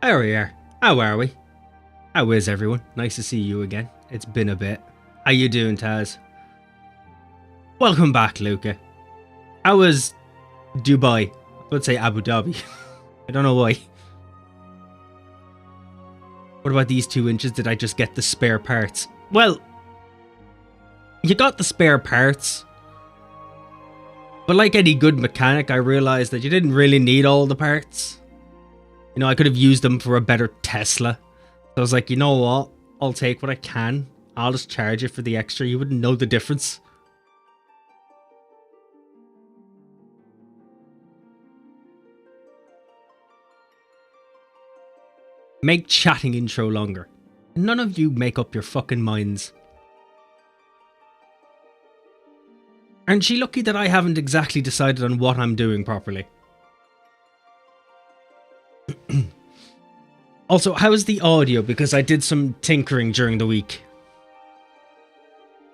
There we are. How are we? How is everyone? Nice to see you again. It's been a bit. How you doing, Taz? Welcome back, Luca. How was Dubai? I would say Abu Dhabi. I don't know why. What about these 2 inches? Did I just get the spare parts? Well, you got the spare parts. But like any good mechanic, I realized that you didn't really need all the parts. You know, I could have used them for a better Tesla. So I was like, you know what? I'll take what I can. I'll just charge you for the extra. You wouldn't know the difference. Make chatting intro longer. None of you make up your fucking minds. Aren't she lucky that I haven't exactly decided on what I'm doing properly? Also, how's the audio? Because I did some tinkering during the week.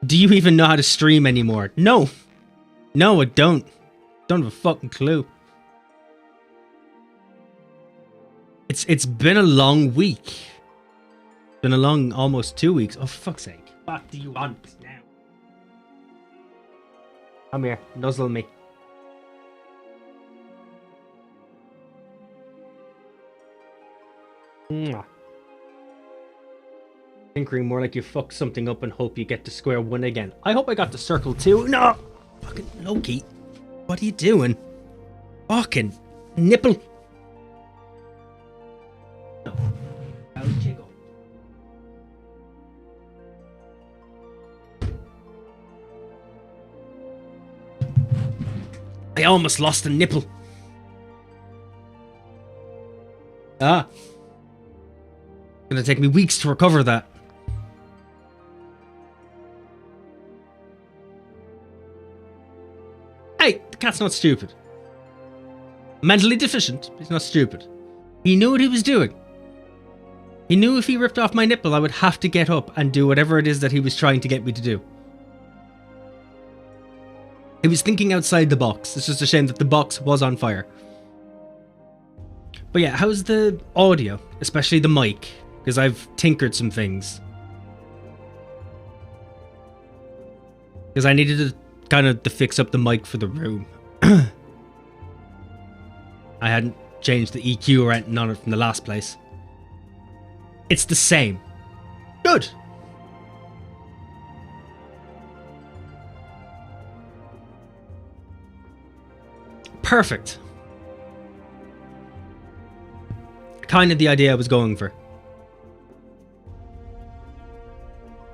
Do you even know how to stream anymore? No. No, I don't. Don't have a fucking clue. It's been a long week. It's been a long, almost 2 weeks. Oh, for fuck's sake. What do you want now? Come here, nuzzle me. Mwah. Tinkering more like you fuck something up and hope you get to square one again. I hope I got to circle 2. No! Fucking Loki. What are you doing? Fucking nipple. No. How'd you go? I almost lost a nipple. Ah. It's gonna take me weeks to recover that. Hey, the cat's not stupid. Mentally deficient, but he's not stupid. He knew what he was doing. He knew if he ripped off my nipple, I would have to get up and do whatever it is that he was trying to get me to do. He was thinking outside the box. It's just a shame that the box was on fire. But yeah, how's the audio? Especially the mic. Because I've tinkered some things. Because I needed to kind of to fix up the mic for the room. I hadn't changed the EQ or anything on it from the last place. It's the same. Good. Perfect. Kind of the idea I was going for.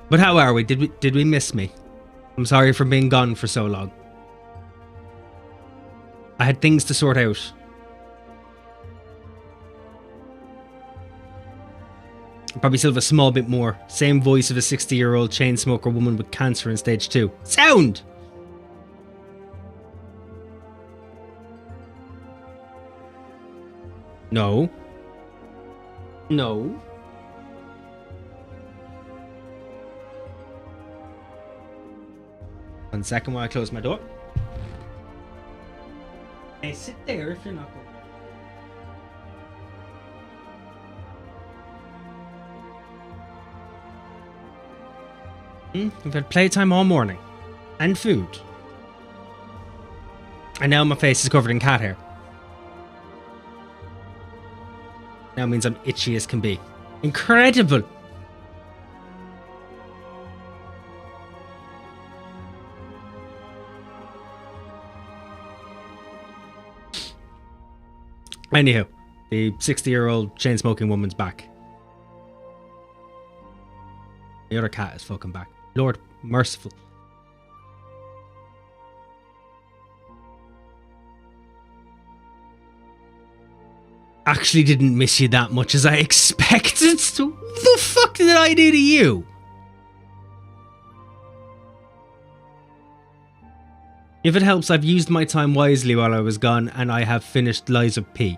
But how are we? Did we miss me? I'm sorry for being gone for so long. I had things to sort out. Probably still have a small bit more. Same voice of a 60-year-old chain smoker woman with cancer in stage 2. Sound! No. No. 1 second while I close my door. Hey, sit there if you're not going. We've had playtime all morning. And food. And now my face is covered in cat hair. Now means I'm itchy as can be. Incredible! Anyhow, the 60-year-old chain-smoking woman's back. The other cat is fucking back. Lord merciful. Actually didn't miss you that much as I expected. So what the fuck did I do to you? If it helps, I've used my time wisely while I was gone and I have finished Lies of P.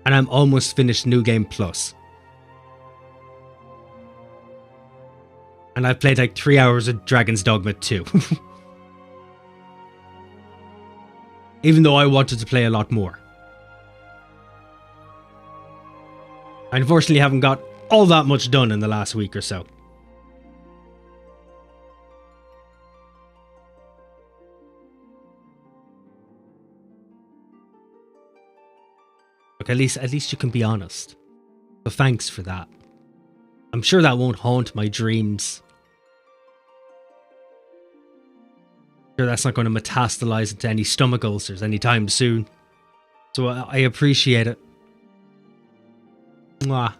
And I'm almost finished New Game Plus. And I've played like 3 hours of Dragon's Dogma 2. Even though I wanted to play a lot more. I unfortunately haven't got all that much done in the last week or so. Look, at least you can be honest. So thanks for that. I'm sure that won't haunt my dreams. Sure, that's not going to metastasize into any stomach ulcers anytime soon. So I appreciate it. Mwah.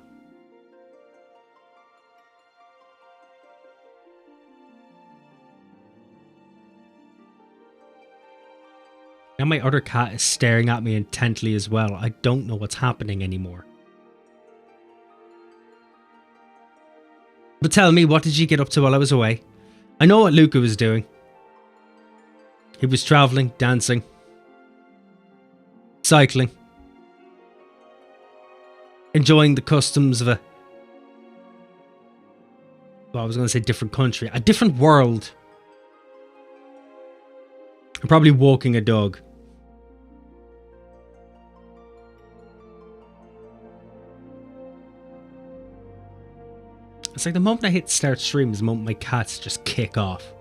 Now my other cat is staring at me intently as well. I don't know what's happening anymore. But tell me, what did you get up to while I was away? I know what Luca was doing. He was travelling, dancing, cycling, enjoying the customs of I was going to say different country, a different world. I'm probably walking a dog. It's like the moment I hit start stream is the moment my cats just kick off.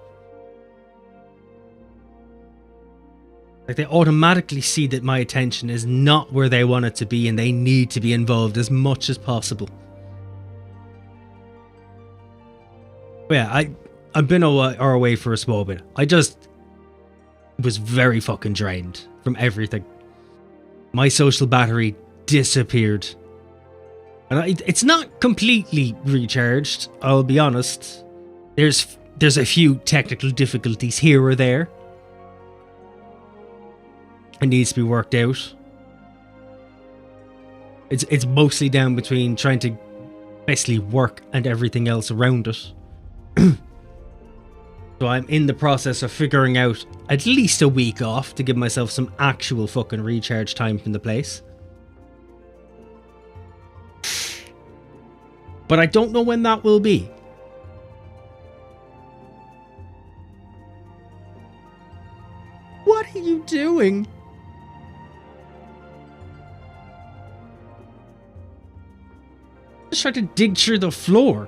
Like they automatically see that my attention is not where they want it to be and they need to be involved as much as possible. But yeah, I've been away for a small bit. I just was very fucking drained from everything. My social battery disappeared. And it's not completely recharged, I'll be honest. There's a few technical difficulties here or there. It needs to be worked out. It's mostly down between trying to basically work and everything else around it. So I'm in the process of figuring out at least a week off to give myself some actual fucking recharge time from the place. But I don't know when that will be. What are you doing? Just trying to dig through the floor.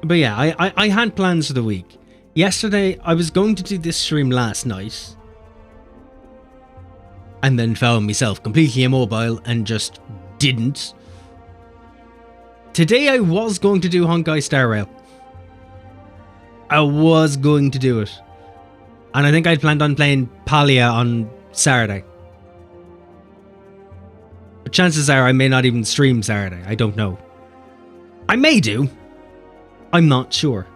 But yeah, I had plans for the week. Yesterday, I was going to do this stream last night. And then found myself completely immobile and just didn't. Today I was going to do Honkai Star Rail. I was going to do it. And I think I'd planned on playing Palia on Saturday. But chances are I may not even stream Saturday. I don't know. I may do. I'm not sure.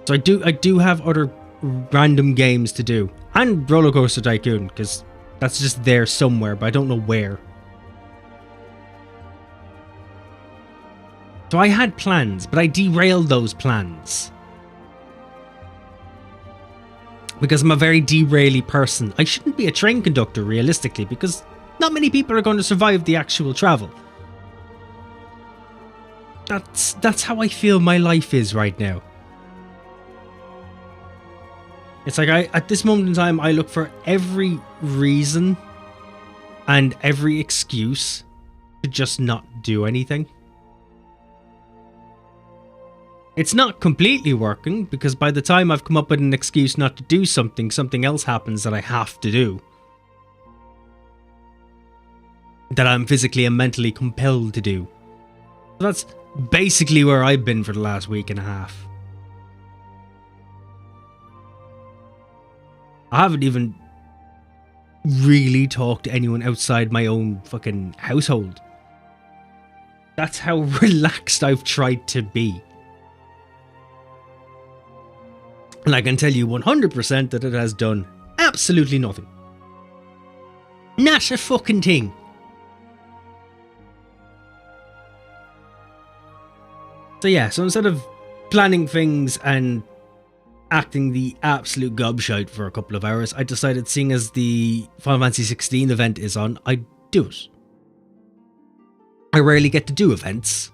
So I do have other random games to do. And Roller Coaster Tycoon, because that's just there somewhere, but I don't know where. So I had plans, but I derailed those plans. Because I'm a very deraily person. I shouldn't be a train conductor, realistically, because not many people are going to survive the actual travel. That's how I feel my life is right now. It's like at this moment in time, I look for every reason and every excuse to just not do anything. It's not completely working, because by the time I've come up with an excuse not to do something, something else happens that I have to do. That I'm physically and mentally compelled to do. So that's basically where I've been for the last week and a half. I haven't even really talked to anyone outside my own fucking household. That's how relaxed I've tried to be. And I can tell you 100% that it has done absolutely nothing. Not a fucking thing. So yeah, so instead of planning things and acting the absolute gobshite for a couple of hours, I decided, seeing as the Final Fantasy XVI event is on, I'd do it. I rarely get to do events.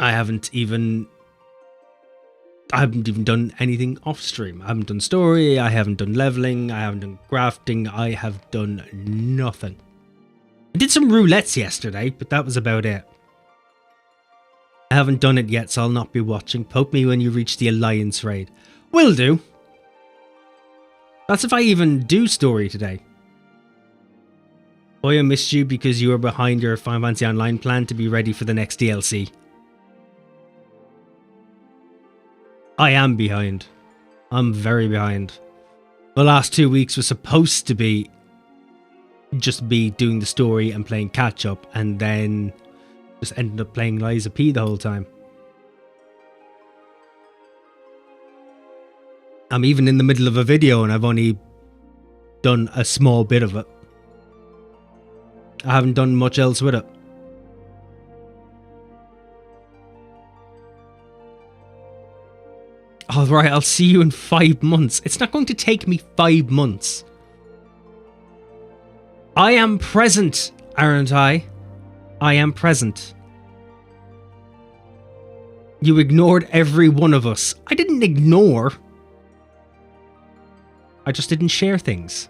I I haven't even done anything off stream. I haven't done story, I haven't done leveling, I haven't done crafting, I have done nothing. I did some roulettes yesterday, but that was about it. I haven't done it yet, so I'll not be watching. Poke me when you reach the Alliance raid. Will do. That's if I even do story today. Boy, I missed you because you were behind your Final Fantasy Online plan to be ready for the next DLC. I am behind. I'm very behind. The last 2 weeks was supposed to be just be doing the story and playing catch up, and then just ended up playing Liza P the whole time. I'm even in the middle of a video and I've only done a small bit of it. I haven't done much else with it. Alright, I'll see you in 5 months. It's not going to take me 5 months. I am present, aren't I? I am present. You ignored every one of us. I didn't ignore. I just didn't share things.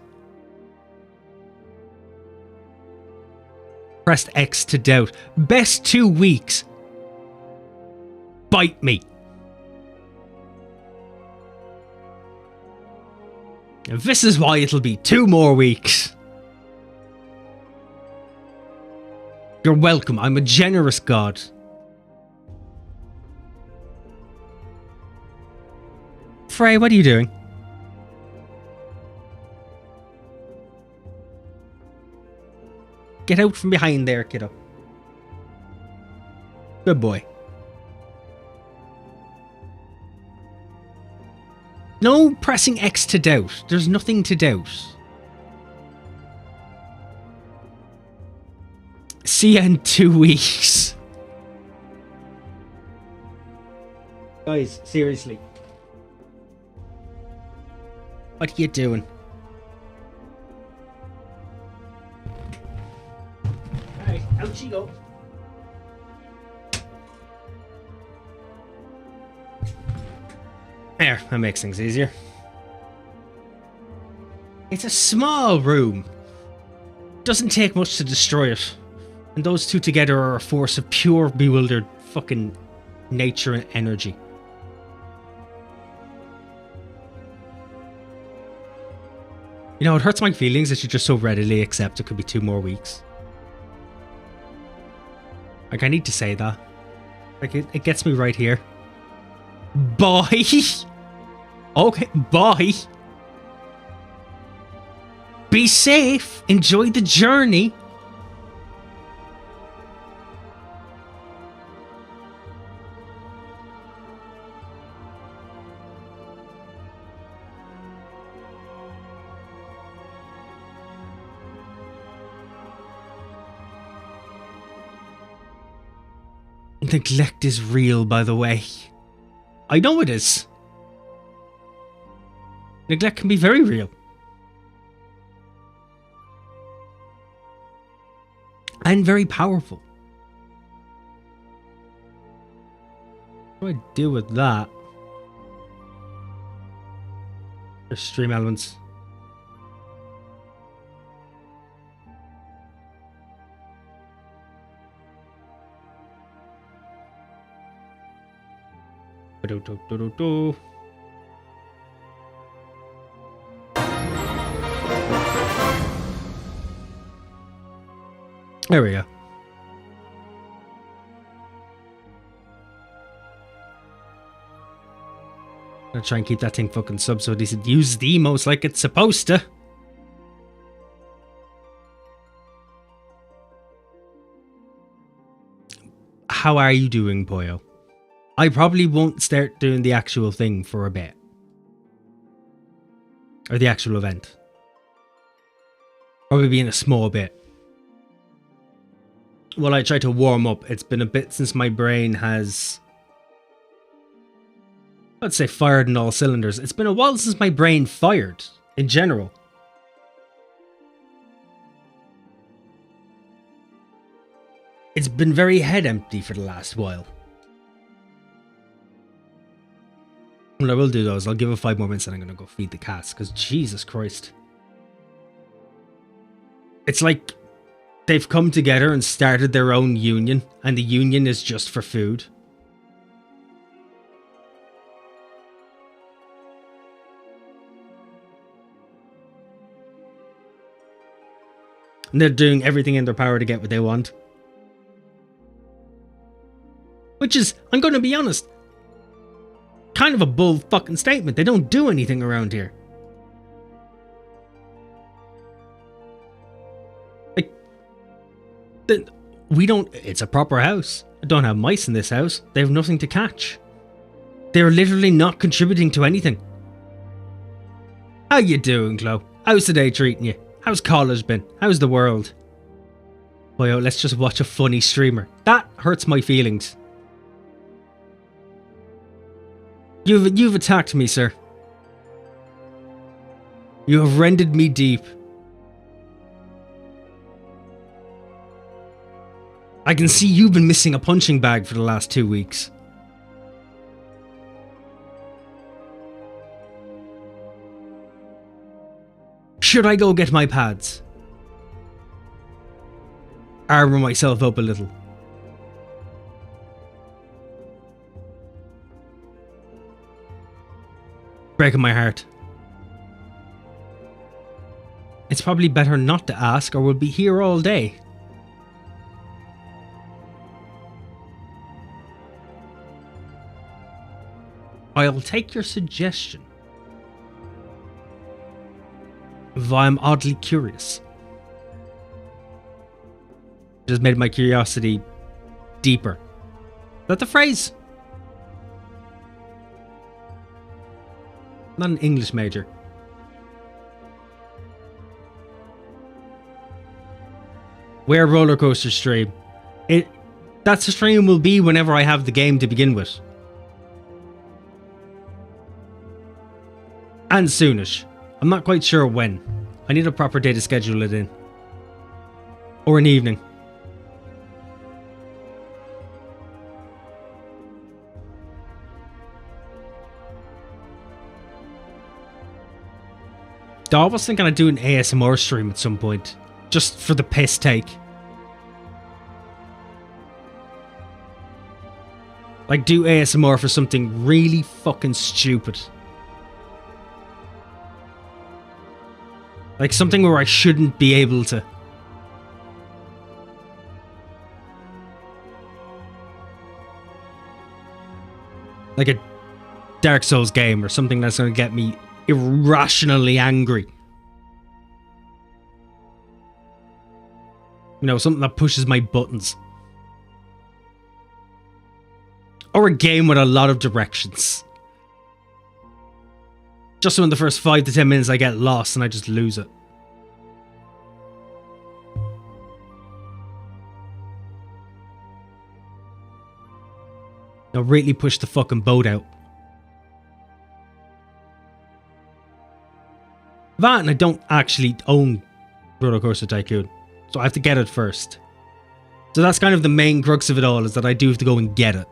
Pressed X to doubt. Best 2 weeks. Bite me. And this is why it'll be 2 more weeks. You're welcome. I'm a generous god. Frey, what are you doing? Get out from behind there, kiddo. Good boy. No pressing X to doubt. There's nothing to doubt. See you in 2 weeks. Guys, seriously. What are you doing? Alright, out you go. There, that makes things easier. It's a small room. Doesn't take much to destroy it. And those two together are a force of pure, bewildered fucking nature and energy. You know, it hurts my feelings that you just so readily accept it could be 2 more weeks. Like, I need to say that. Like, it gets me right here. Bye! Okay, bye! Be safe! Enjoy the journey! Neglect is real, by the way. I know it is. Neglect can be very real. And very powerful. What do I do with that? There's stream elements. There we go. Gonna try and keep that thing fucking sub so it uses the emotes like it's supposed to. How are you doing, Poyo? I probably won't start doing the actual thing for a bit. Or the actual event. Probably be in a small bit. While I try to warm up, it's been a bit since my brain has... I'd say fired in all cylinders. It's been a while since my brain fired, in general. It's been very head empty for the last while. What I will do though is I'll give it 5 more minutes and I'm going to go feed the cats, because Jesus Christ. It's like they've come together and started their own union, and the union is just for food. And they're doing everything in their power to get what they want. Which is, I'm going to be honest, kind of a bull fucking statement. They don't do anything around here. Like, we don't, it's a proper house. I don't have mice in this house. They have nothing to catch. They're literally not contributing to anything. How you doing, Chloe? How's the day treating you? How's college been? How's the world? Boy, oh, let's just watch a funny streamer. That hurts my feelings. You've attacked me, sir. You have rended me deep. I can see you've been missing a punching bag for the last 2 weeks. Should I go get my pads? Armour myself up a little. Breaking my heart. It's probably better not to ask, or we'll be here all day. I'll take your suggestion. If I'm oddly curious. Just made my curiosity deeper. Is that the phrase? Not an English major. Where roller coaster stream? That's a stream will be whenever I have the game to begin with. And soonish. I'm not quite sure when. I need a proper day to schedule it in. Or an evening. I was thinking I'd do an ASMR stream at some point. Just for the piss take. Like, do ASMR for something really fucking stupid. Like something where I shouldn't be able to. Like a Dark Souls game or something that's going to get me irrationally angry. You know, something that pushes my buttons. Or a game with a lot of directions. Just so in the first 5 to 10 minutes I get lost and I just lose it. Now really push the fucking boat out. That, and I don't actually own Roller Coaster Tycoon, so I have to get it first. So that's kind of the main crux of it all, is that I do have to go and get it.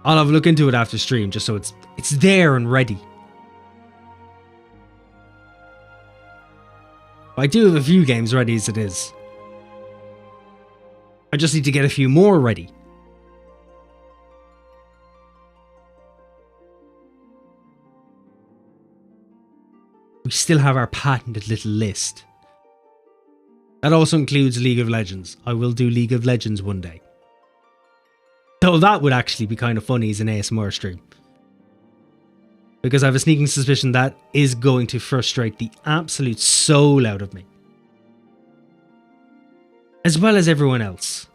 I'll have a look into it after stream, just so it's there and ready. I do have a few games ready as it is. I just need to get a few more ready. We still have our patented little list. That also includes League of Legends. I will do League of Legends one day. Though that would actually be kind of funny as an ASMR stream. Because I have a sneaking suspicion that is going to frustrate the absolute soul out of me. As well as everyone else.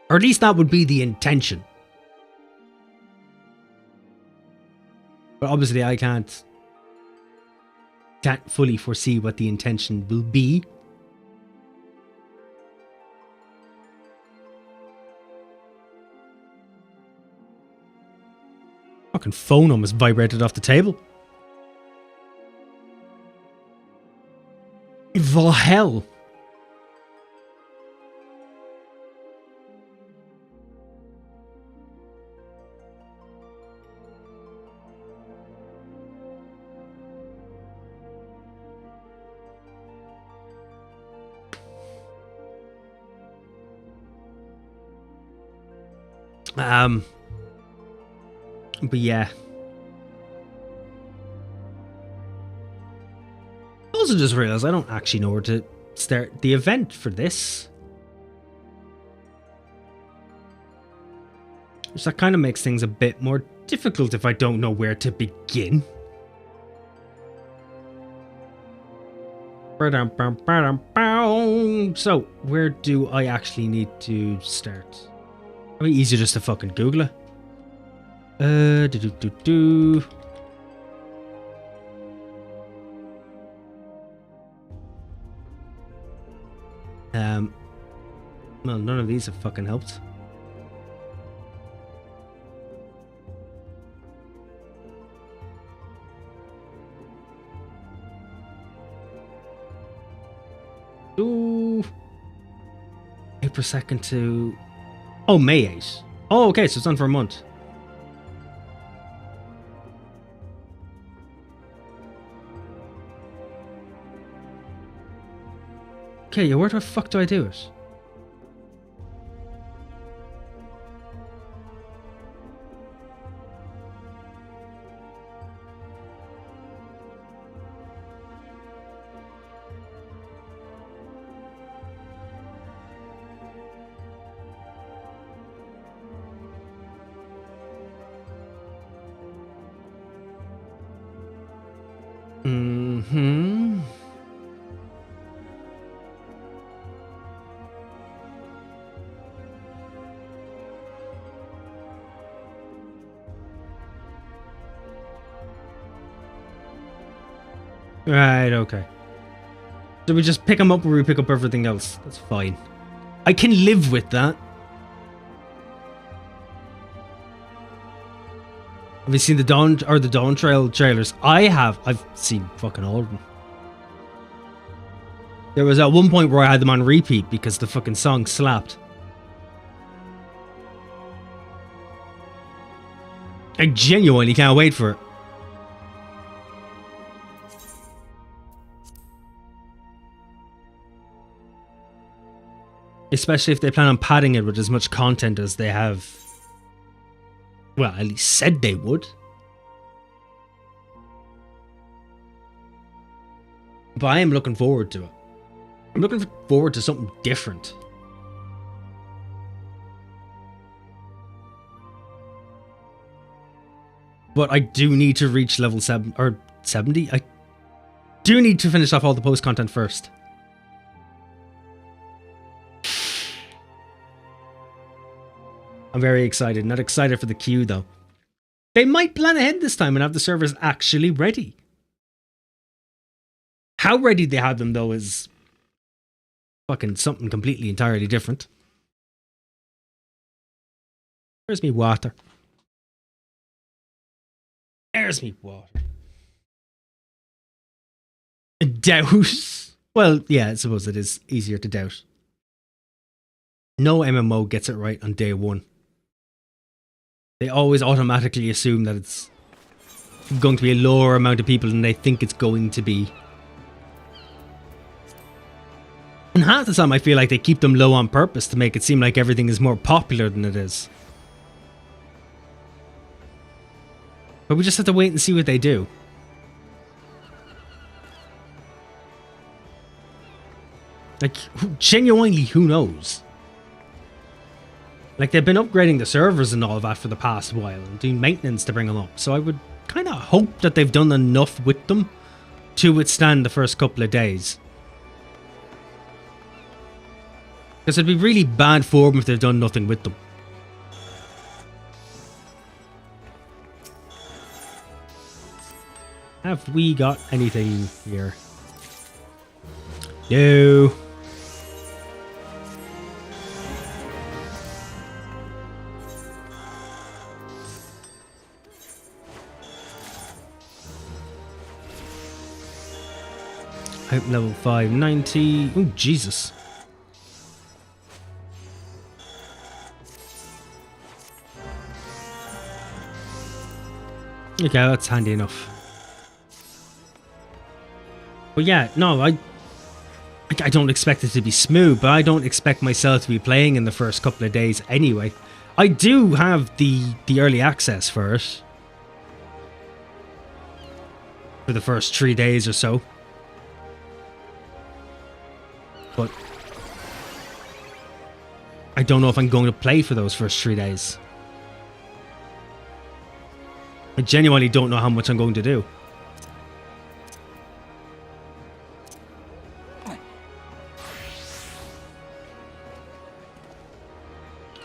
Or at least that would be the intention. But obviously I can't fully foresee what the intention will be. Fucking phone almost vibrated off the table. The hell? But yeah. I also just realized I don't actually know where to start the event for this. Which that kind of makes things a bit more difficult if I don't know where to begin. So, where do I actually need to start? Probably easier just to fucking Google it. Well, none of these have fucking helped. Ooh. 8 per second to... Oh, May 8. Oh, okay, so it's on for a month. Okay, yeah, where the fuck do I do it? Right, okay. So we just pick them up where we pick up everything else. That's fine. I can live with that. Have you seen the Dawn Trail trailers? I have. I've seen fucking all of them. There was at one point where I had them on repeat because the fucking song slapped. I genuinely can't wait for it. Especially if they plan on padding it with as much content as they have. Well, at least said they would. But I am looking forward to it. I'm looking forward to something different. But I do need to reach level 7 or 70. I do need to finish off all the post content first. I'm very excited. Not excited for the queue though. They might plan ahead this time and have the servers actually ready. How ready they have them though is fucking something completely entirely different. Where's me water? There's me water. Doubt? Well, yeah, I suppose it is easier to doubt. No MMO gets it right on day one. They always automatically assume that it's going to be a lower amount of people than they think it's going to be. And half the time I feel like they keep them low on purpose to make it seem like everything is more popular than it is. But we just have to wait and see what they do. Like, genuinely, who knows? Like, they've been upgrading the servers and all of that for the past while and doing maintenance to bring them up. So I would kind of hope that they've done enough with them to withstand the first couple of days. Because it'd be really bad form if they've done nothing with them. Have we got anything here? No. Hope level 590. Oh, Jesus. Okay, that's handy enough. But yeah, no, I don't expect it to be smooth, but I don't expect myself to be playing in the first couple of days anyway. I do have the early access for it. For the first 3 days or so. But I don't know if I'm going to play for those first 3 days. I genuinely don't know how much I'm going to do.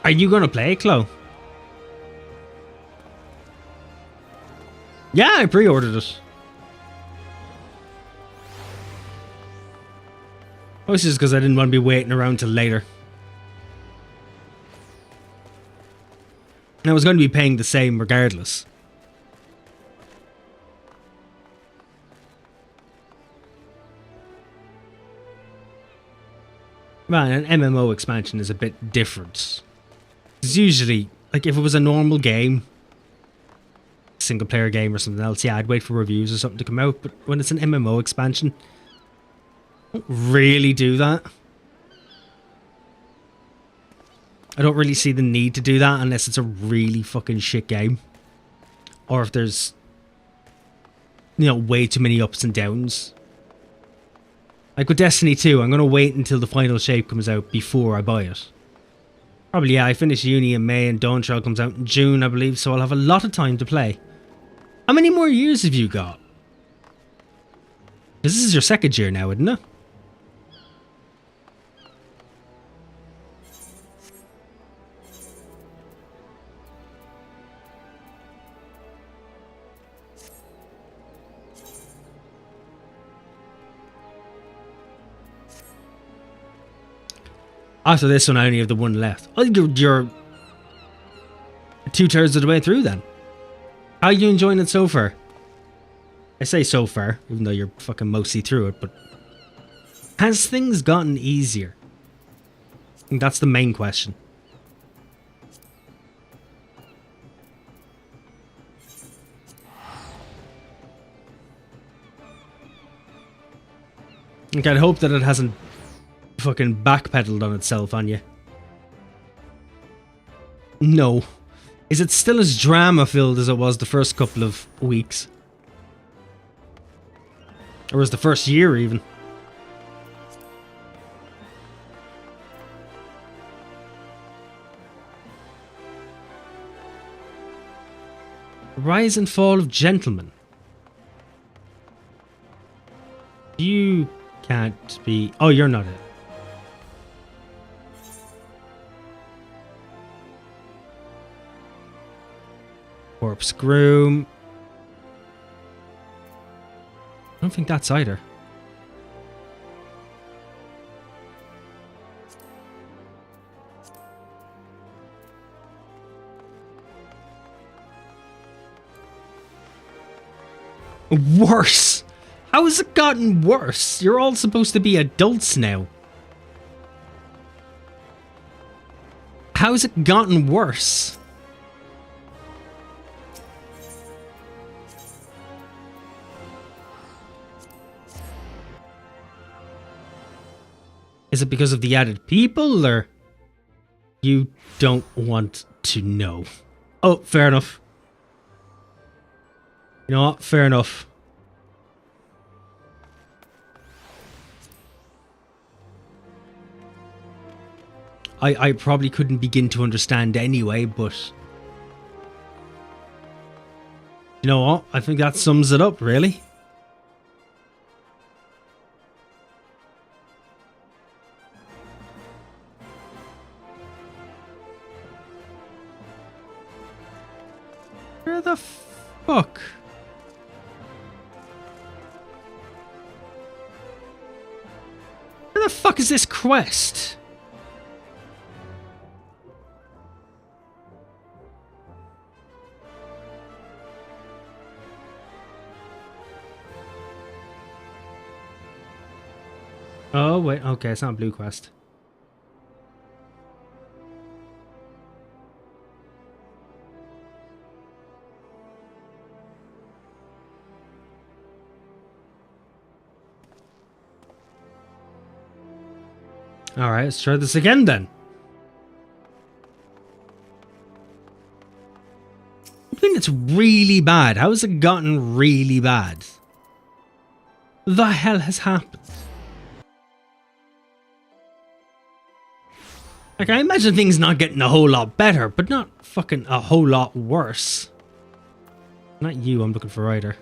Are you going to play, Chloe? Yeah, I pre-ordered it. Oh, it's just because I didn't want to be waiting around till later. And I was going to be paying the same regardless. Man, an MMO expansion is a bit different. It's usually, like, if it was a normal game, single player game or something else, yeah, I'd wait for reviews or something to come out. But when it's an MMO expansion, I don't really do that. I don't really see the need to do that unless it's a really fucking shit game. Or if there's, you know, way too many ups and downs. Like with Destiny 2, I'm going to wait until the final shape comes out before I buy it. Probably, yeah, I finish uni in May and Dawntrail comes out in June, I believe, so I'll have a lot of time to play. How many more years have you got? Because this is your second year now, isn't it? After this one, I only have the one left. Oh, you're 2/3 of the way through then. How are you enjoying it so far? I say so far, even though you're fucking mostly through it, but has things gotten easier? I think that's the main question. Like, I'd hope that it hasn't fucking backpedaled on itself on you. No. Is it still as drama filled as it was the first couple of weeks? Or was the first year even? Rise and Fall of Gentlemen. You can't be... Oh, you're not it. Corpse Groom. I don't think that's either. Worse! How has it gotten worse? You're all supposed to be adults now. How's it gotten worse? Is it because of the added people, or you don't want to know? Oh, fair enough. You know what? Fair enough. I probably couldn't begin to understand anyway, but... You know what? I think that sums it up, really. Where the fuck? Where the fuck is this quest? Oh, wait. Okay, it's not Blue Quest. Alright, let's try this again then. it's really bad? How has it gotten really bad? The hell has happened? Like, I imagine things not getting a whole lot better, but not fucking a whole lot worse. Not you, I'm looking for Ryder.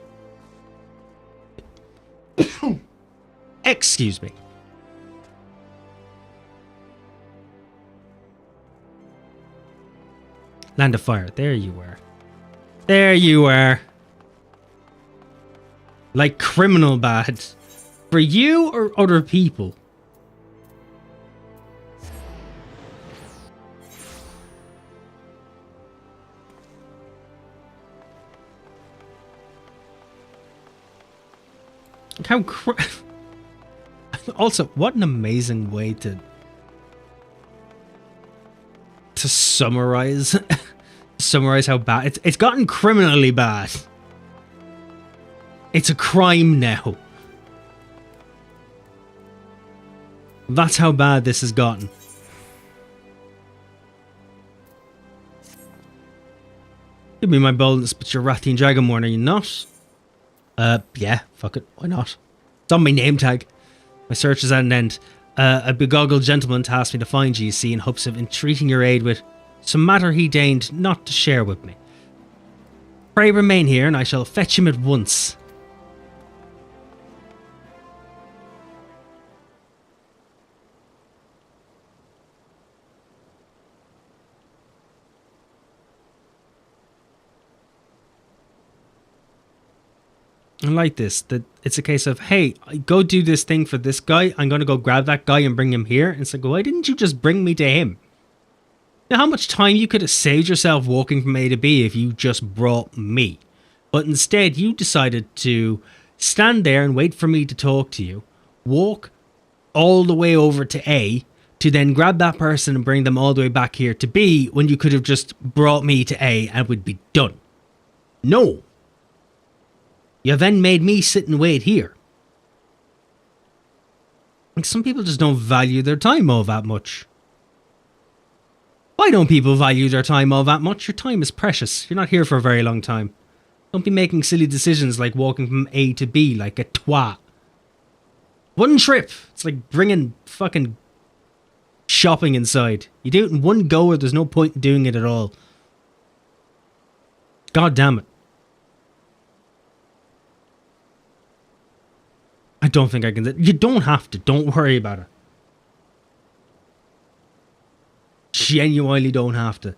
Excuse me. Land of Fire. There you were. There you were. Like criminal bad. For you or other people? How also, what an amazing way to summarize how bad it's gotten. Criminally bad. It's a crime now. That's how bad this has gotten. Give me my boldness, but you're Rathian Dragonborn, are you not? Yeah, fuck it, why not? It's on my name tag. My search is at an end. A begoggled gentleman tasked me to find you, see, in hopes of entreating your aid with some matter he deigned not to share with me. Pray remain here, and I shall fetch him at once. I like this, that it's a case of, hey, go do this thing for this guy. I'm going to go grab that guy and bring him here. And it's like, why didn't you just bring me to him? Now, how much time you could have saved yourself walking from A to B if you just brought me? But instead, you decided to stand there and wait for me to talk to you, walk all the way over to A, to then grab that person and bring them all the way back here to B, when you could have just brought me to A and we'd be done. No. You then made me sit and wait here. Like, some people just don't value their time all that much. Why don't people value their time all that much? Your time is precious. You're not here for a very long time. Don't be making silly decisions like walking from A to B like a twat. One trip. It's like bringing fucking shopping inside. You do it in one go or there's no point in doing it at all. God damn it. I don't think I can. You don't have to. Don't worry about it. Genuinely don't have to.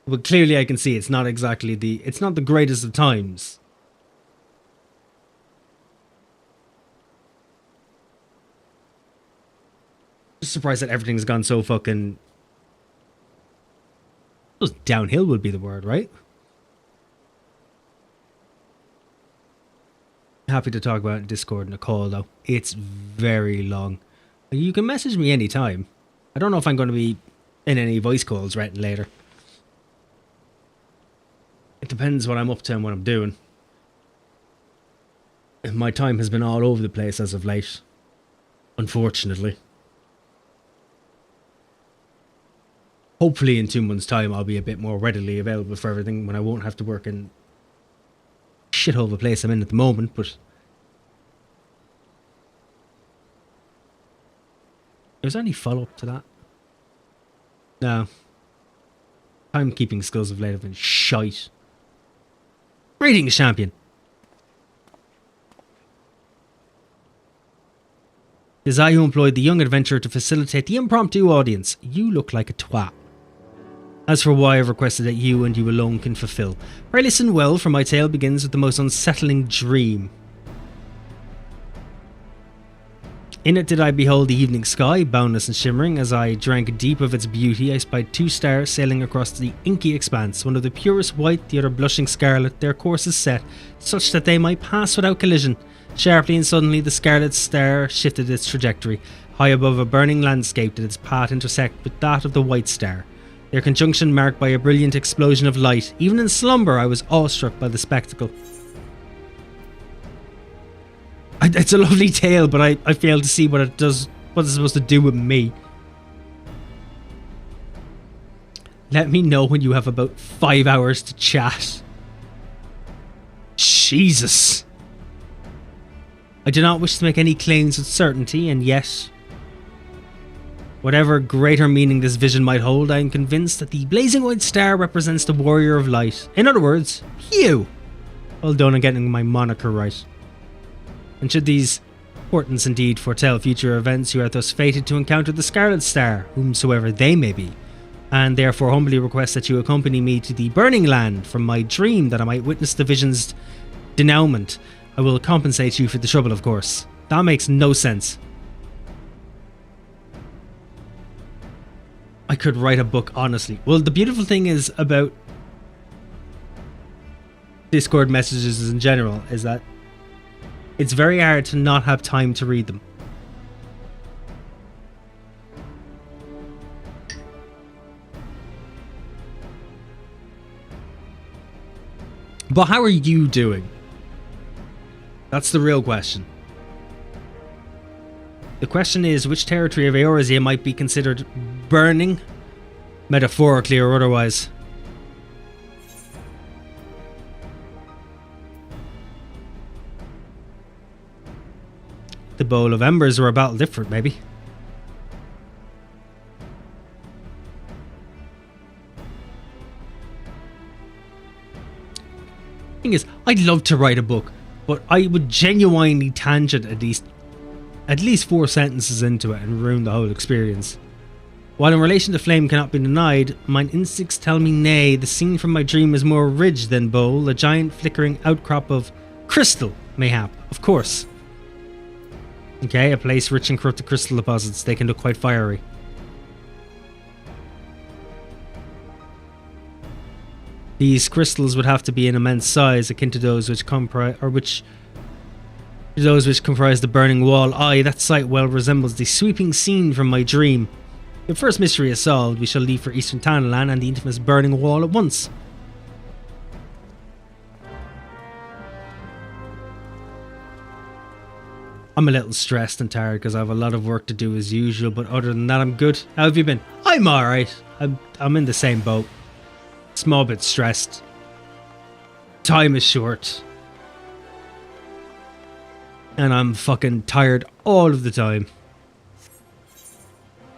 But clearly I can see it's not exactly it's not the greatest of times. Just surprised that everything's gone so fucking... downhill would be the word, right? Happy to talk about it in Discord in a call though. It's very long. You can message me anytime. I don't know if I'm going to be in any voice calls right later. It depends what I'm up to and what I'm doing. My time has been all over the place as of late. Unfortunately. Hopefully in 2 months' time I'll be a bit more readily available for everything when I won't have to work in shithole of a place I'm in at the moment, but... is there any follow-up to that? No. Timekeeping skills of late have been shite. Greetings, champion. It is I who employed the young adventurer to facilitate the impromptu audience. You look like a twat. As for why I've requested that you and you alone can fulfill, pray listen well, for my tale begins with the most unsettling dream. In it did I behold the evening sky, boundless and shimmering. As I drank deep of its beauty, I spied 2 stars sailing across the inky expanse, one of the purest white, the other blushing scarlet, their courses set, such that they might pass without collision. Sharply and suddenly the scarlet star shifted its trajectory. High above a burning landscape did its path intersect with that of the white star, their conjunction marked by a brilliant explosion of light. Even in slumber I was awestruck by the spectacle. It's a lovely tale, but I fail to see what it's supposed to do with me. Let me know when you have about 5 hours to chat. Jesus. I do not wish to make any claims with certainty, and yet, whatever greater meaning this vision might hold, I am convinced that the blazing white star represents the warrior of light. In other words, you. Well done on getting my moniker right. And should these portents indeed foretell future events, you are thus fated to encounter the Scarlet Star, whomsoever they may be, and therefore humbly request that you accompany me to the Burning Land from my dream that I might witness the vision's denouement. I will compensate you for the trouble, of course. That makes no sense. I could write a book, honestly. Well, the beautiful thing is about Discord messages in general is that it's very hard to not have time to read them. But how are you doing? That's the real question. The question is, which territory of Eorzea might be considered burning, metaphorically or otherwise? The Bowl of Embers were a battle different, maybe. Thing is, I'd love to write a book, but I would genuinely tangent at least 4 sentences into it and ruin the whole experience. While in relation to flame cannot be denied, mine instincts tell me nay. The scene from my dream is more ridge than bowl, a giant flickering outcrop of crystal, mayhap, of course. Okay, a place rich in corrupted crystal deposits. They can look quite fiery. These crystals would have to be in immense size, akin to those which comprise the burning wall. Aye, that sight well resembles the sweeping scene from my dream. The first mystery is solved. We shall leave for Eastern Tanalan and the infamous burning wall at once. I'm a little stressed and tired because I have a lot of work to do as usual, but other than that, I'm good. How have you been? I'm alright. I'm in the same boat. Small bit stressed. Time is short. And I'm fucking tired all of the time.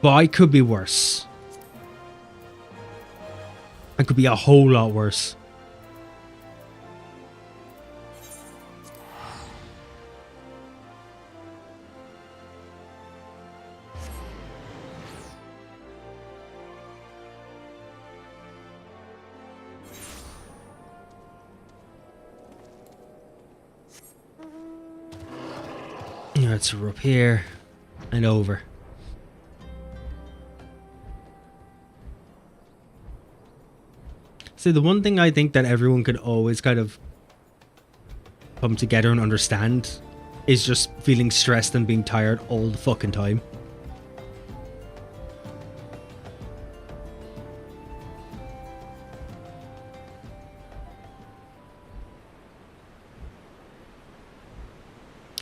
But I could be worse. I could be a whole lot worse. Let's we're up here and over. See, the one thing I think that everyone could always kind of come together and understand is just feeling stressed and being tired all the fucking time.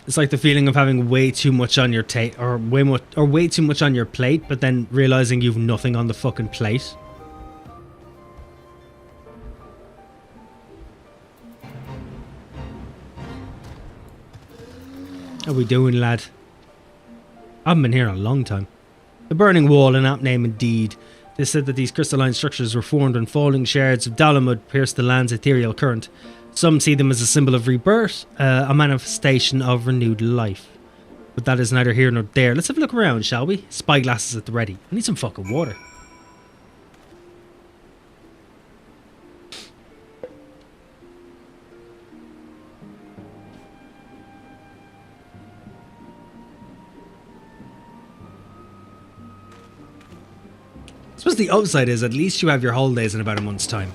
It's like the feeling of having way too much on your way too much on your plate, but then realizing you've nothing on the fucking plate. How we doing, lad? I haven't been here in a long time. The Burning Wall, an apt name indeed. They said that these crystalline structures were formed when falling shards of Dalamud pierced the land's ethereal current. Some see them as a symbol of rebirth, a manifestation of renewed life. But that is neither here nor there. Let's have a look around, shall we? Spyglasses at the ready. I need some fucking water. I suppose the upside is at least you have your holidays in about a month's time.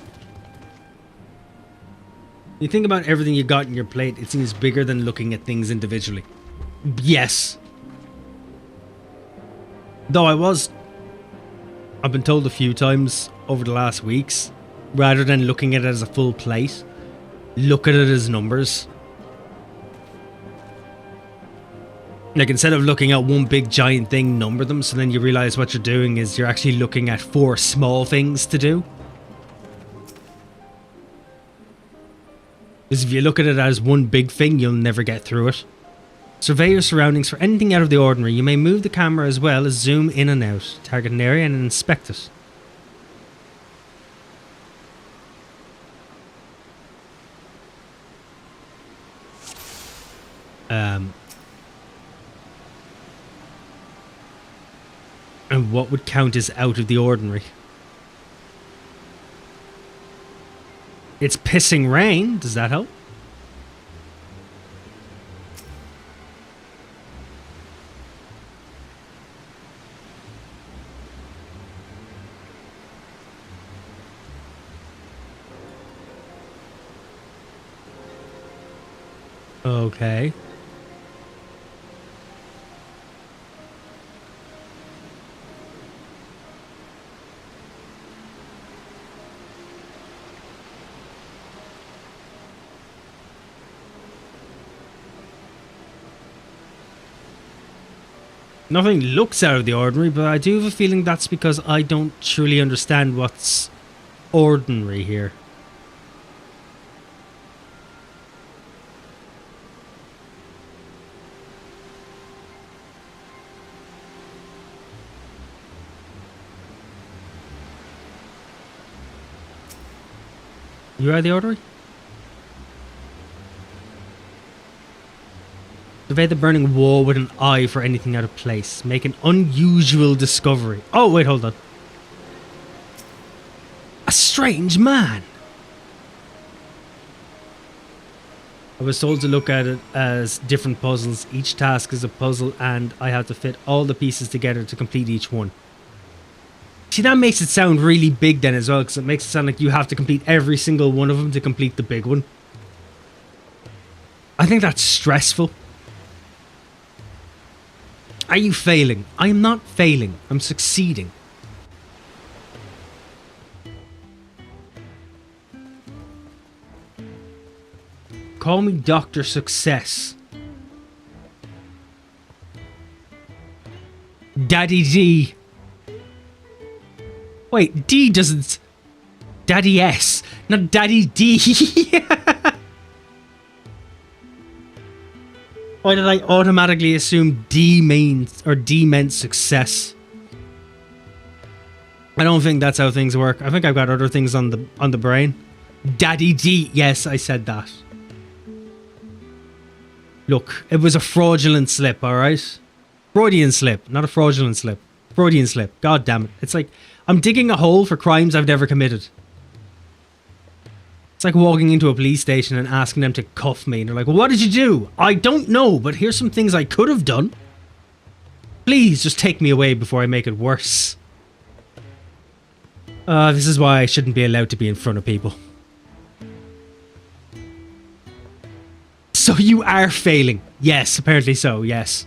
You think about everything you got in your plate, it seems bigger than looking at things individually. Yes. Though I've been told a few times over the last weeks, rather than looking at it as a full plate, look at it as numbers. Like, instead of looking at one big giant thing, number them, so then you realize what you're doing is you're actually looking at 4 small things to do. Because if you look at it as one big thing, you'll never get through it. Survey your surroundings for anything out of the ordinary. You may move the camera as well as zoom in and out. Target an area and inspect it. And what would count as out of the ordinary? It's pissing rain. Does that help? Okay. Nothing looks out of the ordinary, but I do have a feeling that's because I don't truly understand what's ordinary here. You are the ordinary? Survey the burning wall with an eye for anything out of place. Make an unusual discovery. Oh, wait, hold on. A strange man. I was told to look at it as different puzzles. Each task is a puzzle and I have to fit all the pieces together to complete each one. See, that makes it sound really big then as well, because it makes it sound like you have to complete every single one of them to complete the big one. I think that's stressful. Are you failing? I am not failing. I'm succeeding. Call me Dr. Success. Daddy D. Wait, D doesn't... Daddy S, not Daddy D. Why did I automatically assume D meant success? I don't think that's how things work. I think I've got other things on the brain. Daddy D. Yes, I said that. Look, it was a fraudulent slip, alright? Freudian slip, not a fraudulent slip. Freudian slip. God damn it. It's like I'm digging a hole for crimes I've never committed. It's like walking into a police station and asking them to cuff me. And they're like, well, what did you do? I don't know, but here's some things I could have done. Please just take me away before I make it worse. This is why I shouldn't be allowed to be in front of people. So you are failing. Yes, apparently so, yes.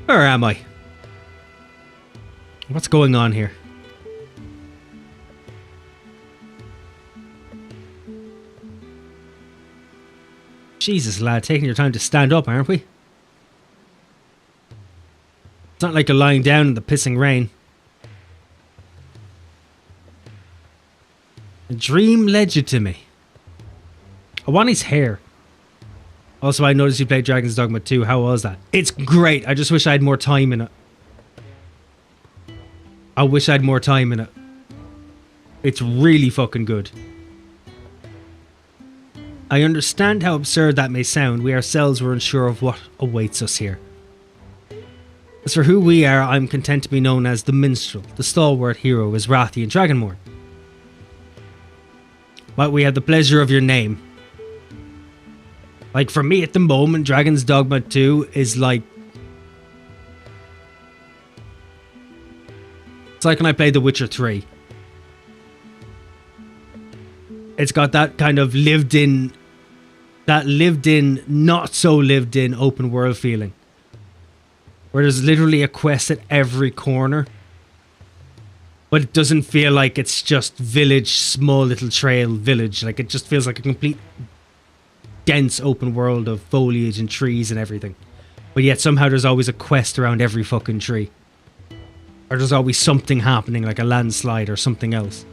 Where am I? What's going on here? Jesus, lad, taking your time to stand up, aren't we? It's not like you're lying down in the pissing rain. A dream led you to me. I want his hair. Also, I noticed you played Dragon's Dogma 2. How was that? It's great. I just wish I had more time in it. I wish I had more time in it. It's really fucking good. I understand how absurd that may sound. We ourselves were unsure of what awaits us here. As for who we are, I'm content to be known as the Minstrel, the stalwart hero is Rathian Dragonmore. But we have the pleasure of your name. Like, for me at the moment, Dragon's Dogma 2 is like... It's like when I played The Witcher 3. It's got that kind of lived-in that lived in, not so lived in open world feeling. Where there's literally a quest at every corner. But it doesn't feel like it's just village, small little trail village. Like it just feels like a complete dense open world of foliage and trees and everything. But yet somehow there's always a quest around every fucking tree. Or there's always something happening, like a landslide or something else.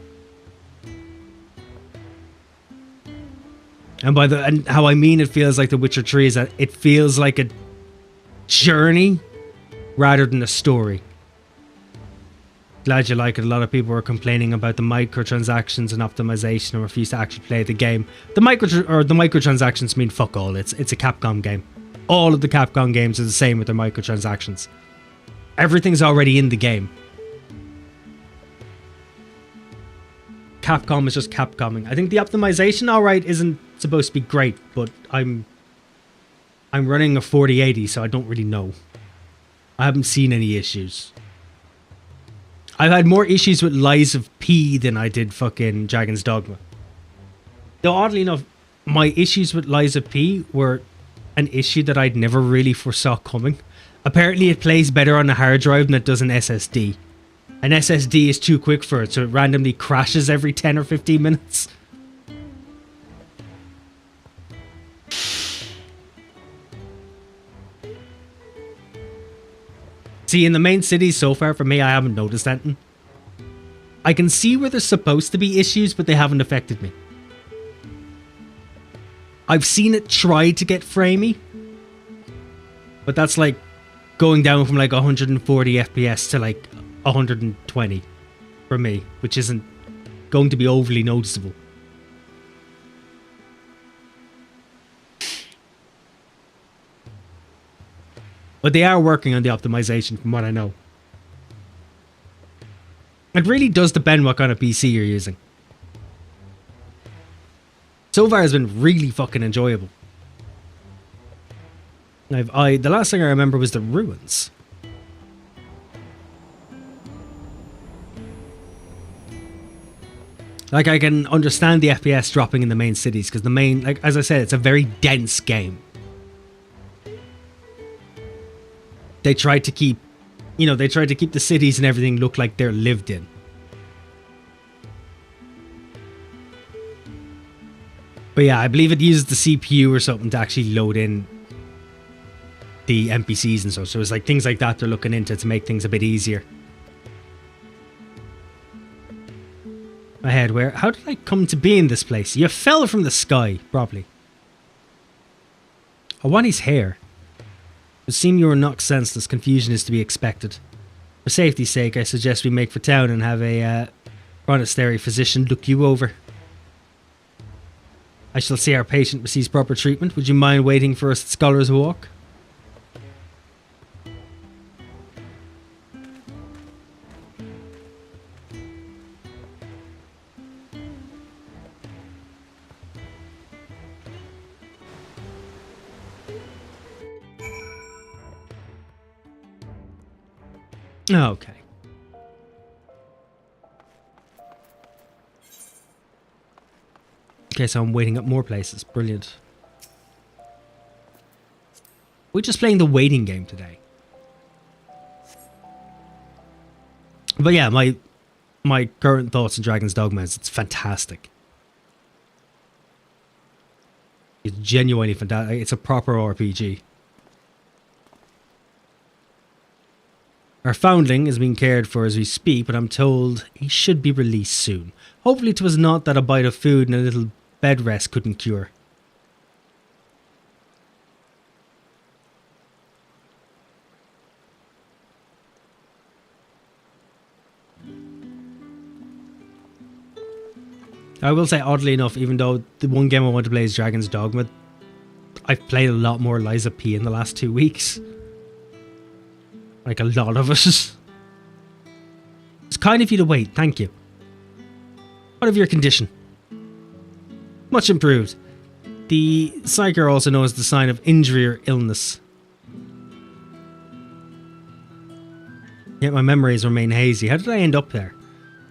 And how I mean it feels like The Witcher 3 is that it feels like a journey rather than a story. Glad you like it. A lot of people were complaining about the microtransactions and optimization and refuse to actually play the game. The microtransactions mean fuck all. It's a Capcom game. All of the Capcom games are the same with their microtransactions. Everything's already in the game. Capcom is just Capcomming. I think the optimization, alright, isn't supposed to be great, but I'm running a 4080, so I don't really know. I haven't seen any issues. I've had more issues with Lies of P than I did fucking Dragon's Dogma. Though oddly enough, my issues with Lies of P were an issue that I'd never really foresaw coming. Apparently it plays better on a hard drive than it does an SSD. An SSD is too quick for it, so it randomly crashes every 10 or 15 minutes. See, in the main cities so far, for me, I haven't noticed anything. I can see where there's supposed to be issues, but they haven't affected me. I've seen it try to get framey, but that's like going down from like 140 FPS to like 120 for me, which isn't going to be overly noticeable. But they are working on the optimization from what I know. It really does depend what kind of PC you're using. So far it's been really fucking enjoyable. The last thing I remember was the ruins. Like, I can understand the FPS dropping in the main cities, because the main, like, as I said, it's a very dense game. They tried to keep, the cities and everything look like they're lived in. But yeah, I believe it uses the CPU or something to actually load in the NPCs and stuff. So it's like things like that they're looking into to make things a bit easier. My head, how did I come to be in this place? You fell from the sky, probably. I want his hair. It would seem you were knocked senseless. Confusion is to be expected. For safety's sake, I suggest we make for town and have a monastery physician look you over. I shall see our patient receives proper treatment. Would you mind waiting for us at Scholar's Walk? Okay. Okay, so I'm waiting up more places. Brilliant. We're just playing the waiting game today. But yeah, my current thoughts on Dragon's Dogma is it's fantastic. It's genuinely fantastic. It's a proper RPG. Our foundling is being cared for as we speak, but I'm told he should be released soon. Hopefully it was not that a bite of food and a little bed rest couldn't cure. I will say, oddly enough, even though the one game I want to play is Dragon's Dogma, I've played a lot more Lies of P in the last 2 weeks. Like a lot of us. It's kind of you to wait, thank you. What of your condition? Much improved. The psyker also knows the sign of injury or illness. Yet my memories remain hazy. How did I end up there?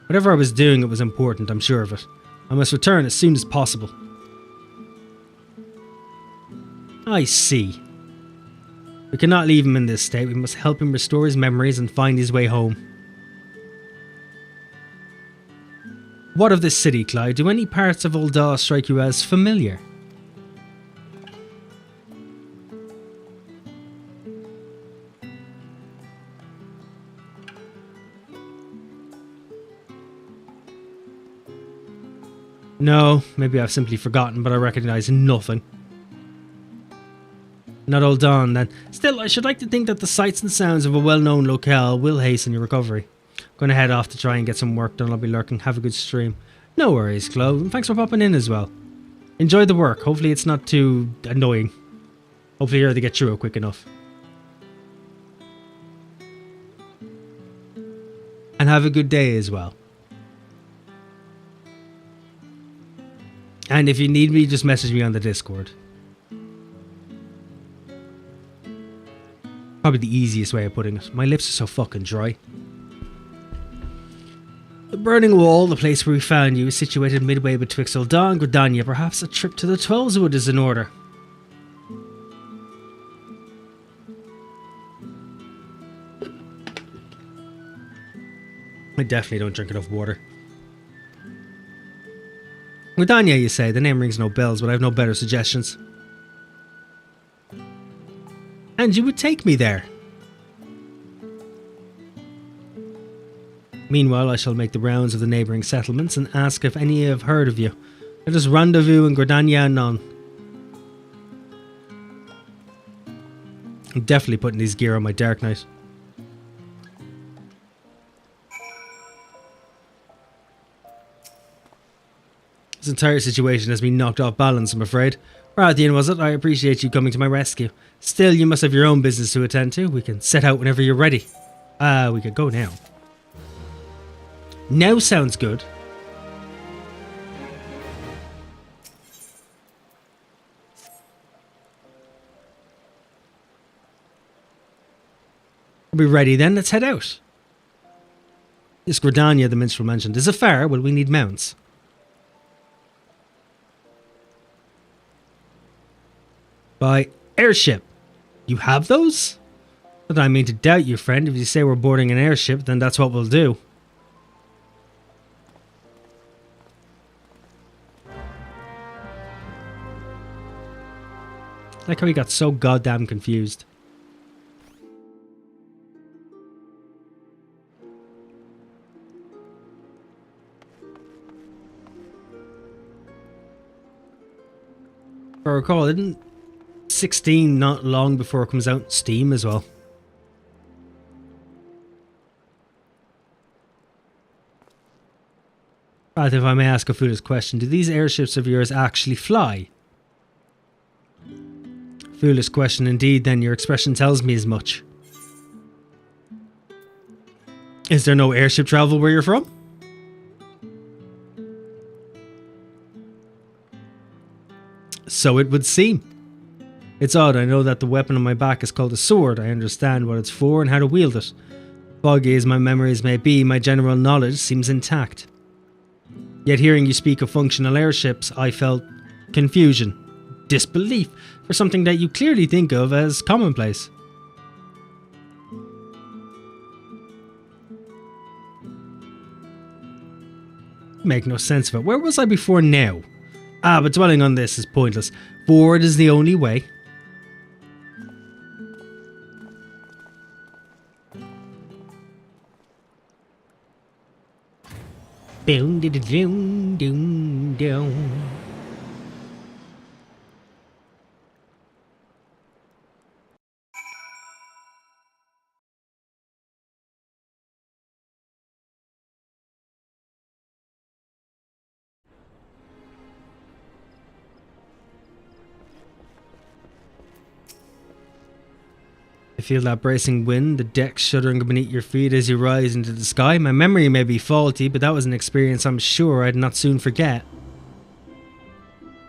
Whatever I was doing, it was important, I'm sure of it. I must return as soon as possible. I see. We cannot leave him in this state. We must help him restore his memories and find his way home. What of this city, Clive? Do any parts of Ul'dah strike you as familiar? No, maybe I've simply forgotten, but I recognise nothing. Not Ul'dah, then. Still, I should like to think that the sights and sounds of a well-known locale will hasten your recovery. Going to head off to try and get some work done. I'll be lurking. Have a good stream. No worries, Chloe. Thanks for popping in as well. Enjoy the work. Hopefully it's not too annoying. Hopefully you're able to get through it quick enough. And have a good day as well. And if you need me, just message me on the Discord. Probably the easiest way of putting it. My lips are so fucking dry. The Burning Wall, the place where we found you, is situated midway betwixt Ul'dah and Gridania. Perhaps a trip to the Twelveswood is in order. I definitely don't drink enough water. Gridania, you say? The name rings no bells, but I have no better suggestions. And you would take me there. Meanwhile, I shall make the rounds of the neighbouring settlements and ask if any have heard of you. Let us rendezvous in Gridania anon. I'm definitely putting these gear on my Dark Knight. This entire situation has been knocked off balance, I'm afraid. Rathian, was it? I appreciate you coming to my rescue. Still, you must have your own business to attend to. We can set out whenever you're ready. We could go now. Now sounds good. Are we ready then? Let's head out. This Gridania the minstrel mentioned. Is it far? Will we need mounts? By airship. You have those? Not that I mean to doubt you, friend. If you say we're boarding an airship, then that's what we'll do. Like how he got so goddamn confused. If I recall, didn't 16 not long before it comes out on Steam as well? Right, if I may ask a foolish question, do these airships of yours actually fly? Foolish question indeed, then your expression tells me as much. Is there no airship travel where you're from? So it would seem. It's odd, I know that the weapon on my back is called a sword. I understand what it's for and how to wield it. Foggy as my memories may be, my general knowledge seems intact. Yet hearing you speak of functional airships, I felt confusion, disbelief for something that you clearly think of as commonplace. Make no sense of it. Where was I before now? But dwelling on this is pointless. Forward is the only way. Boom, doom, doom, doom. I feel that bracing wind, the deck shuddering beneath your feet as you rise into the sky. My memory may be faulty, but that was an experience I'm sure I'd not soon forget.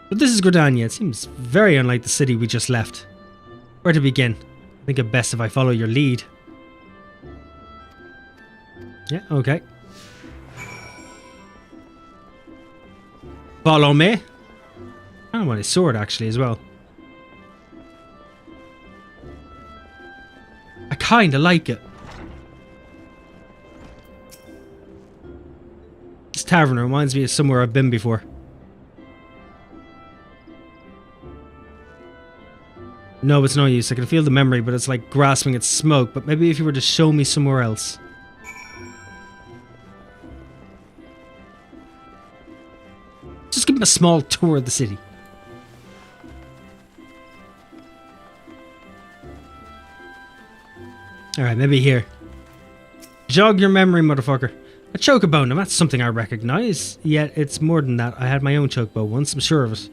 But this is Gridania. It seems very unlike the city we just left. Where to begin? I think it best if I follow your lead. Yeah, okay. Follow me. I want his sword actually as well. kinda like it. This tavern reminds me of somewhere I've been before. No, it's no use. I can feel the memory, but it's like grasping at smoke. But maybe if you were to show me somewhere else. Just give him a small tour of the city. Alright, maybe here. Jog your memory, motherfucker. A chocobo, now that's something I recognize. Yet it's more than that. I had my own chocobo once, I'm sure of it.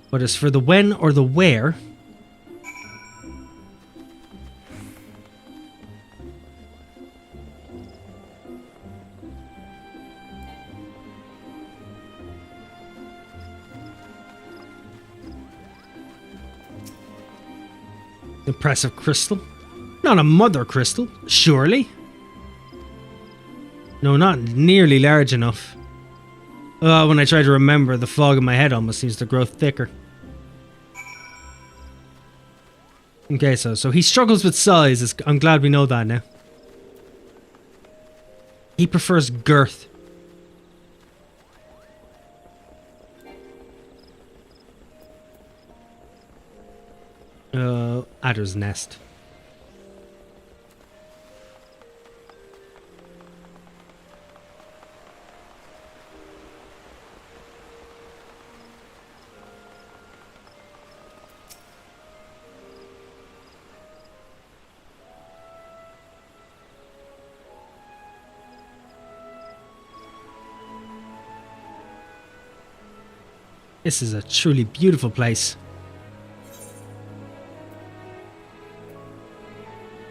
But as for the when or the where... Impressive crystal. Not a mother crystal, surely? No, not nearly large enough. When I try to remember, the fog in my head almost seems to grow thicker. Okay, so he struggles with size. I'm glad we know that now. He prefers girth. Adder's nest. This is a truly beautiful place.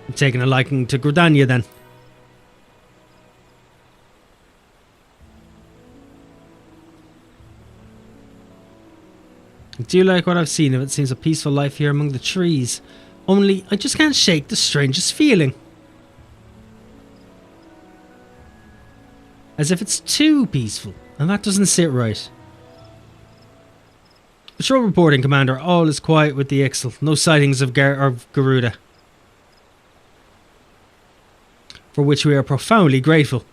I'm taking a liking to Gridania then. I do like what I've seen of it. Seems a peaceful life here among the trees. Only, I just can't shake the strangest feeling. As if it's too peaceful, and that doesn't sit right. Patrol reporting, Commander. All is quiet with the Ixtal. No sightings of Garuda. For which we are profoundly grateful.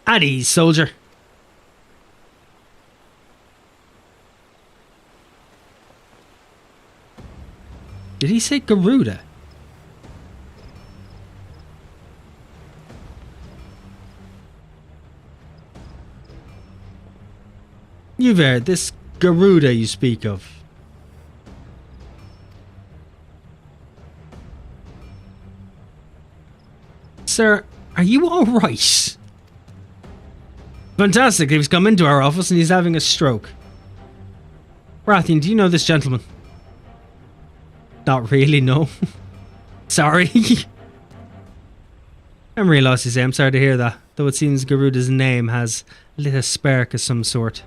At ease, soldier. Did he say Garuda? You've heard this Garuda you speak of. Sir, are you alright? Fantastic, he's come into our office and he's having a stroke. Rathian, do you know this gentleman? Not really, no. Sorry. Memory loss, you say. I'm sorry to hear that. Though it seems Garuda's name has lit a spark of some sort.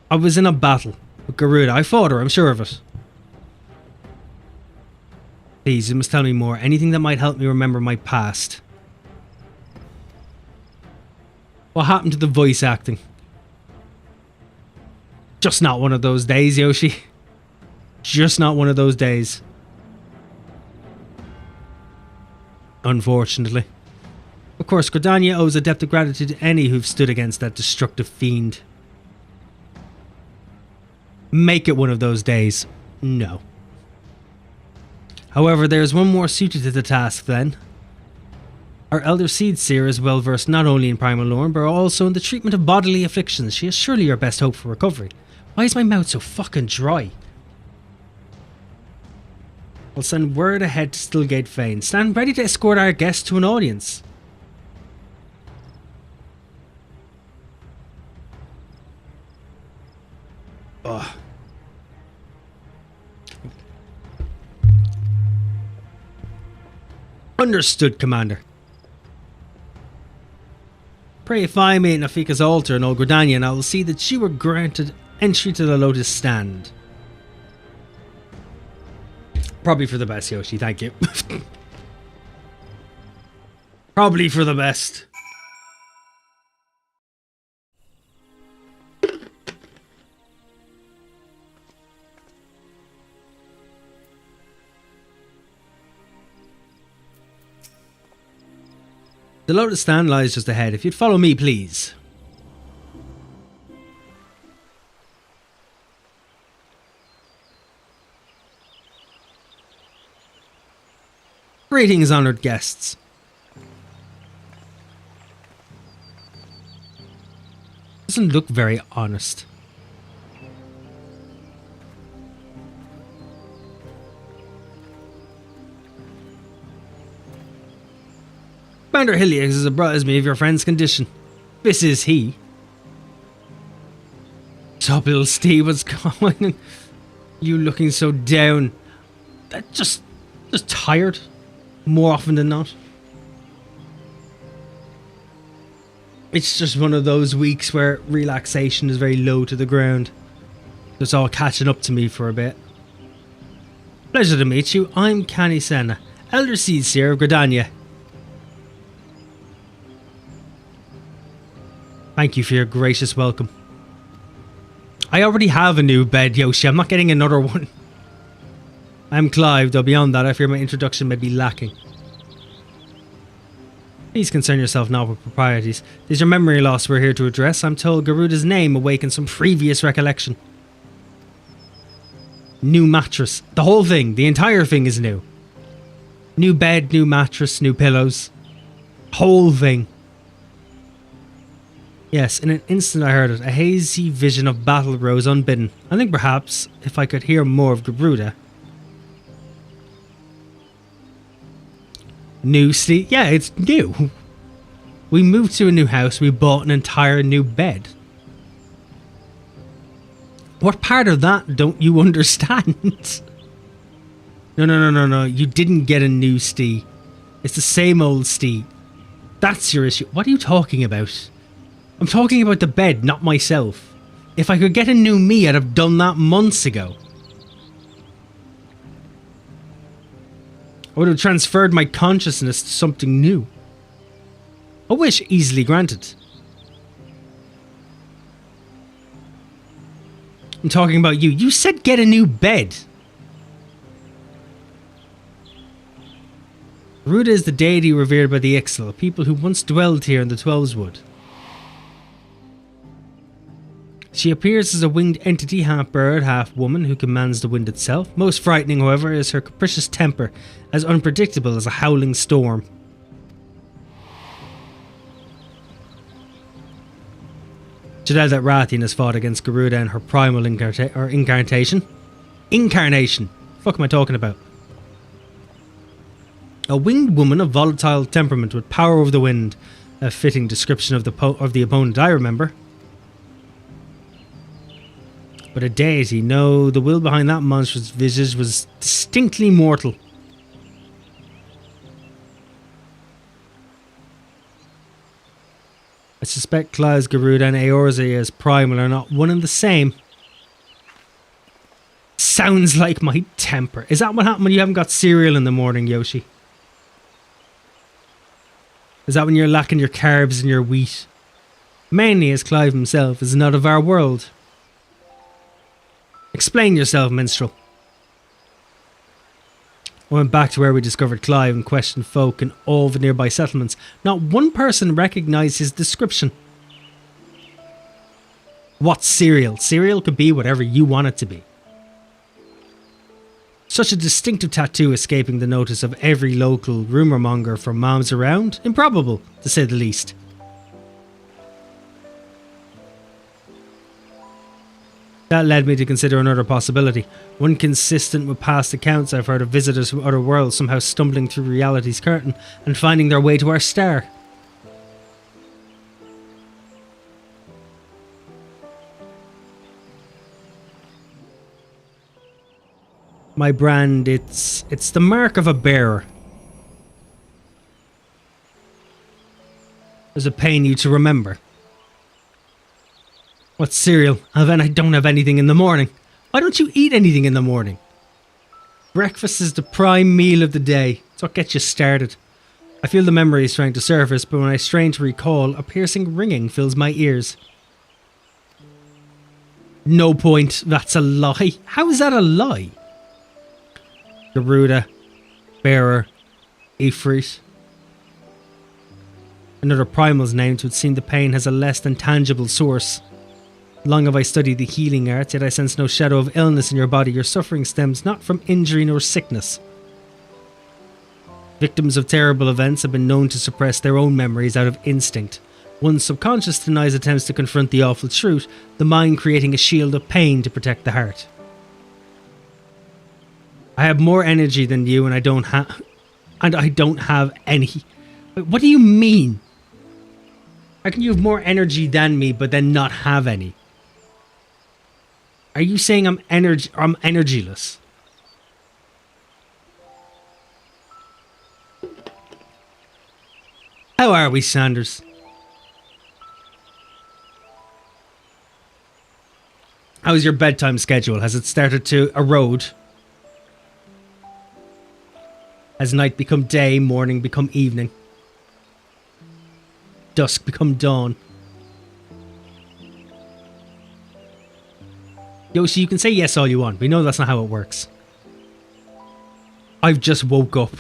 I was in a battle with Garuda. I fought her, I'm sure of it. Please, you must tell me more. Anything that might help me remember my past. What happened to the voice acting? Just not one of those days, Yoshi. Just not one of those days. Unfortunately. Of course, Gridania owes a debt of gratitude to any who've stood against that destructive fiend. Make it one of those days. No. However, there is one more suited to the task then. Our elder seed seer is well versed not only in primal lore, but also in the treatment of bodily afflictions. She is surely your best hope for recovery. Why is my mouth so fucking dry? I'll send word ahead to Stillgate Fane. Stand ready to escort our guest to an audience. Ugh. Understood, Commander. Pray find me at Nafika's altar in Old Gridania, and I will see that you are granted entry to the Lotus Stand. Probably for the best, Yoshi, thank you. Probably for the best. The lotus stand lies just ahead. If you'd follow me, please. Greetings, honoured guests. Doesn't look very honest. Commander Hiliax has apprised me of your friend's condition. This is he. Sup, little Steve, what's going on? You looking so down. Just tired. More often than not. It's just one of those weeks where relaxation is very low to the ground. It's all catching up to me for a bit. Pleasure to meet you. I'm Canny Senna, Elder Seer of Gridania. Thank you for your gracious welcome. I already have a new bed, Yoshi. I'm not getting another one. I'm Clive, though beyond that I fear my introduction may be lacking. Please concern yourself not with proprieties. It is your memory loss we're here to address. I'm told Garuda's name awakens some previous recollection. New mattress. The whole thing, the entire thing is new. New bed, new mattress, new pillows. Whole thing. Yes, in an instant I heard it. A hazy vision of battle rose unbidden. I think perhaps, if I could hear more of Garuda. New sleep? Yeah, it's new. We moved to a new house. We bought an entire new bed. What part of that don't you understand? No. You didn't get a new Stee. It's the same old Stee. That's your issue. What are you talking about? I'm talking about the bed, not myself. If I could get a new me, I'd have done that months ago. I would have transferred my consciousness to something new. A wish easily granted. I'm talking about you. You said get a new bed. Garuda is the deity revered by the Ixtal, people who once dwelled here in the Twelveswood. She appears as a winged entity, half bird, half woman, who commands the wind itself. Most frightening, however, is her capricious temper, as unpredictable as a howling storm. Jadel Rathian has fought against Garuda in her primal incarnation. Incarnation! What am I talking about? A winged woman of volatile temperament with power over the wind. A fitting description of the opponent I remember. But a deity, no, the will behind that monstrous visage was distinctly mortal. I suspect Clive's Garuda and Eorzea's primal are not one and the same. Sounds like my temper. Is that what happened when you haven't got cereal in the morning, Yoshi? Is that when you're lacking your carbs and your wheat? Mainly as Clive himself is not of our world. Explain yourself, minstrel. I went back to where we discovered Clive and questioned folk in all the nearby settlements. Not one person recognised his description. What's cereal? Cereal could be whatever you want it to be. Such a distinctive tattoo escaping the notice of every local rumour monger from moms around? Improbable, to say the least. That led me to consider another possibility, one consistent with past accounts I've heard of visitors from other worlds somehow stumbling through reality's curtain and finding their way to our star. My brand, it's the mark of a bearer. Does it pain you to remember? What cereal? And then I don't have anything in the morning. Why don't you eat anything in the morning? Breakfast is the prime meal of the day. It's what gets you started. I feel the memory is trying to surface, but when I strain to recall, a piercing ringing fills my ears. No point. That's a lie. How is that a lie? Garuda, Bearer, Ifrit. Another primal's name, it would seem the pain has a less than tangible source. Long have I studied the healing arts, yet I sense no shadow of illness in your body. Your suffering stems not from injury nor sickness. Victims of terrible events have been known to suppress their own memories out of instinct. One's subconscious denies attempts to confront the awful truth, the mind creating a shield of pain to protect the heart. I have more energy than you, and I don't have any. What do you mean? How can you have more energy than me, but then not have any? Are you saying I'm energyless? How are we, Sanders? How's your bedtime schedule? Has it started to erode? Has night become day, morning become evening? Dusk become dawn? Yoshi, you can say yes all you want. We know that's not how it works. I've just woke up.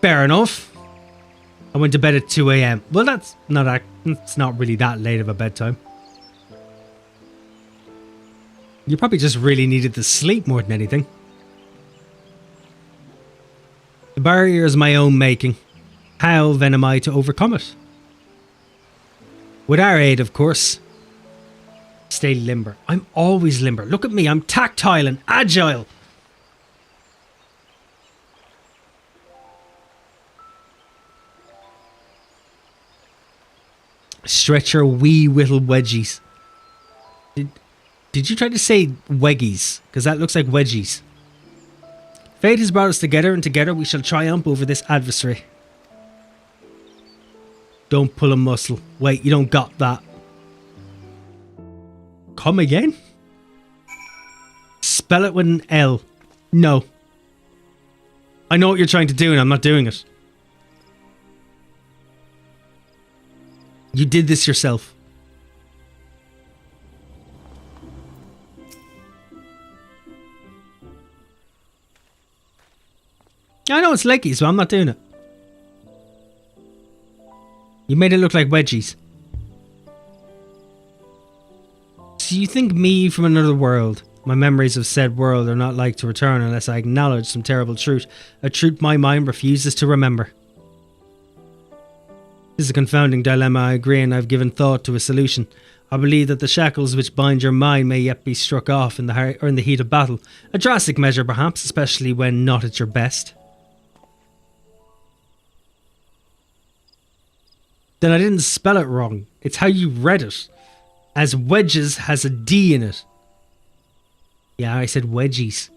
Fair enough. I went to bed at 2 a.m. Well, it's not really that late of a bedtime. You probably just really needed to sleep more than anything. The barrier is my own making. How then am I to overcome it? With our aid, of course. Stay limber. I'm always limber. Look at me. I'm tactile and agile. Stretch your wee little wedgies. Did you try to say weggies? Because that looks like wedgies. Fate has brought us together, and together we shall triumph over this adversary. Don't pull a muscle. Wait, you don't got that. Come again? Spell it with an L. No. I know what you're trying to do and I'm not doing it. You did this yourself. I know it's leggy, so I'm not doing it. You made it look like wedgies. So you think me from another world? My memories of said world are not like to return unless I acknowledge some terrible truth. A truth my mind refuses to remember. This is a confounding dilemma, I agree, and I've given thought to a solution. I believe that the shackles which bind your mind may yet be struck off in the heat of battle. A drastic measure perhaps, especially when not at your best. Then I didn't spell it wrong. It's how you read it. As wedges has a D in it. Yeah, I said wedgies.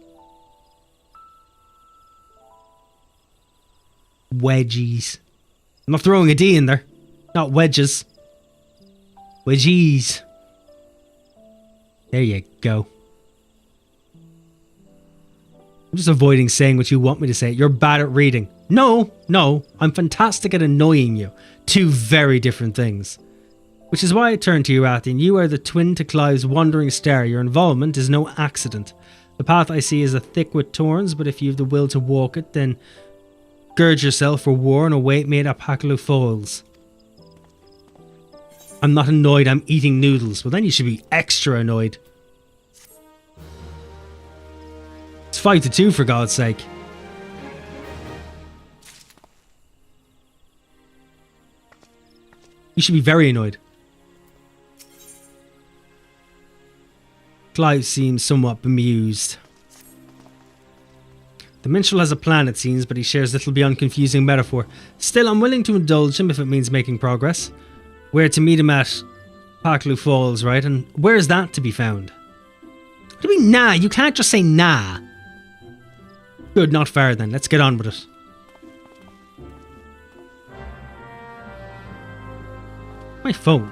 Wedgies. I'm not throwing a D in there. Not wedges. Wedgies. There you go. I'm just avoiding saying what you want me to say. You're bad at reading. No, I'm fantastic at annoying you. Two very different things. Which is why I turn to you, Athian. You are the twin to Clive's wandering star. Your involvement is no accident. The path I see is thick with thorns, but if you have the will to walk it, then gird yourself for war and await me at Apakalu Falls. I'm not annoyed, I'm eating noodles. Well, then you should be extra annoyed. It's 5-2 for God's sake. You should be very annoyed. Clive seems somewhat bemused. The minstrel has a plan, it seems, but he shares little beyond confusing metaphor. Still, I'm willing to indulge him if it means making progress. We're to meet him at Apakalu Falls, right? And where is that to be found? What do you mean, nah? You can't just say nah. Good, not far then. Let's get on with it. My phone.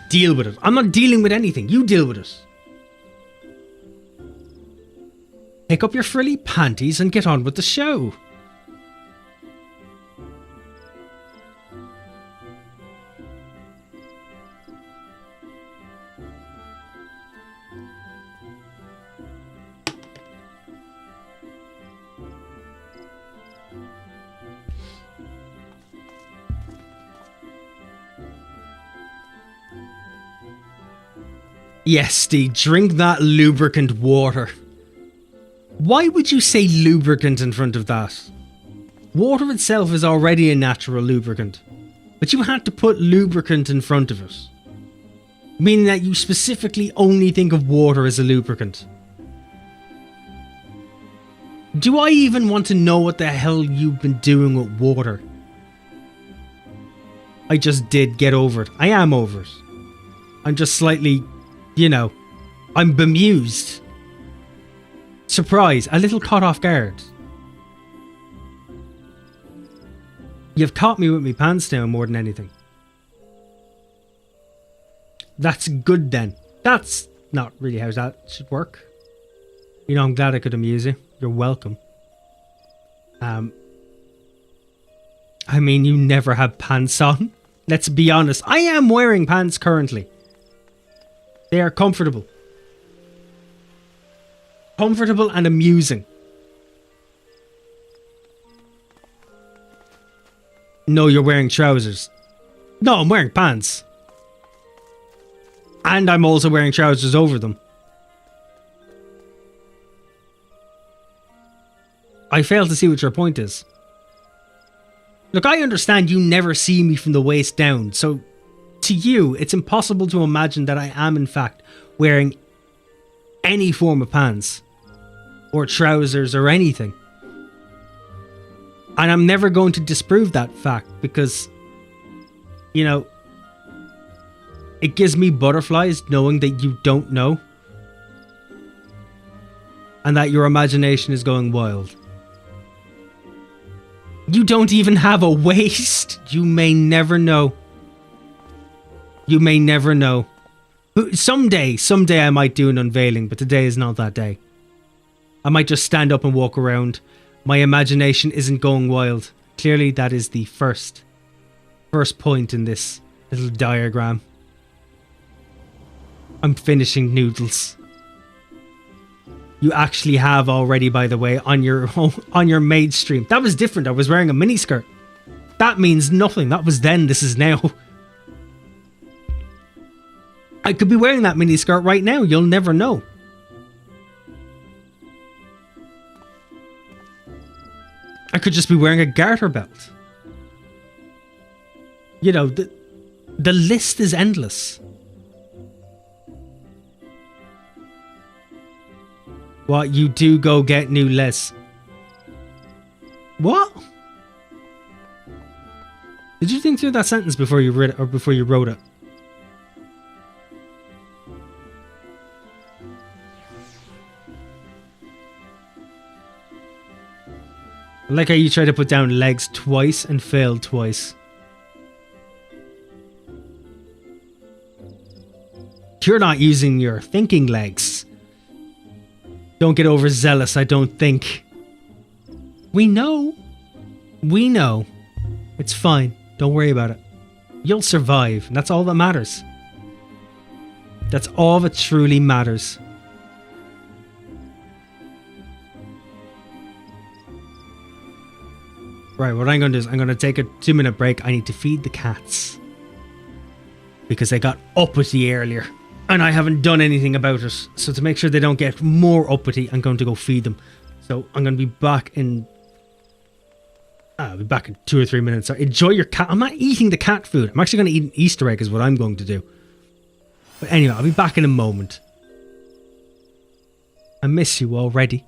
Deal with it. I'm not dealing with anything. You deal with it. Pick up your frilly panties and get on with the show. Yes, Steve, drink that lubricant water. Why would you say lubricant in front of that? Water itself is already a natural lubricant, but you had to put lubricant in front of it, meaning that you specifically only think of water as a lubricant. Do I even want to know what the hell you've been doing with water? I just did get over it. I am over it. I'm just slightly, I'm bemused. Surprised, a little caught off guard. You've caught me with my pants down more than anything. That's good then. That's not really how that should work. I'm glad I could amuse you. You're welcome. I mean, you never have pants on. Let's be honest. I am wearing pants currently. They are comfortable. Comfortable and amusing. No, you're wearing trousers. No, I'm wearing pants. And I'm also wearing trousers over them. I fail to see what your point is. Look, I understand you never see me from the waist down, so to you, it's impossible to imagine that I am in fact wearing any form of pants or trousers or anything. And I'm never going to disprove that fact because, it gives me butterflies knowing that you don't know and that your imagination is going wild. You don't even have a waist. You may never know. You may never know. Someday I might do an unveiling, but today is not that day. I might just stand up and walk around. My imagination isn't going wild. Clearly that is the first point in this little diagram. I'm finishing noodles. You actually have already, by the way, on your maid stream. That was different. I was wearing a miniskirt. That means nothing. That was then. This is now. I could be wearing that miniskirt right now. You'll never know. I could just be wearing a garter belt. The list is endless. What, you do go get new Les? What? Did you think through that sentence before you read it or before you wrote it? I like how you tried to put down legs twice and failed twice. You're not using your thinking legs. Don't get overzealous, I don't think. We know. We know. It's fine. Don't worry about it. You'll survive, and that's all that matters. That's all that truly matters. Right, what I'm going to do is I'm going to take a 2-minute break. I need to feed the cats. Because they got uppity earlier. And I haven't done anything about it. So to make sure they don't get more uppity, I'm going to go feed them. So I'm going to be back in... I'll be back in 2 or 3 minutes. So enjoy your cat. I'm not eating the cat food. I'm actually going to eat an Easter egg is what I'm going to do. But anyway, I'll be back in a moment. I miss you already.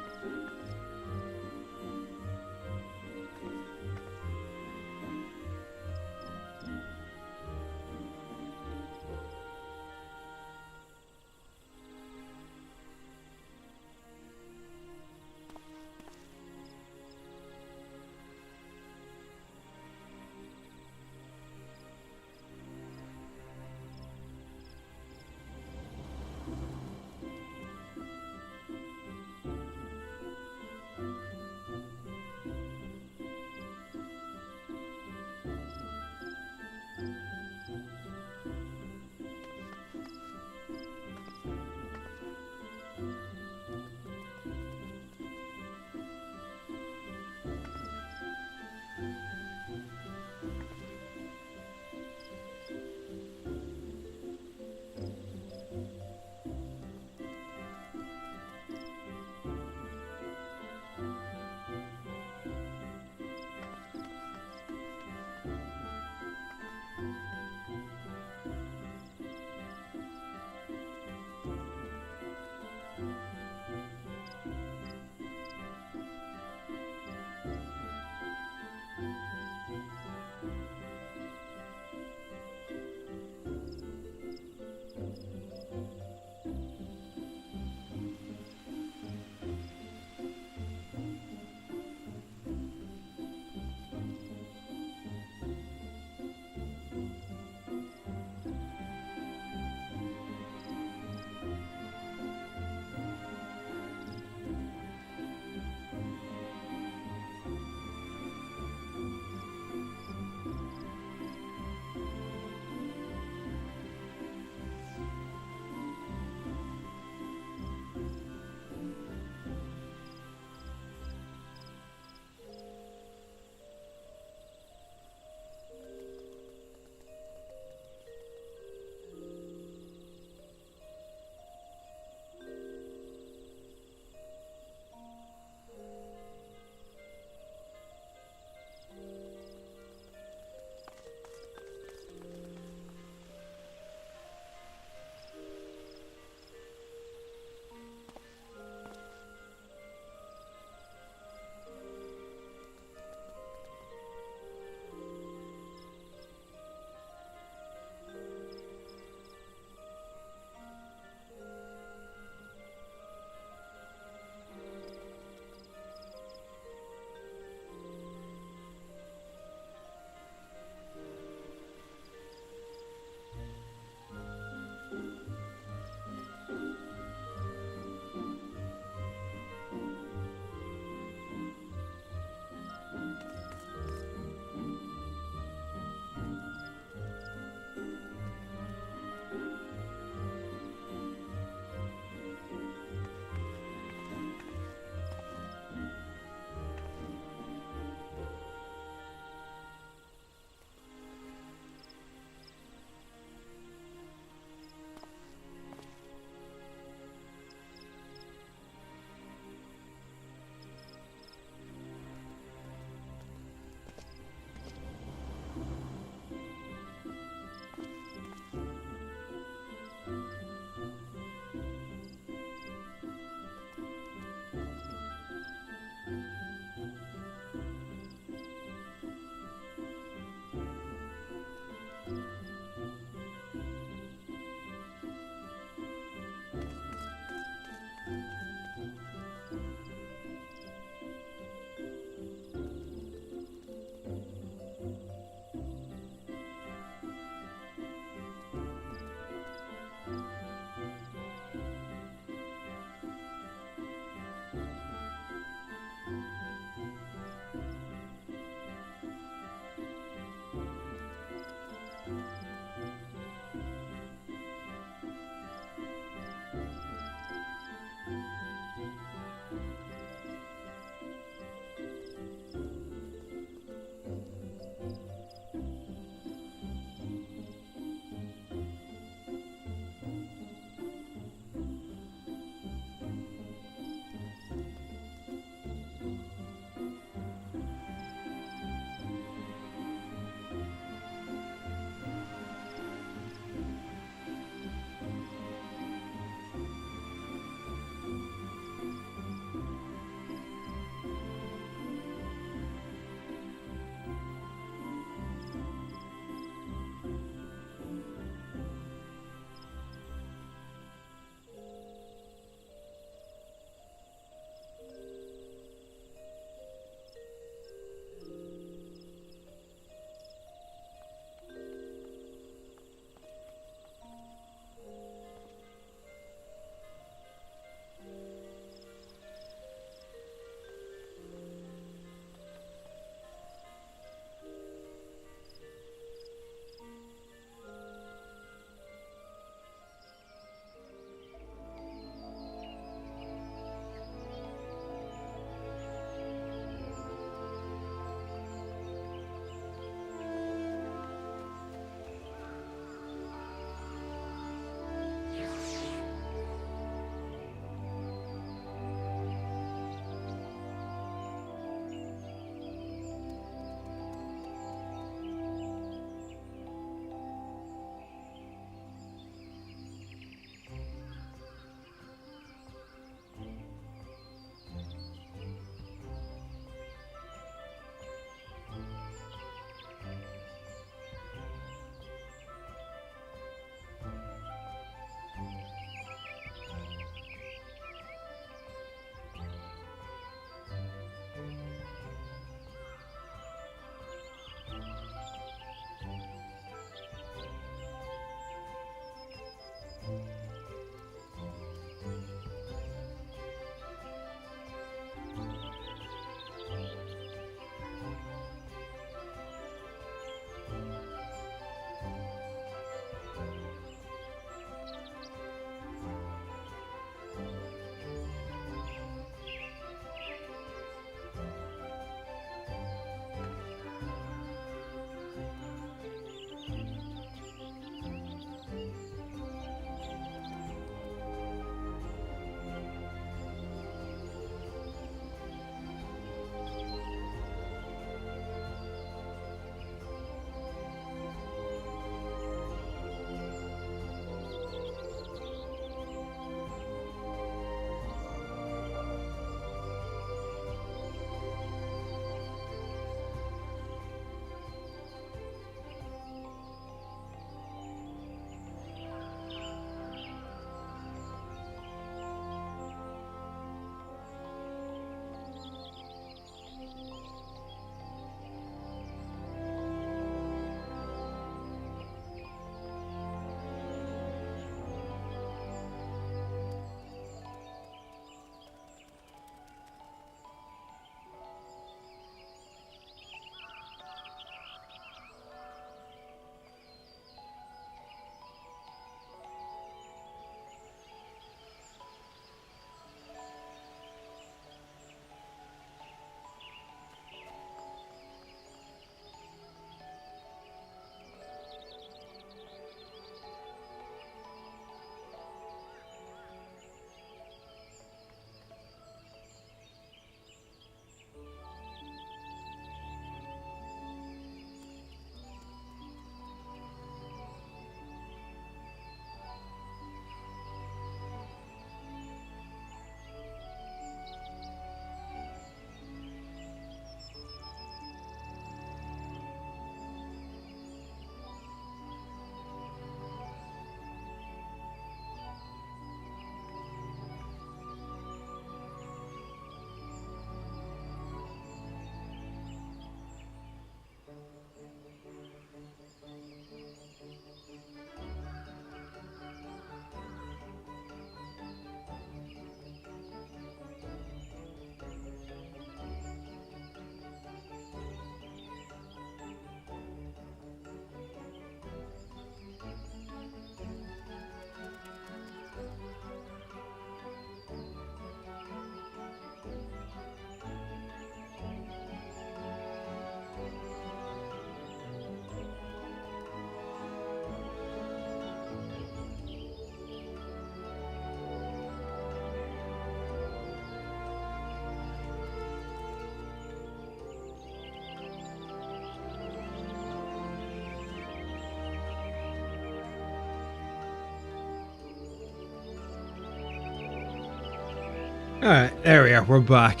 Alright, there we are, we're back.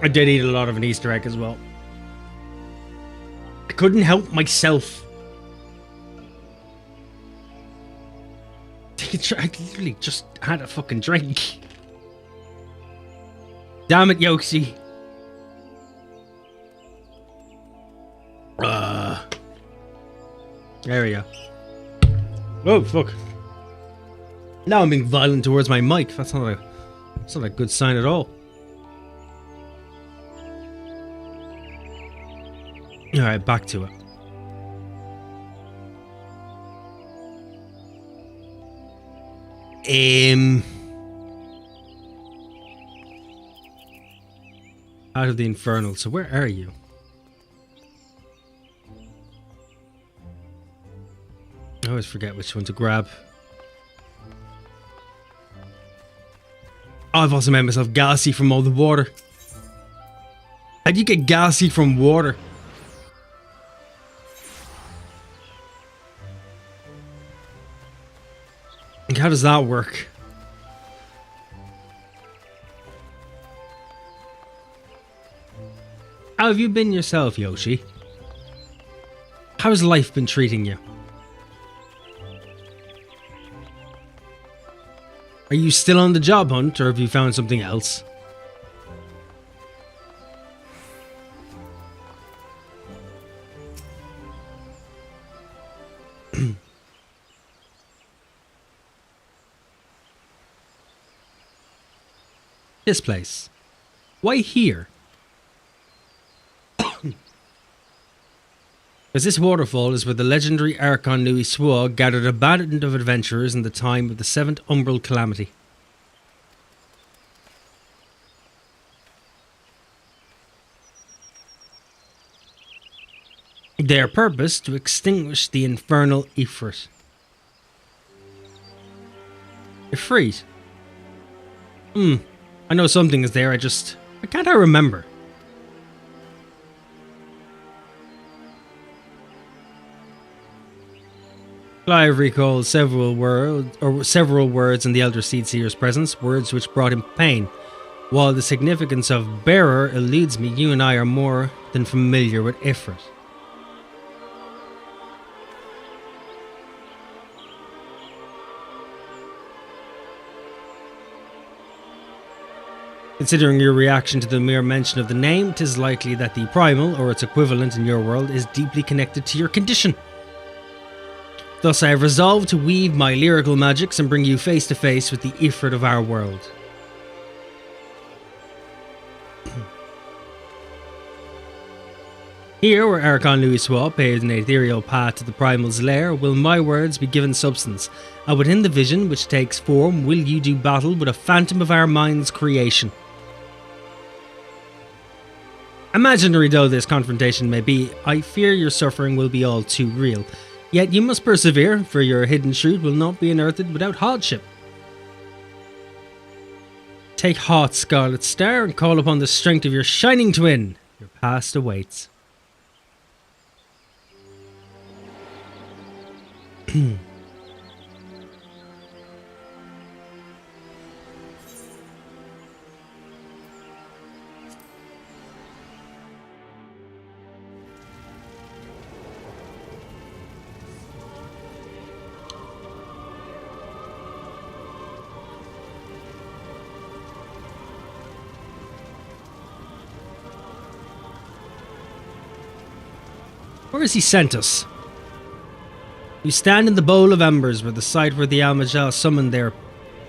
I did eat a lot of an Easter egg as well. I couldn't help myself. I literally just had a fucking drink. Damn it, Yoshi. There we go. Oh, fuck. Now I'm being violent towards my mic. That's not a good sign at all. Alright, back to it. Out of the Infernal. So where are you? I always forget which one to grab. Oh, I've also made myself gassy from all the water. How do you get gassy from water? Like, how does that work? How have you been yourself, Yoshi? How's life been treating you? Are you still on the job hunt, or have you found something else? This place. Why here? As this waterfall is where the legendary Archon Louis Swag gathered a band of adventurers in the time of the 7th Umbral Calamity. Their purpose to extinguish the infernal Ifrit. Ifrit? I know something is there, I can't remember. Clive recalled several words in the Elder Seedseer's presence, words which brought him pain. While the significance of bearer eludes me, you and I are more than familiar with Ifrit. Considering your reaction to the mere mention of the name, 'tis likely that the primal, or its equivalent in your world, is deeply connected to your condition. Thus I have resolved to weave my lyrical magics and bring you face to face with the Ifrit of our world. Here, where Archon Louis Swab paved an ethereal path to the primal's lair, will my words be given substance, and within the vision which takes form will you do battle with a phantom of our mind's creation. Imaginary though this confrontation may be, I fear your suffering will be all too real. Yet you must persevere, for your hidden truth will not be unearthed without hardship. Take heart, Scarlet Star, and call upon the strength of your shining twin. Your past awaits. Where has he sent us? You stand in the bowl of embers where the site where the Almajal summoned their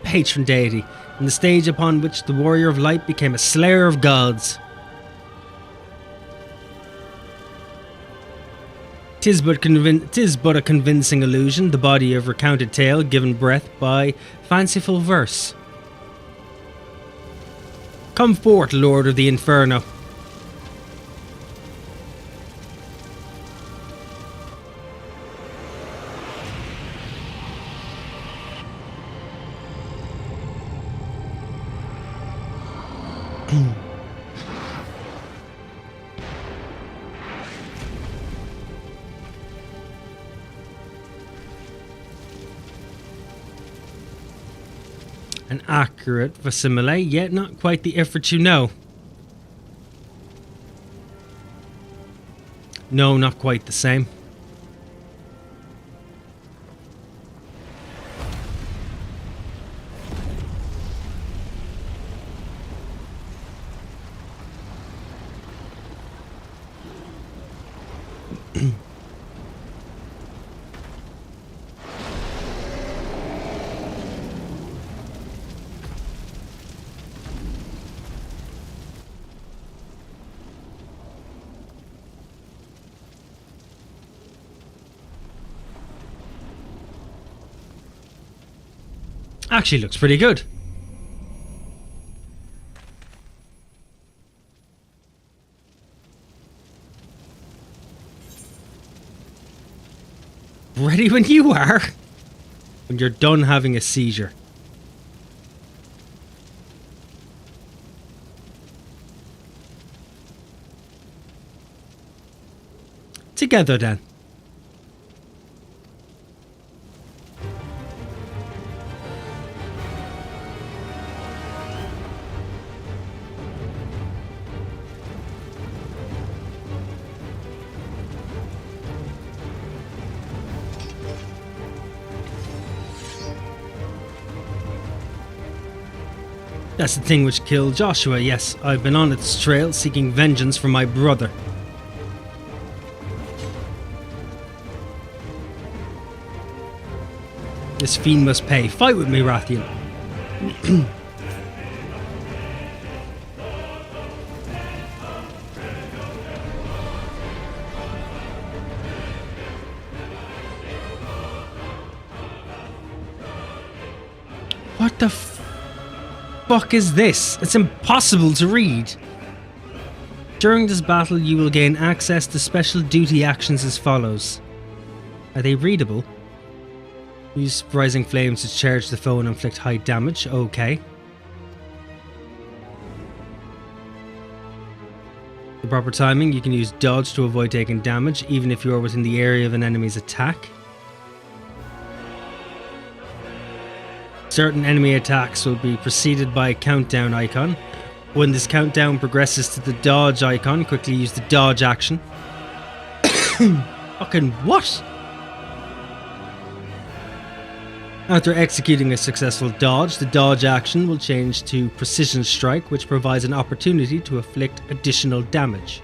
patron deity, and the stage upon which the warrior of light became a slayer of gods. Tis but a convincing illusion, the body of recounted tale given breath by fanciful verse. Come forth, Lord of the Inferno. An accurate facsimile, yet not quite the effort you know. No, not quite the same. Actually looks pretty good. Ready when you are. When you're done having a seizure. Together then. That's the thing which killed Joshua, yes. I've been on its trail seeking vengeance for my brother. This fiend must pay. Fight with me, Rathian. What the fuck is this? It's impossible to read. During this battle, you will gain access to special duty actions as follows. Are they readable? Use rising flames to charge the foe and inflict high damage. Okay. The proper timing, you can use dodge to avoid taking damage, even if you are within the area of an enemy's attack. Certain enemy attacks will be preceded by a countdown icon. When this countdown progresses to the dodge icon, quickly use the dodge action. Fucking what? After executing a successful dodge, the dodge action will change to precision strike, which provides an opportunity to inflict additional damage.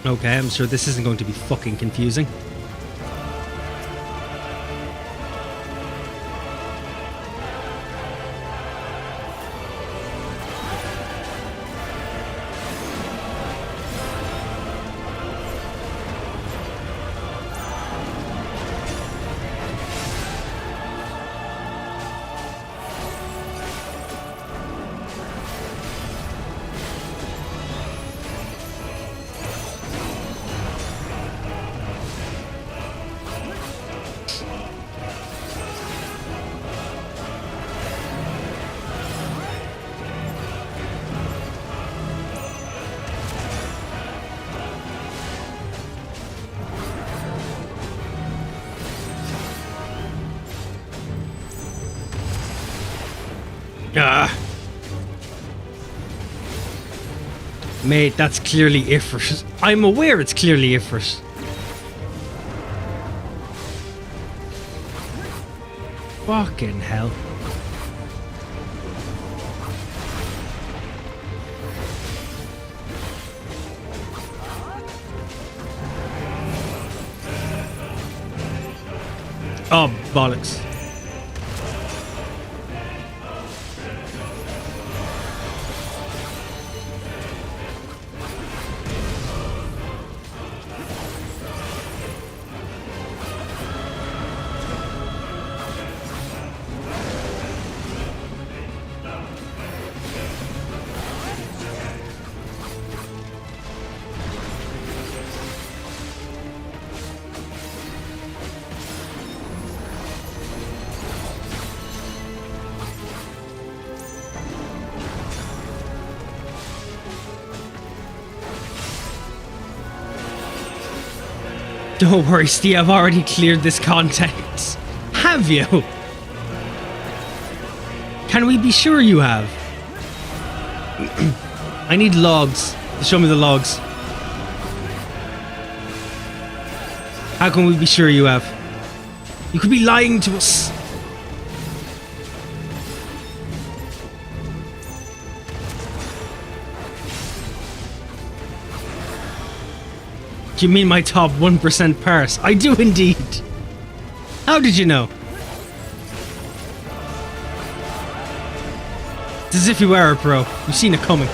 Okay, I'm sure this isn't going to be fucking confusing. Mate, that's clearly Ifrit. I'm aware it's clearly Ifrit. Fucking hell. Oh, bollocks. Don't worry, Steve, I've already cleared this content. Have you? Can we be sure you have? I need logs. Show me the logs. How can we be sure you have? You could be lying to us. Do you mean my top 1% parse? I do indeed. How did you know? It's as if you were a pro. You've seen it coming.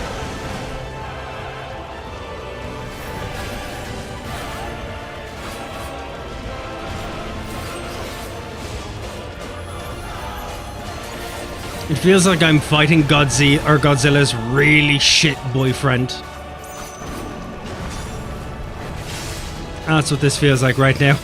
It feels like I'm fighting Godzilla's really shit boyfriend. That's what this feels like right now.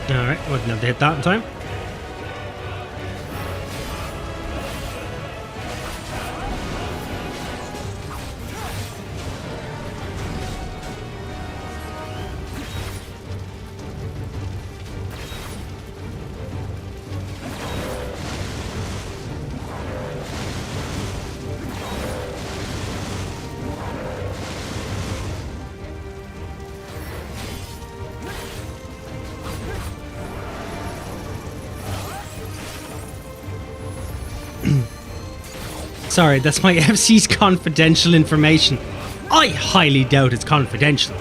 Alright, wouldn't have to hit that in time. Sorry, that's my FC's confidential information. I highly doubt it's confidential.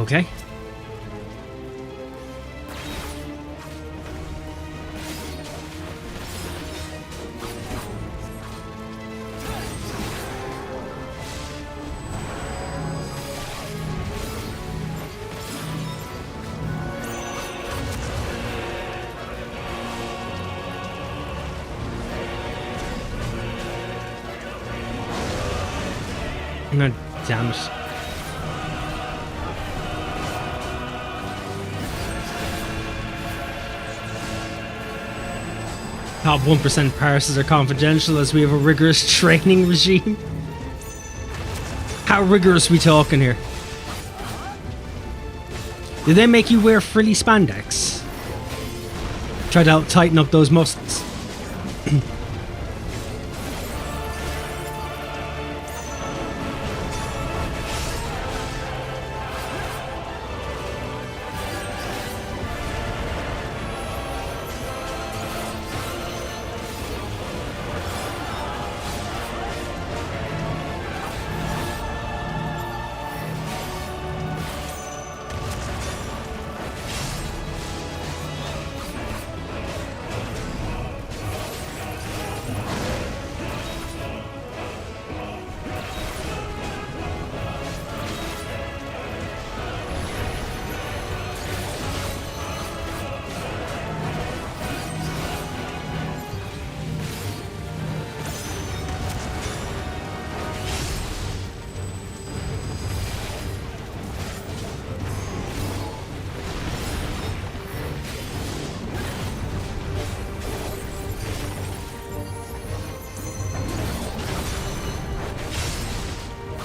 Okay. No, damn it. Top 1% parses are confidential as we have a rigorous training regime. How rigorous we talking here? Did they make you wear frilly spandex? Try to help tighten up those muscles.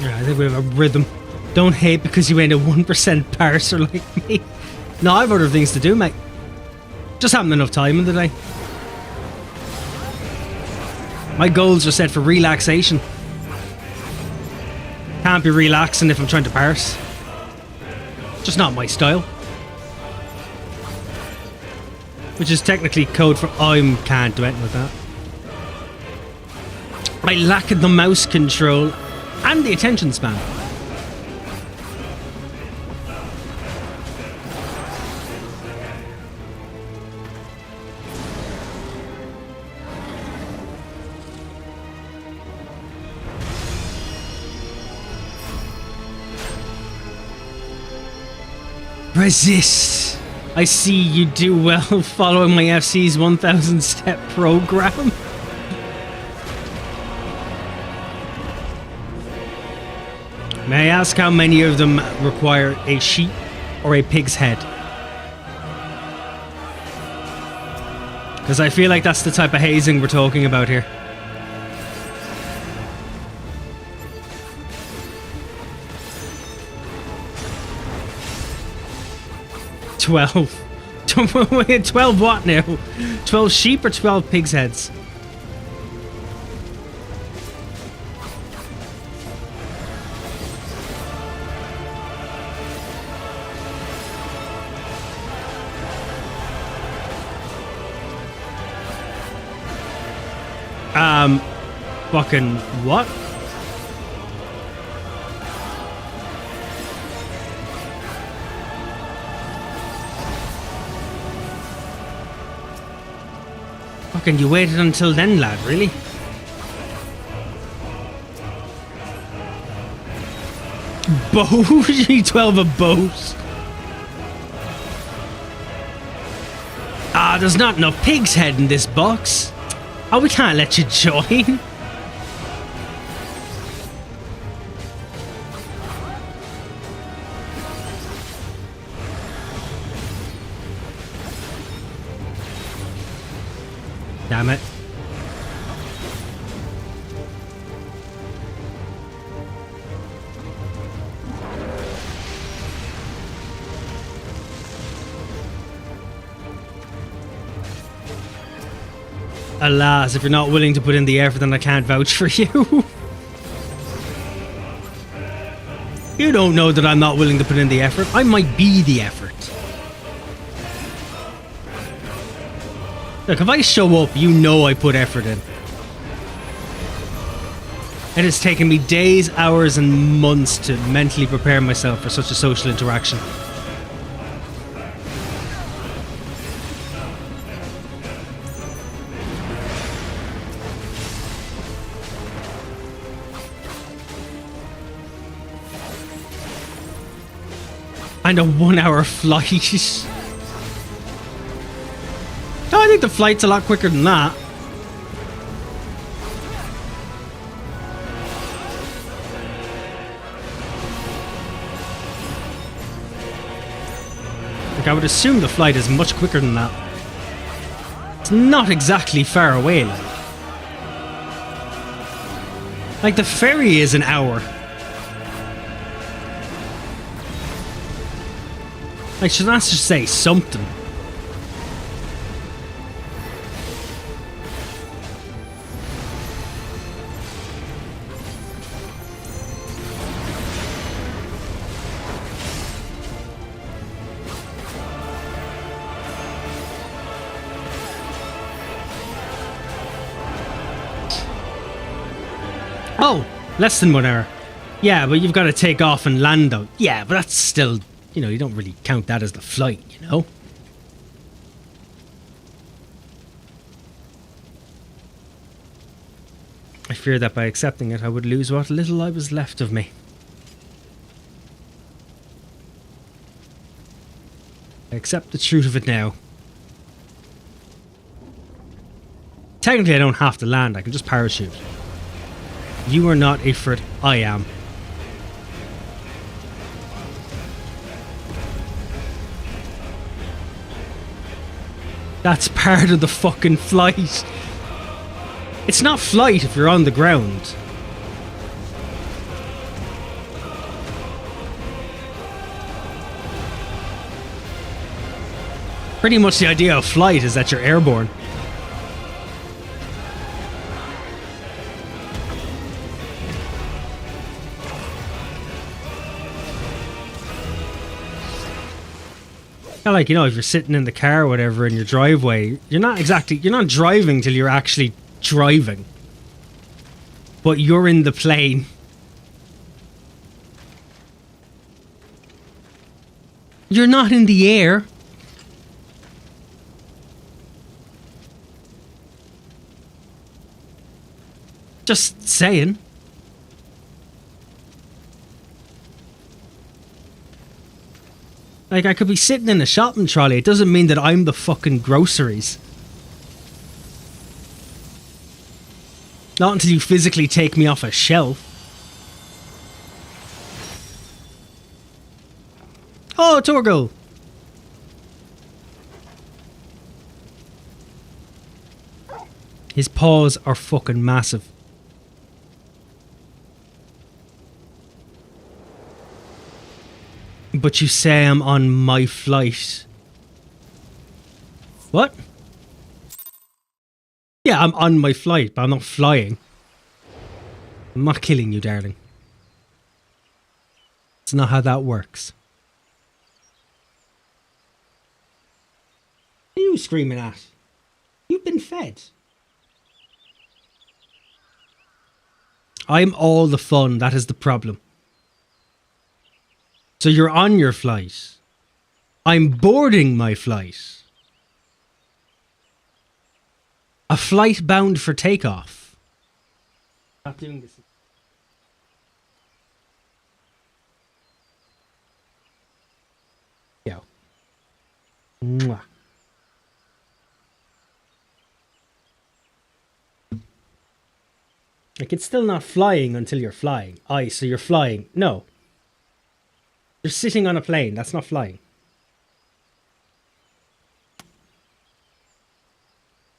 Yeah, I think we have a rhythm. Don't hate because you ain't a 1% parser like me. No, I've other things to do, mate. Just haven't enough time in the day. My goals are set for relaxation. Can't be relaxing if I'm trying to parse. Just not my style. Which is technically code for I can't do anything with that. I lack the mouse control and the attention span. Resist. I see you do well following my FC's 1000 step program. May I ask how many of them require a sheep or a pig's head? Because I feel like that's the type of hazing we're talking about here. $12. 12 what now? 12 sheep or 12 pig's heads? Fucking what? Fucking you waited until then, lad, really? Boat? 12 a boat. Ah, there's not enough pig's head in this box. Oh, we can't let you join. Damn it. Alas, if you're not willing to put in the effort, then I can't vouch for you. You don't know that I'm not willing to put in the effort. I might be the effort. Look, if I show up, you know I put effort in. It has taken me days, hours, and months to mentally prepare myself for such a social interaction. And a 1 hour flight. No, I think the flight's a lot quicker than that. Like, I would assume the flight is much quicker than that. It's not exactly far away, like the ferry is an hour. Like, should I just say something? Oh, less than 1 hour. Yeah, but you've got to take off and land though. Yeah, but that's still, you know, you don't really count that as the flight, you know? I fear that by accepting it, I would lose what little I was left of me. I accept the truth of it now. Technically, I don't have to land, I can just parachute. You are not Ifrit, I am. That's part of the fucking flight. It's not flight if you're on the ground. Pretty much the idea of flight is that you're airborne. Like, you know, if you're sitting in the car or whatever in your driveway, you're not driving till you're actually driving. But you're in the plane. You're not in the air. Just saying. Like, I could be sitting in a shopping trolley. It doesn't mean that I'm the fucking groceries. Not until you physically take me off a shelf. Oh, Torgal! His paws are fucking massive. But you say I'm on my flight. What? Yeah, I'm on my flight, but I'm not flying. I'm not killing you, darling. It's not how that works. What are you screaming at? You've been fed. I'm all the fun, that is the problem. So you're on your flight. I'm boarding my flight. A flight bound for takeoff. Not doing this. Yo. Mwah. Like, it's still not flying until you're flying. Aye, so you're flying. No. You're sitting on a plane. That's not flying.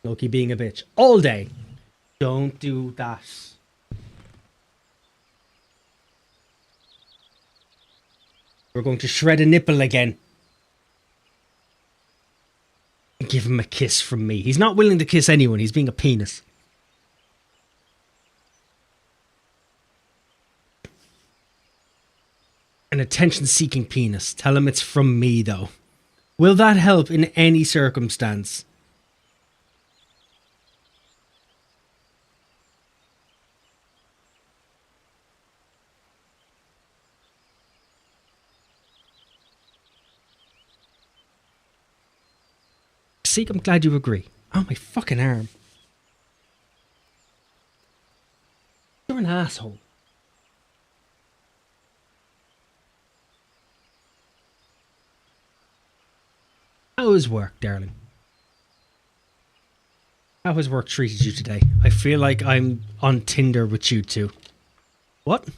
Loki being a bitch. All day. Don't do that. We're going to shred a nipple again. Give him a kiss from me. He's not willing to kiss anyone. He's being a penis. An attention-seeking penis. Tell him it's from me, though. Will that help in any circumstance? See, I'm glad you agree. Oh, my fucking arm. You're an asshole. How has work, darling? How has work treated you today? I feel like I'm on Tinder with you two. What?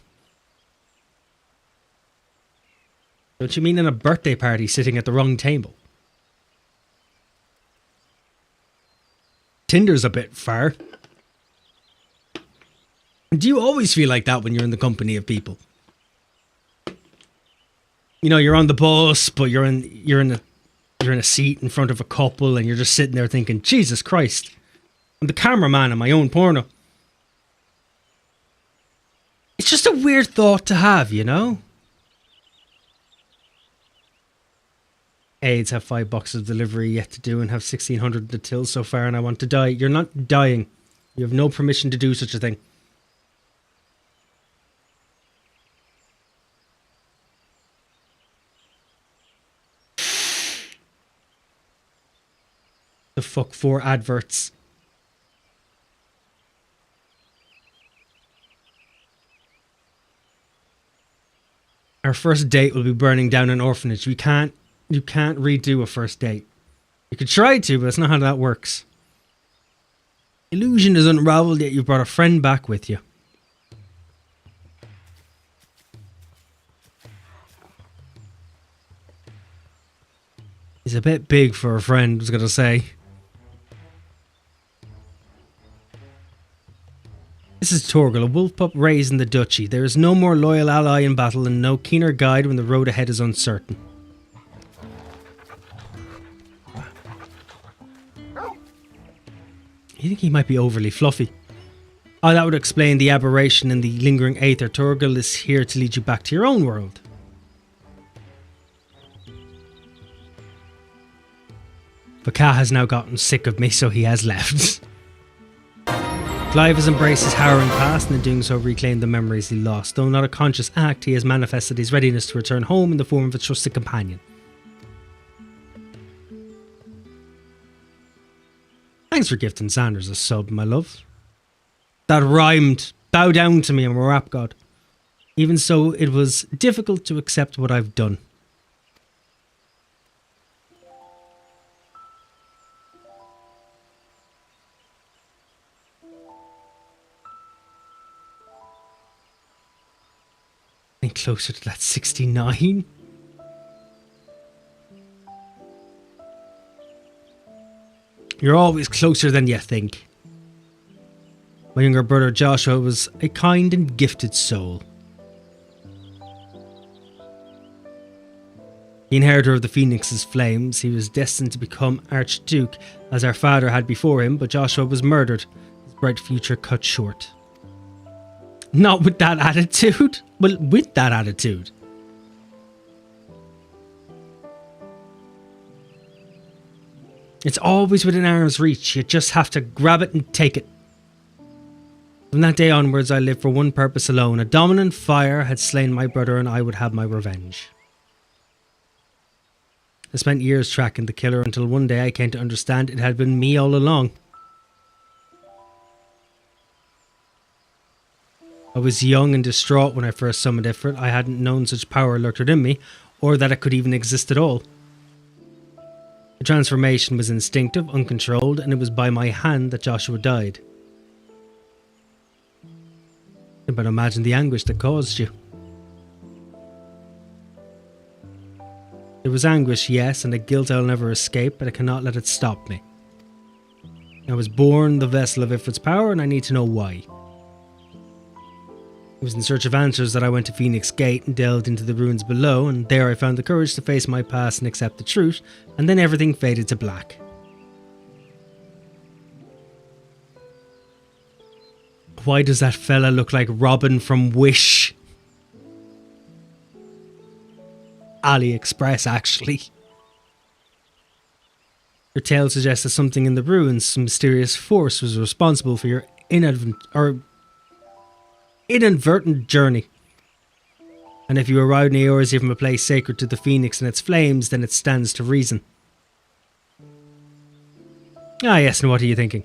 Don't you mean in a birthday party sitting at the wrong table? Tinder's a bit far. Do you always feel like that when you're in the company of people? You know, you're on the bus, but you're in a seat in front of a couple and you're just sitting there thinking, Jesus Christ, I'm the cameraman in my own porno. It's just a weird thought to have, you know? AIDS have 5 boxes of delivery yet to do and have 1,600 in the till so far and I want to die. You're not dying. You have no permission to do such a thing. The fuck, 4 adverts. Our first date will be burning down an orphanage. You can't redo a first date. You could try to, but that's not how that works. Illusion is unraveled, yet you've brought a friend back with you. He's a bit big for a friend, I was gonna say. This is Torgal, a wolf pup raised in the duchy. There is no more loyal ally in battle and no keener guide when the road ahead is uncertain. You think he might be overly fluffy? Oh, that would explain the aberration in the lingering aether. Torgal is here to lead you back to your own world. But Kat has now gotten sick of me, so he has left. Clive has embraced his harrowing past and in doing so reclaimed the memories he lost. Though not a conscious act, he has manifested his readiness to return home in the form of a trusted companion. Thanks for gifting Sanders a sub, my love. That rhymed. Bow down to me, I'm a rap god. Even so, it was difficult to accept what I've done. And closer to that 69. You're always closer than you think. My younger brother Joshua was a kind and gifted soul. The inheritor of the Phoenix's flames, he was destined to become Archduke, as our father had before him, but Joshua was murdered, his bright future cut short. Not with that attitude, well, with that attitude. It's always within arm's reach, you just have to grab it and take it. From that day onwards, I lived for one purpose alone. A dominant fire had slain my brother and I would have my revenge. I spent years tracking the killer until one day I came to understand it had been me all along. I was young and distraught when I first summoned Ifrit. I hadn't known such power lurked within me, or that it could even exist at all. The transformation was instinctive, uncontrolled, and it was by my hand that Joshua died. But imagine the anguish that caused you. There was anguish, yes, and a guilt I'll never escape, but I cannot let it stop me. I was born the vessel of Ifrit's power, and I need to know why. It was in search of answers that I went to Phoenix Gate and delved into the ruins below, and there I found the courage to face my past and accept the truth, and then everything faded to black. Why does that fella look like Robin from Wish? AliExpress, actually. Your tale suggests that something in the ruins, some mysterious force, was responsible for your inadvertent journey. And if you arrived in Eorzea from a place sacred to the Phoenix and its flames, then it stands to reason. Ah yes, and what are you thinking?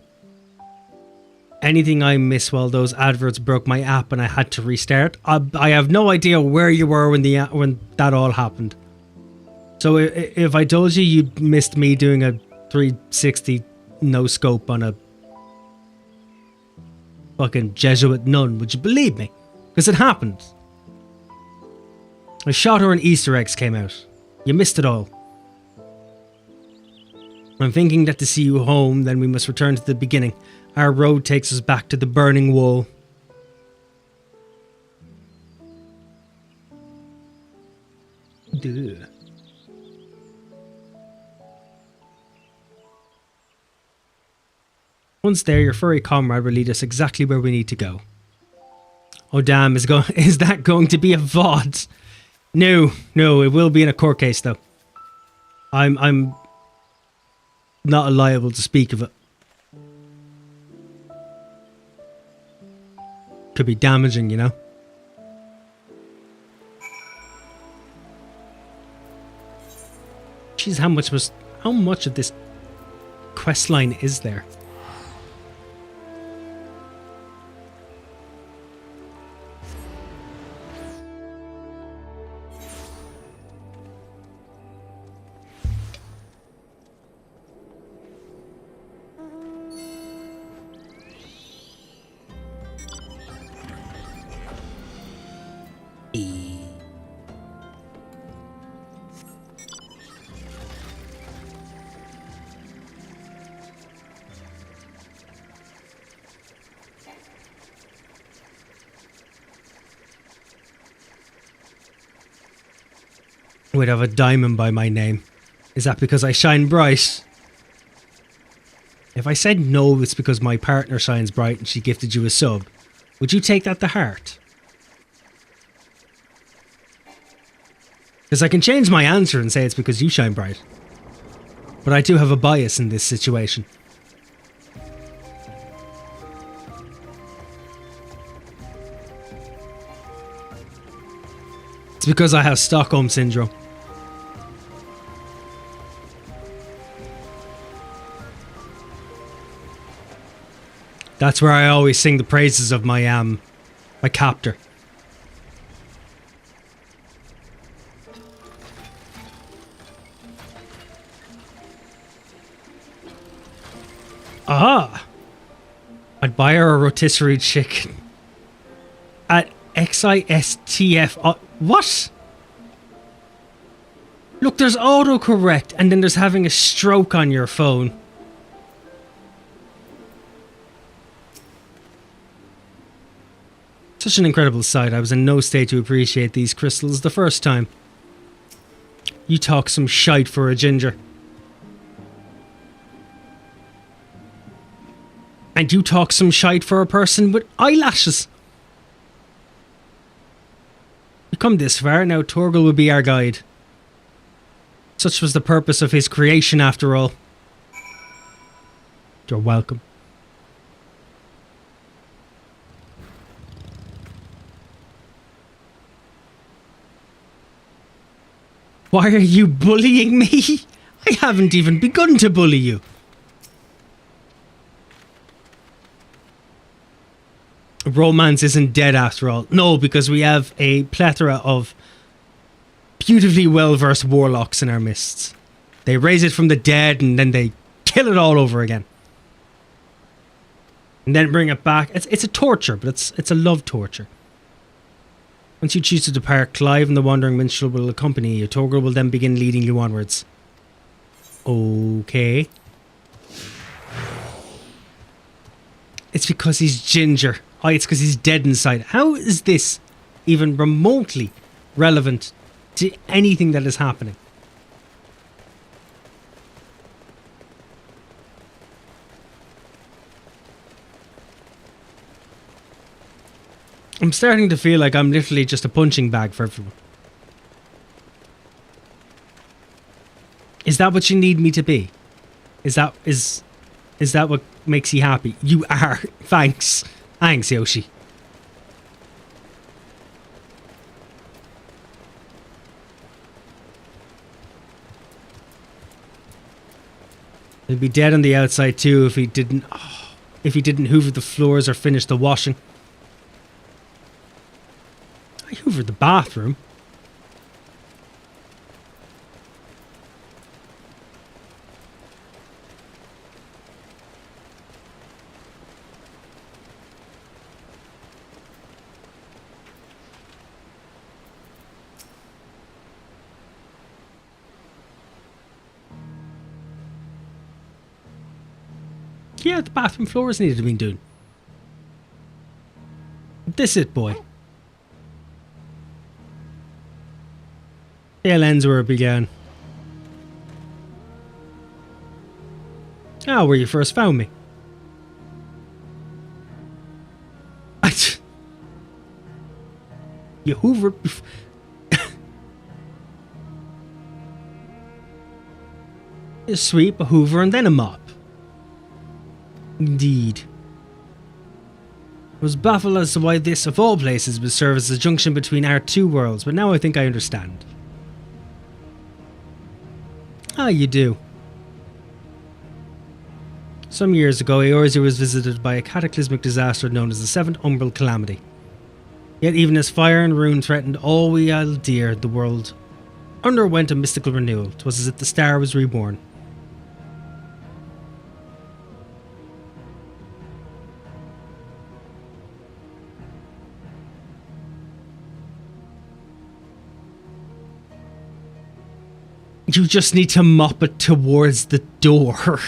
Anything I missed while those adverts broke my app and I had to restart? I have no idea where you were when that all happened. So if I told you you missed me doing a 360 no scope on a fucking Jesuit nun, would you believe me? Because it happened. I shot her and Easter eggs came out. You missed it all. I'm thinking that to see you home, then we must return to the beginning. Our road takes us back to the burning wall. Duh. Once there, your furry comrade will lead us exactly where we need to go. Oh damn, is that going to be a VOD? No, it will be in a court case though. I'm not liable to speak of it. Could be damaging, you know. Jeez, how much of this quest line is there? Would have a diamond by my name. Is that because I shine bright? If I said no, it's because my partner shines bright and she gifted you a sub. Would you take that to heart? Because I can change my answer and say it's because you shine bright. But I do have a bias in this situation. It's because I have Stockholm Syndrome. That's where I always sing the praises of my captor. Ah! I'd buy her a rotisserie chicken. At XISTF What? Look, there's autocorrect, and then there's having a stroke on your phone. Such an incredible sight. I was in no state to appreciate these crystals the first time. You talk some shite for a ginger. And you talk some shite for a person with eyelashes. We've come this far, now Torgal will be our guide. Such was the purpose of his creation after all. You're welcome. Why are you bullying me? I haven't even begun to bully you. Romance isn't dead after all. No, because we have a plethora of beautifully well-versed warlocks in our midst. They raise it from the dead and then they kill it all over again. And then bring it back. It's a torture, but it's a love torture. Once you choose to depart, Clive and the Wandering Minstrel will accompany you. Torgal will then begin leading you onwards. Okay. It's because he's ginger. Oh, it's because he's dead inside. How is this even remotely relevant to anything that is happening? I'm starting to feel like I'm literally just a punching bag for everyone. Is that what you need me to be? Is that what makes you happy? You are. Thanks. Thanks, Yoshi. He'd be dead on the outside too if he didn't hoover the floors or finish the washing. I hoovered the bathroom. Yeah, the bathroom floors needed to be done. This it, boy. Tail ends where it began. Ah, where you first found me. You hoovered. You sweep, a hoover, and then a mop. Indeed. I was baffled as to why this, of all places, would serve as a junction between our two worlds, but now I think I understand. Ah, you do. Some years ago, Eorzea was visited by a cataclysmic disaster known as the Seventh Umbral Calamity. Yet even as fire and ruin threatened all we held dear, the world underwent a mystical renewal. 'Twas as if the star was reborn. You just need to mop it towards the door.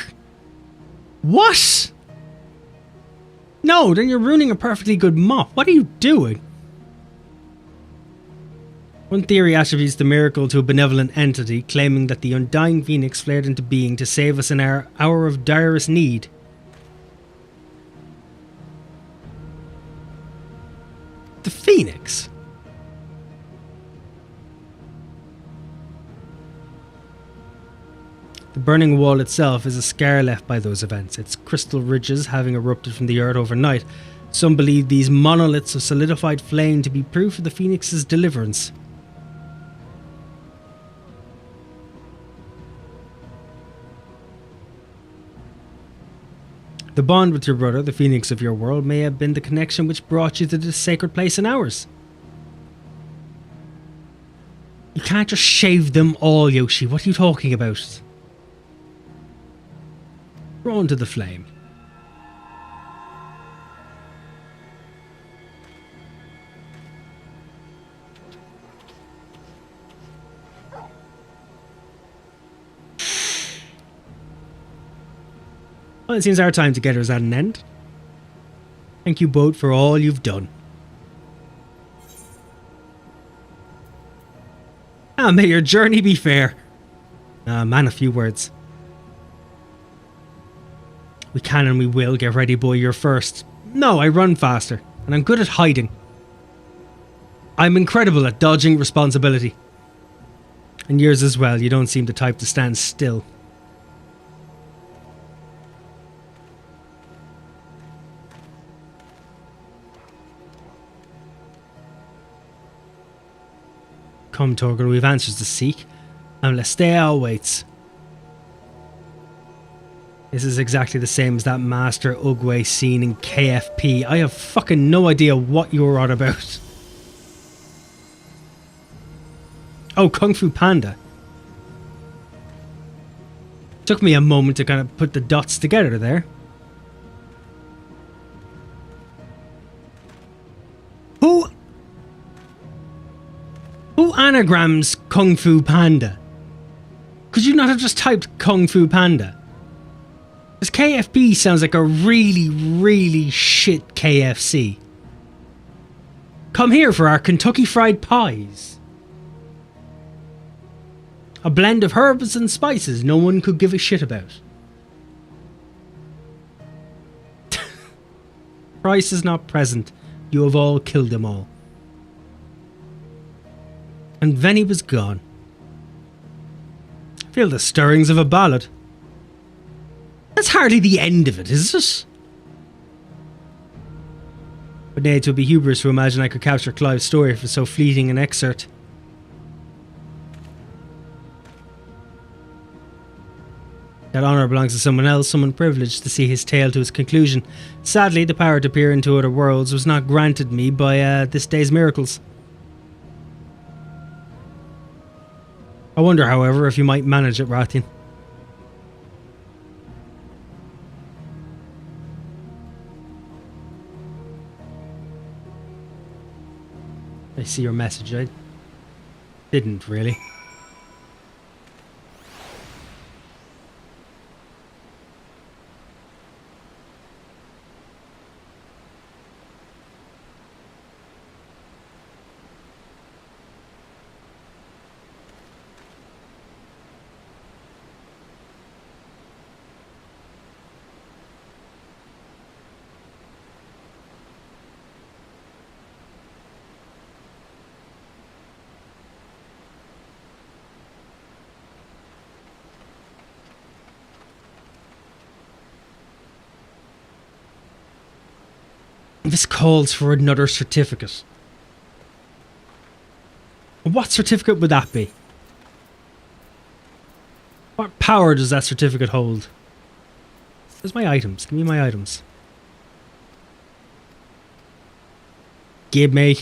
What? No, then you're ruining a perfectly good mop. What are you doing? One theory attributes the miracle to a benevolent entity, claiming that the undying phoenix flared into being to save us in our hour of direst need. The phoenix? The burning wall itself is a scar left by those events, its crystal ridges having erupted from the earth overnight. Some believe these monoliths of solidified flame to be proof of the phoenix's deliverance. The bond with your brother, the phoenix of your world, may have been the connection which brought you to this sacred place in ours. You can't just shave them all, Yoshi. What are you talking about? Drawn to the flame. Well, it seems our time together is at an end. Thank you both for all you've done. Ah, may your journey be fair. Ah, man, a few words. We can and we will. Get ready, boy, you're first. No, I run faster, and I'm good at hiding. I'm incredible at dodging responsibility. And yours as well, you don't seem the type to stand still. Come, Torgal, we've answers to seek, and Lestea awaits. This is exactly the same as that Master Ugwe scene in KFP. I have fucking no idea what you're on about. Oh, Kung Fu Panda. Took me a moment to kind of put the dots together there. Who anagrams Kung Fu Panda? Could you not have just typed Kung Fu Panda? Because KFP sounds like a really, really shit KFC. Come here for our Kentucky Fried Pies. A blend of herbs and spices no one could give a shit about. Price is not present. You have all killed them all. And then he was gone. I feel the stirrings of a ballad. That's hardly the end of it, is it? But nay, it would be hubris to imagine I could capture Clive's story for so fleeting an excerpt. That honour belongs to someone else, someone privileged to see his tale to its conclusion. Sadly, the power to peer into other worlds was not granted me by this day's miracles. I wonder, however, if you might manage it, Rathian. I see your message. I didn't really. This calls for another certificate. What certificate would that be? What power does that certificate hold? Where's my items? Give me my items. Give me.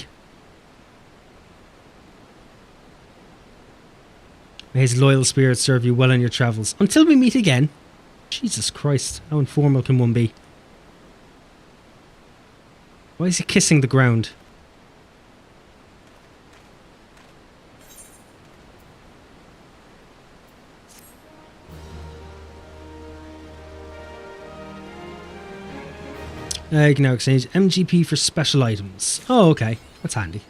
May his loyal spirit serve you well on your travels. Until we meet again. Jesus Christ, how informal can one be? Why is he kissing the ground? You can now exchange MGP for special items. Oh, okay. That's handy.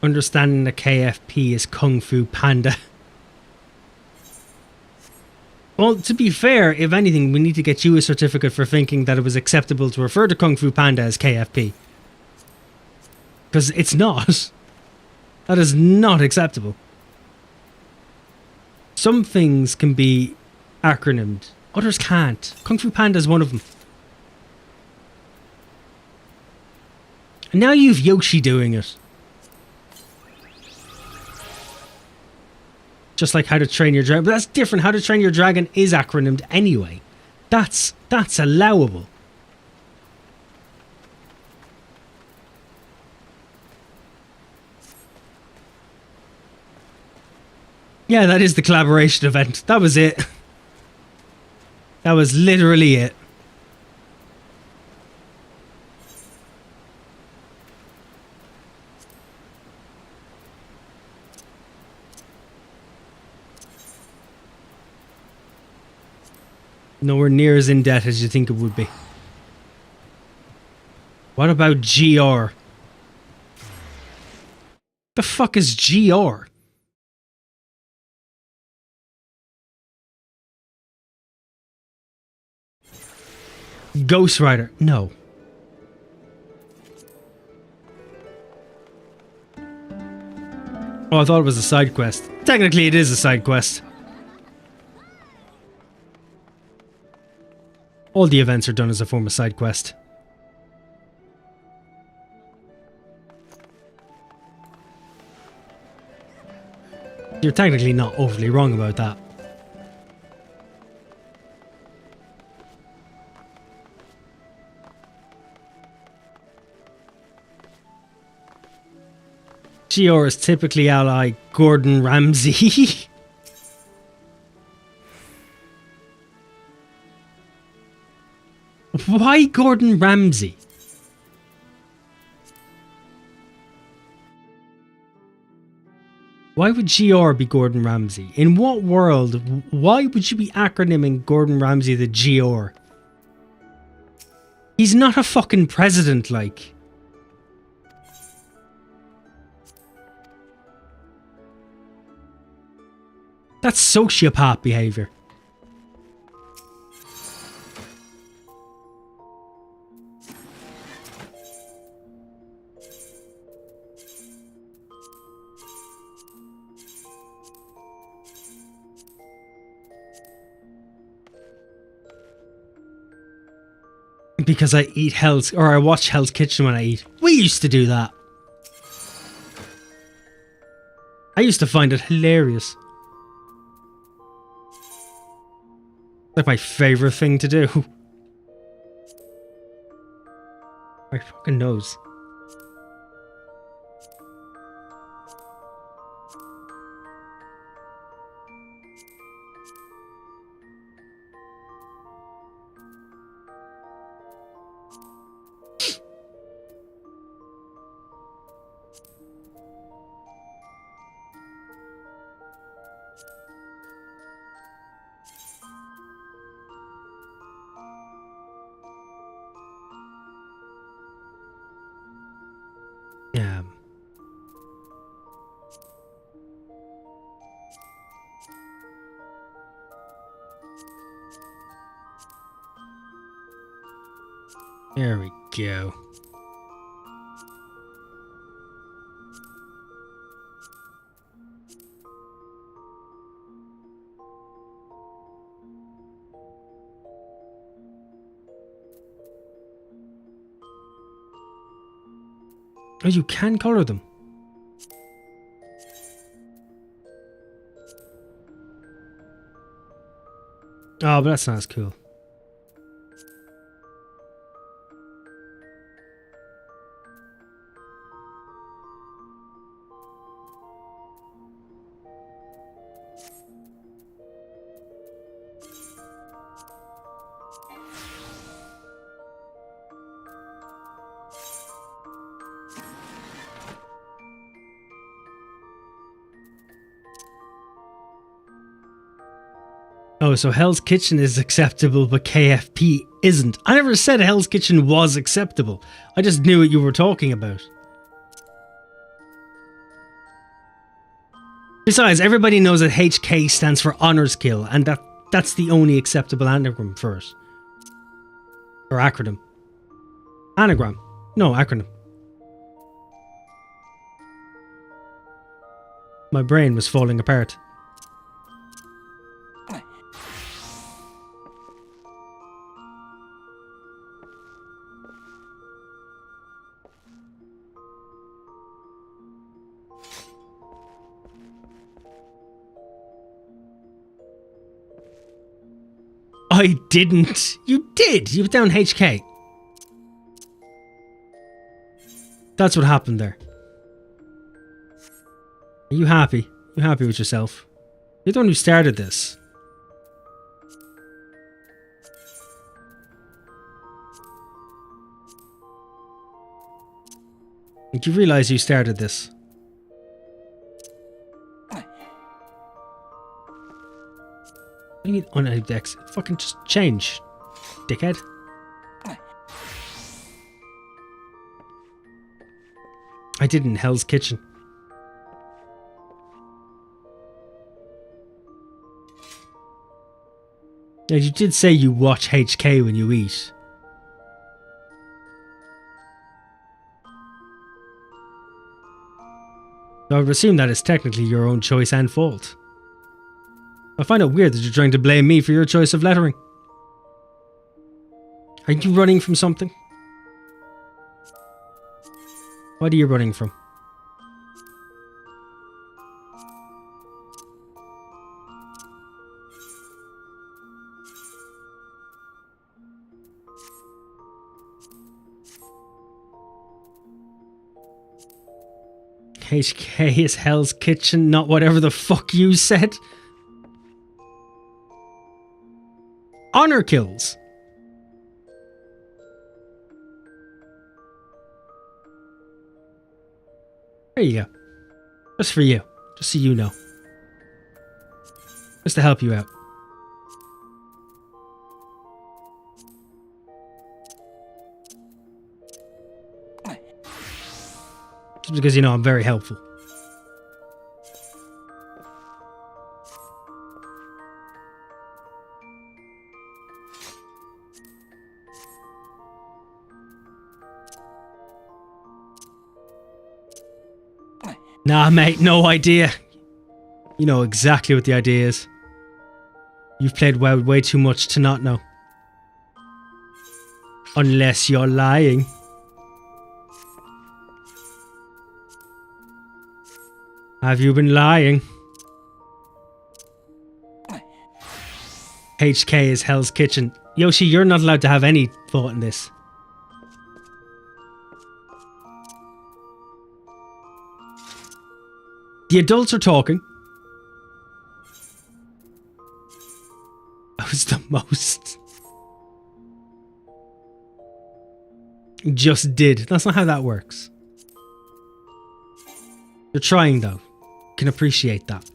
Understanding the KFP is Kung Fu Panda. Well, to be fair, if anything, we need to get you a certificate for thinking that it was acceptable to refer to Kung Fu Panda as KFP. Because it's not. That is not acceptable. Some things can be acronymed, others can't. Kung Fu Panda is one of them. And now you've Yoshi doing it. Just like How to Train Your Dragon. But that's different. How to Train Your Dragon is acronymed anyway. That's allowable. Yeah, that is the collaboration event. That was it. That was literally it. Nowhere near as in debt as you think it would be. What about GR? The fuck is GR? Ghost Rider. No. Oh, I thought it was a side quest. Technically, it is a side quest. All the events are done as a form of side quest. You're technically not overly wrong about that. GR is typically ally Gordon Ramsay. Why Gordon Ramsay? Why would GR be Gordon Ramsay? In what world? Why would you be acronyming Gordon Ramsay the GR? He's not a fucking president, like. That's sociopath behavior. Because I eat Hell's, or I watch Hell's Kitchen when I eat. We used to do that. I used to find it hilarious. Like my favorite thing to do. My fucking nose. There we go. Oh, you can color them. Oh, but that's not as cool. Oh, so Hell's Kitchen is acceptable, but KFP isn't. I never said Hell's Kitchen was acceptable. I just knew what you were talking about. Besides, everybody knows that HK stands for Honours Kill, and that's the only acceptable anagram for it. Or acronym. Anagram. No, acronym. My brain was falling apart. I didn't. You did. You put down HK. That's what happened there. Are you happy? You happy with yourself? You're the one who started this. Did you realize you started this? What do you mean unedited exit? Fucking just change, dickhead. I did in Hell's Kitchen. Now, you did say you watch HK when you eat. So I would assume that is technically your own choice and fault. I find it weird that you're trying to blame me for your choice of lettering. Are you running from something? What are you running from? HK is Hell's Kitchen, not whatever the fuck you said. Honor kills. There you go. Just for you. Just so you know. Just to help you out. Just because you know I'm very helpful. Nah, mate, no idea. You know exactly what the idea is. You've played WoW way too much to not know. Unless you're lying. Have you been lying? HK is Hell's Kitchen. Yoshi, you're not allowed to have any thought in this. The adults are talking. That was the most. Just did. That's not how that works. You're trying though. Can appreciate that.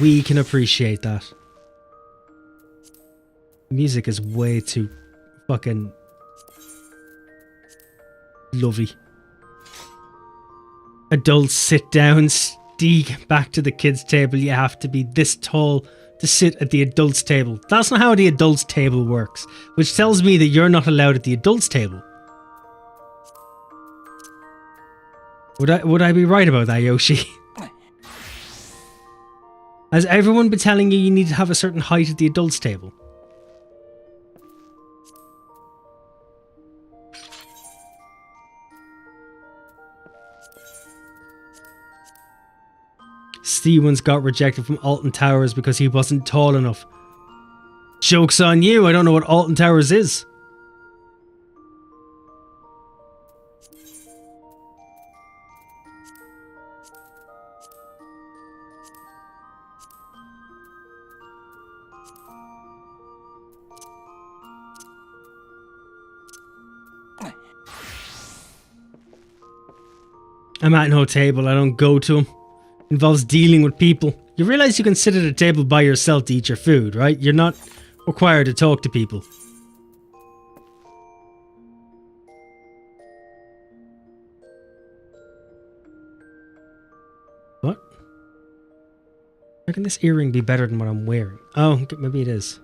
We can appreciate that. Music is way too fucking lovely. Adults sit down, Steeg, back to the kids' table. You have to be this tall to sit at the adults' table. That's not how the adults' table works, which tells me that you're not allowed at the adults' table. Would I be right about that, Yoshi? Has everyone been telling you need to have a certain height at the adults' table? Stevens got rejected from Alton Towers because he wasn't tall enough. Joke's on you, I don't know what Alton Towers is. I'm at no table, I don't go to them. Involves dealing with people. You realize you can sit at a table by yourself to eat your food, right? You're not required to talk to people. What? How can this earring be better than what I'm wearing? Oh, maybe it is.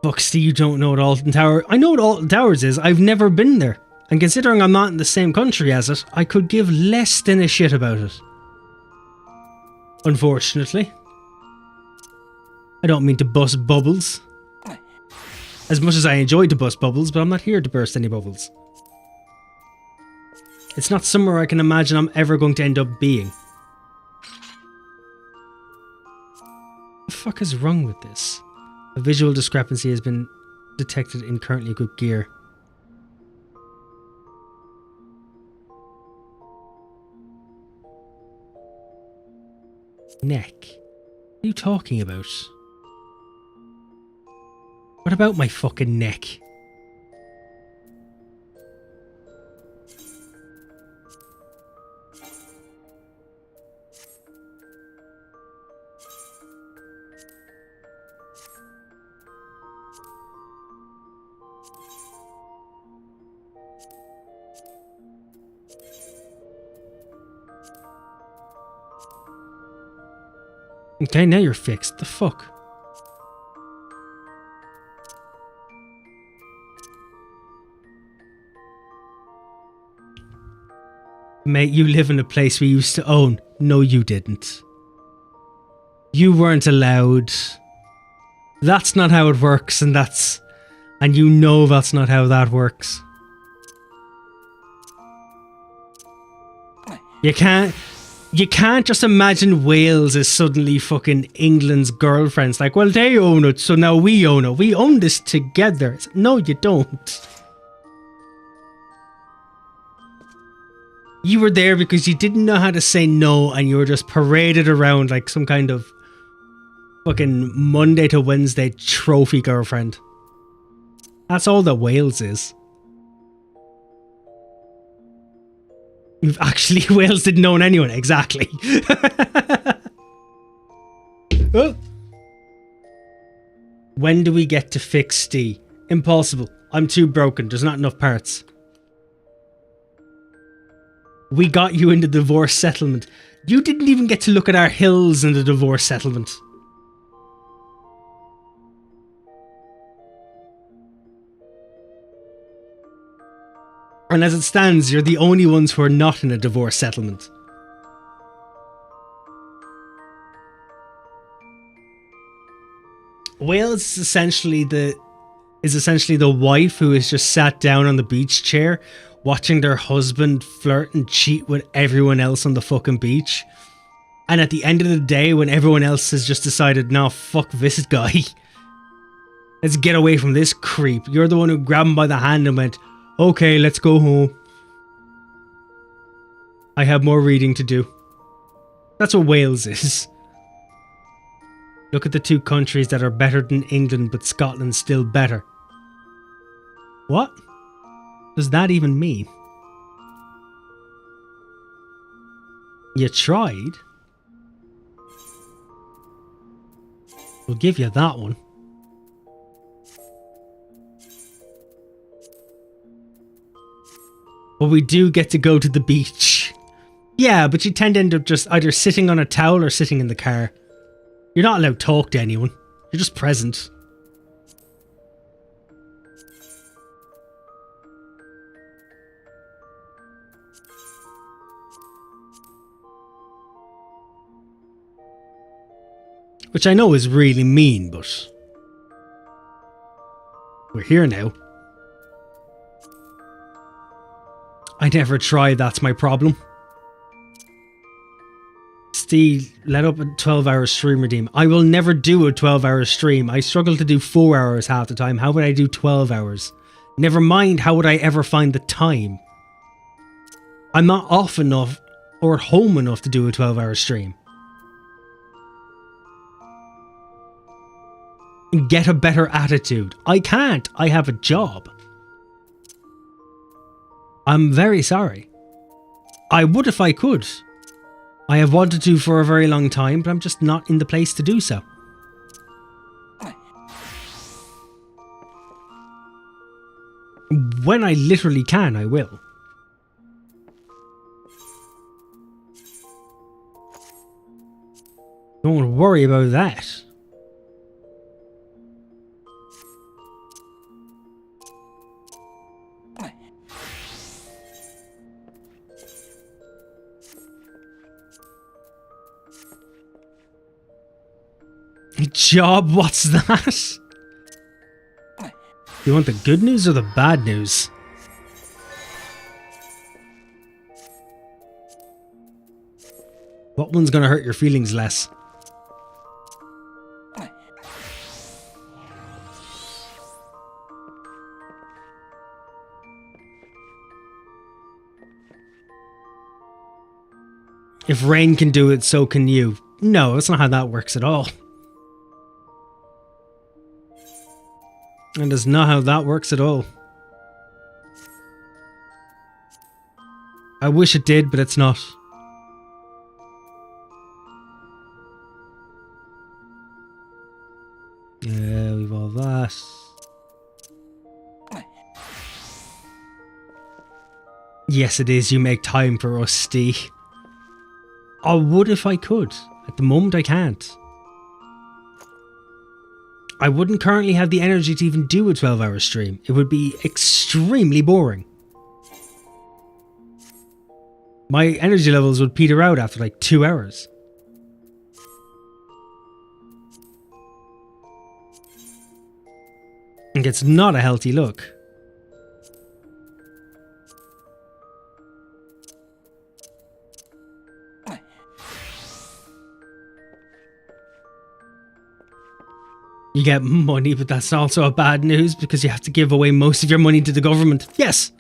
Fuck, Steve, you don't know what Alton Tower... I know what Alton Towers is. I've never been there. And considering I'm not in the same country as it, I could give less than a shit about it. Unfortunately. I don't mean to bust bubbles. As much as I enjoy to bust bubbles, but I'm not here to burst any bubbles. It's not somewhere I can imagine I'm ever going to end up being. fuck is wrong with this? A visual discrepancy has been detected in currently equipped gear. Neck. What are you talking about? What about my fucking neck? Okay, now you're fixed. The fuck? Mate, you live in a place we used to own. No, you didn't. You weren't allowed. That's not how it works, and you know that's not how that works. You can't just imagine Wales as suddenly fucking England's girlfriends. Like, well, they own it, so now we own it. We own this together. No, you don't. You were there because you didn't know how to say no, and you were just paraded around like some kind of fucking Monday to Wednesday trophy girlfriend. That's all that Wales is. You've actually, Wales didn't own anyone, exactly. Oh. When do we get to fix D? Impossible. I'm too broken. There's not enough parts. We got you into the divorce settlement. You didn't even get to look at our hills in the divorce settlement. And as it stands, you're the only ones who are not in a divorce settlement. Wales is essentially the wife who is just sat down on the beach chair watching their husband flirt and cheat with everyone else on the fucking beach. And at the end of the day, when everyone else has just decided, nah, fuck this guy. Let's get away from this creep. You're the one who grabbed him by the hand and went, okay, let's go home. I have more reading to do. That's what Wales is. Look at the two countries that are better than England, but Scotland's still better. What does that even mean? You tried? We'll give you that one. But we do get to go to the beach. Yeah, but you tend to end up just either sitting on a towel or sitting in the car. You're not allowed to talk to anyone. You're just present. Which I know is really mean, but we're here now. I never tried, that's my problem. Steve, let up a 12-hour stream redeem. I will never do a 12-hour stream. I struggle to do 4 hours half the time. How would I do 12 hours? Never mind, how would I ever find the time? I'm not off enough or home enough to do a 12-hour stream. Get a better attitude. I can't. I have a job. I'm very sorry. I would if I could. I have wanted to for a very long time, but I'm just not in the place to do so. When I literally can, I will. Don't worry about that. Job? What's that? You want the good news or the bad news? What one's gonna hurt your feelings less? If rain can do it, so can you. No, that's not how that works at all. And that's not how that works at all. I wish it did, but it's not. Yeah, we've all that. Yes, it is. You make time for us, Steve. I would if I could. At the moment, I can't. I wouldn't currently have the energy to even do a 12-hour stream. It would be extremely boring. My energy levels would peter out after like 2 hours. And it's not a healthy look. You get money, but that's also a bad news because you have to give away most of your money to the government. Yes,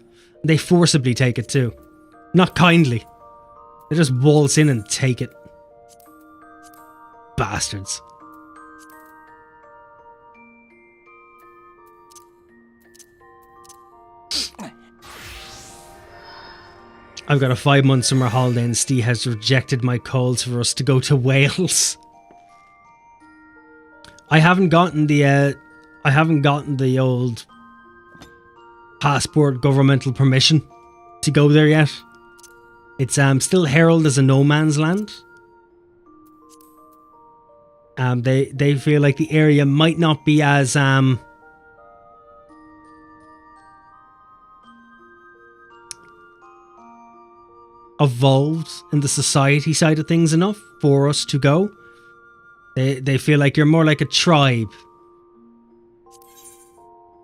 they forcibly take it too. Not kindly. They just waltz in and take it. Bastards. I've got a 5-month summer holiday and Steve has rejected my calls for us to go to Wales. I haven't gotten the old passport governmental permission to go there yet. It's still heralded as a no man's land. They feel like the area might not be as evolved in the society side of things enough for us to go. They feel like you're more like a tribe.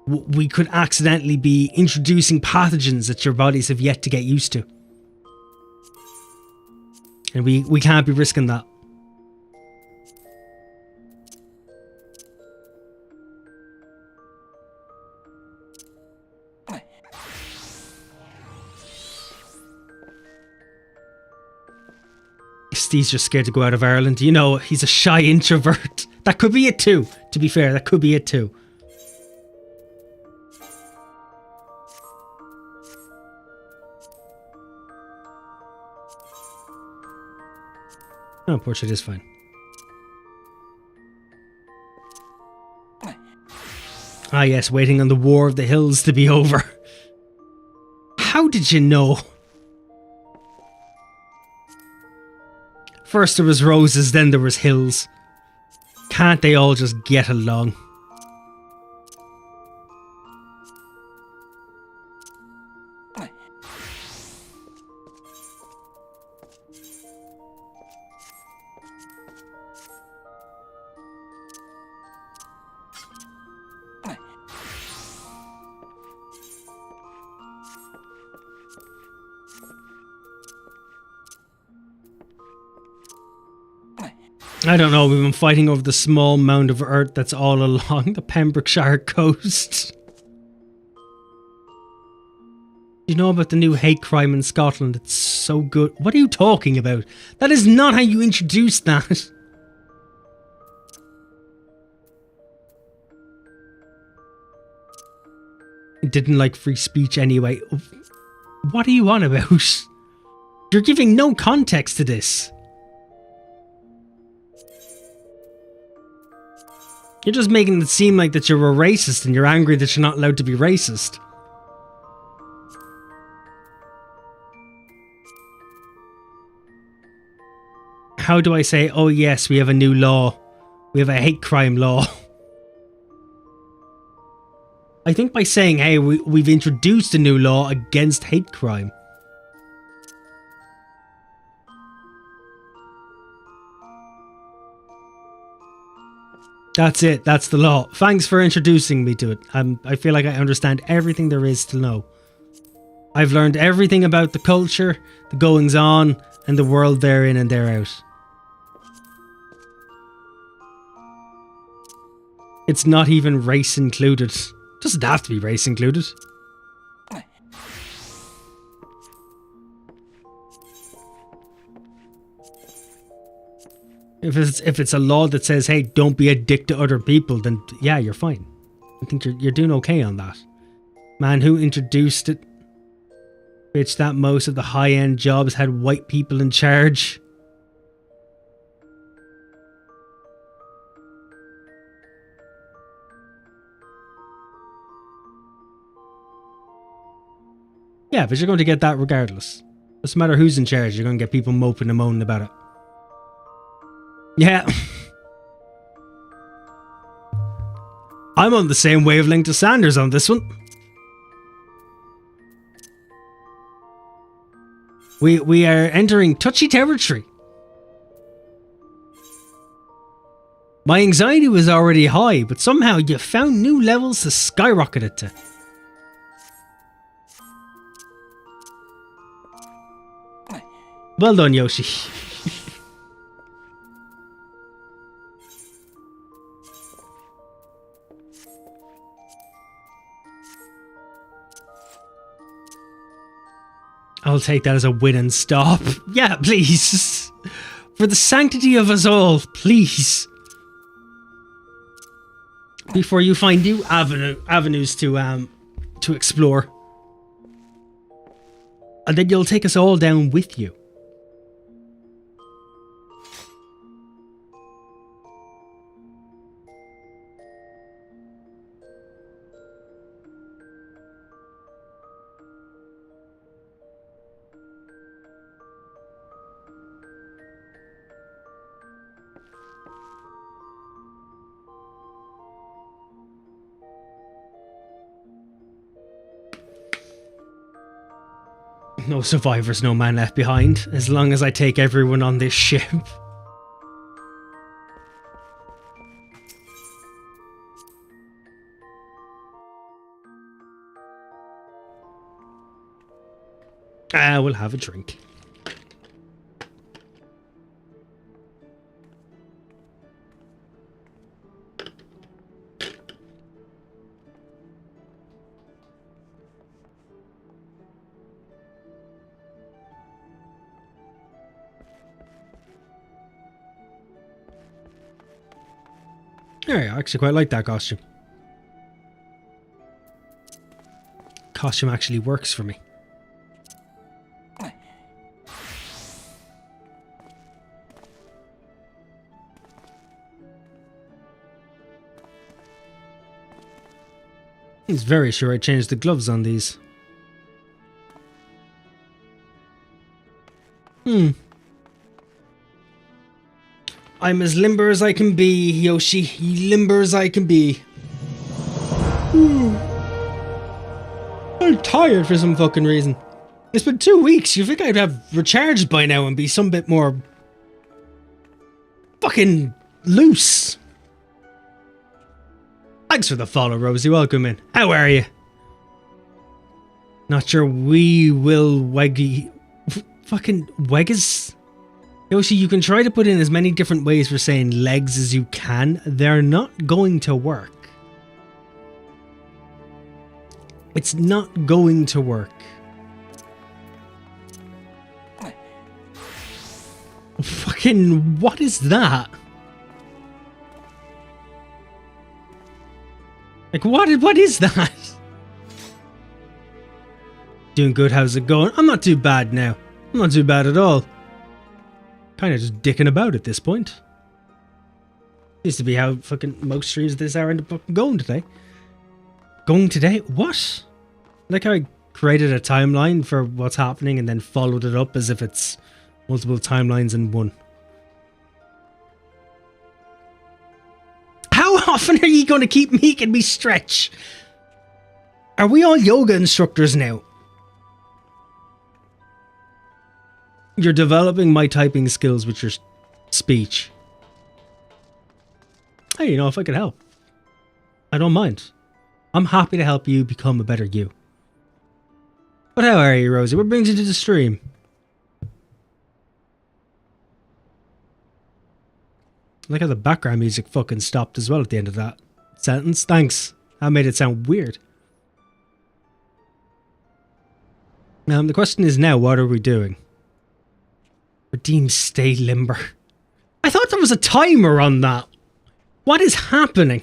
We could accidentally be introducing pathogens that your bodies have yet to get used to. And we can't be risking that. Steve's just scared to go out of Ireland. You know, he's a shy introvert. That could be it too, to be fair. That could be it too. Oh, portrait is fine. Ah yes, waiting on the War of the Hills to be over. How did you know? First there was roses, then there was hills. Can't they all just get along? I don't know, we've been fighting over the small mound of earth that's all along the Pembrokeshire coast. You know about the new hate crime in Scotland? It's so good. What are you talking about? That is not how you introduced that. Didn't like free speech anyway. What are you on about? You're giving no context to this. You're just making it seem like that you're a racist and you're angry that you're not allowed to be racist. How do I say, oh yes, we have a new law. We have a hate crime law. I think by saying, hey, we've introduced a new law against hate crime. That's it. That's the law. Thanks for introducing me to it. I feel like I understand everything there is to know. I've learned everything about the culture, the goings on, and the world therein and thereout. It's not even race included. Doesn't have to be race included. If it's a law that says, hey, don't be a dick to other people, then yeah, you're fine. I think you're doing okay on that. Man, who introduced it? Bitch, that most of the high-end jobs had white people in charge. Yeah, but you're going to get that regardless. Doesn't matter who's in charge, you're going to get people moping and moaning about it. Yeah. I'm on the same wavelength as Sanders on this one. We are entering touchy territory. My anxiety was already high, but somehow you found new levels to skyrocket it to. Well done, Yoshi. I'll take that as a win and stop. Yeah, please. For the sanctity of us all, please. Before you find new avenues to explore. And then you'll take us all down with you. No survivors, no man left behind, as long as I take everyone on this ship. We'll have a drink. Yeah, I actually quite like that costume. Costume actually works for me. He's very sure I changed the gloves on these. I'm as limber as I can be, Yoshi. Limber as I can be. I'm tired for some fucking reason. It's been 2 weeks. You think I'd have recharged by now and be some bit more fucking loose. Thanks for the follow, Rosie. Welcome in. How are you? Not your wee will weggy... Fucking weggas? Yoshi, you can try to put in as many different ways for saying legs as you can. They're not going to work. It's not going to work. Fucking, what is that? Like, what is that? Doing good, how's it going? I'm not too bad now. I'm not too bad at all. Kind of just dicking about at this point. Used to be how fucking most streams this hour end up fucking going today. Going today? What? Like how I created a timeline for what's happening and then followed it up as if it's multiple timelines in one. How often are you going to keep making me stretch? Are we all yoga instructors now? You're developing my typing skills with your speech. Hey, you know, if I could help, I don't mind. I'm happy to help you become a better you. But how are you, Rosie? What brings you to the stream? I like how the background music fucking stopped as well at the end of that sentence. Thanks. That made it sound weird. The question is now, what are we doing? Redeem, stay limber. I thought there was a timer on that. What is happening?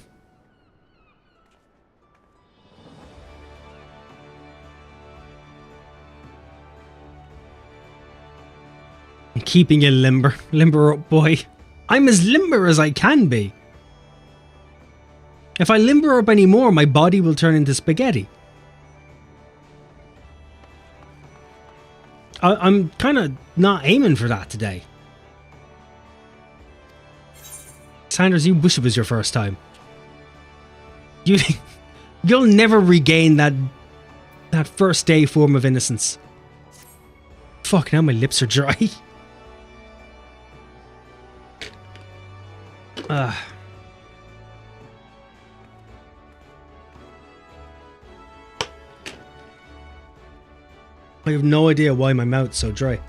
I'm keeping you limber. Limber up, boy. I'm as limber as I can be. If I limber up any more, my body will turn into spaghetti. I'm kind of not aiming for that today. Sanders, you wish it was your first time. You'll never regain that first day form of innocence. Fuck, now my lips are dry. I have no idea why my mouth's so dry.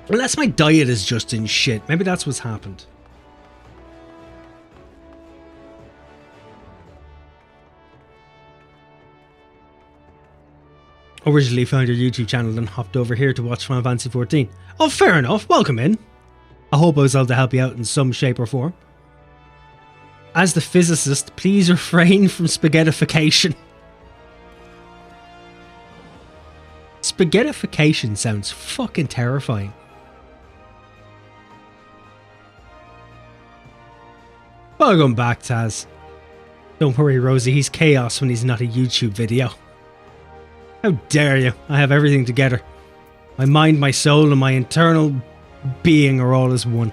Unless my diet is just in shit. Maybe that's what's happened. Originally found your YouTube channel and hopped over here to watch Final Fantasy XIV. Oh, fair enough. Welcome in. I hope I was able to help you out in some shape or form. As the physicist, please refrain from spaghettification. Spaghettification sounds fucking terrifying. Welcome back, Taz. Don't worry, Rosie, he's chaos when he's not a YouTube video. How dare you? I have everything together. My mind, my soul, and my internal being are all as one.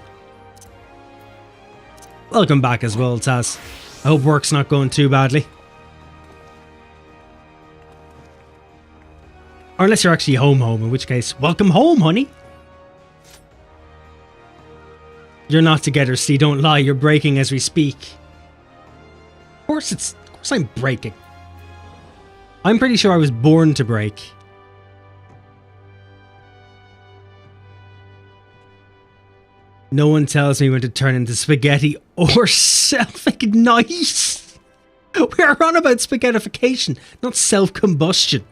Welcome back as well, Taz. I hope work's not going too badly. Or unless you're actually home, in which case, welcome home, honey. You're not together, see, don't lie, you're breaking as we speak. Of course I'm breaking. I'm pretty sure I was born to break. No one tells me when to turn into spaghetti or self-ignite. We're on about spaghettification, not self-combustion.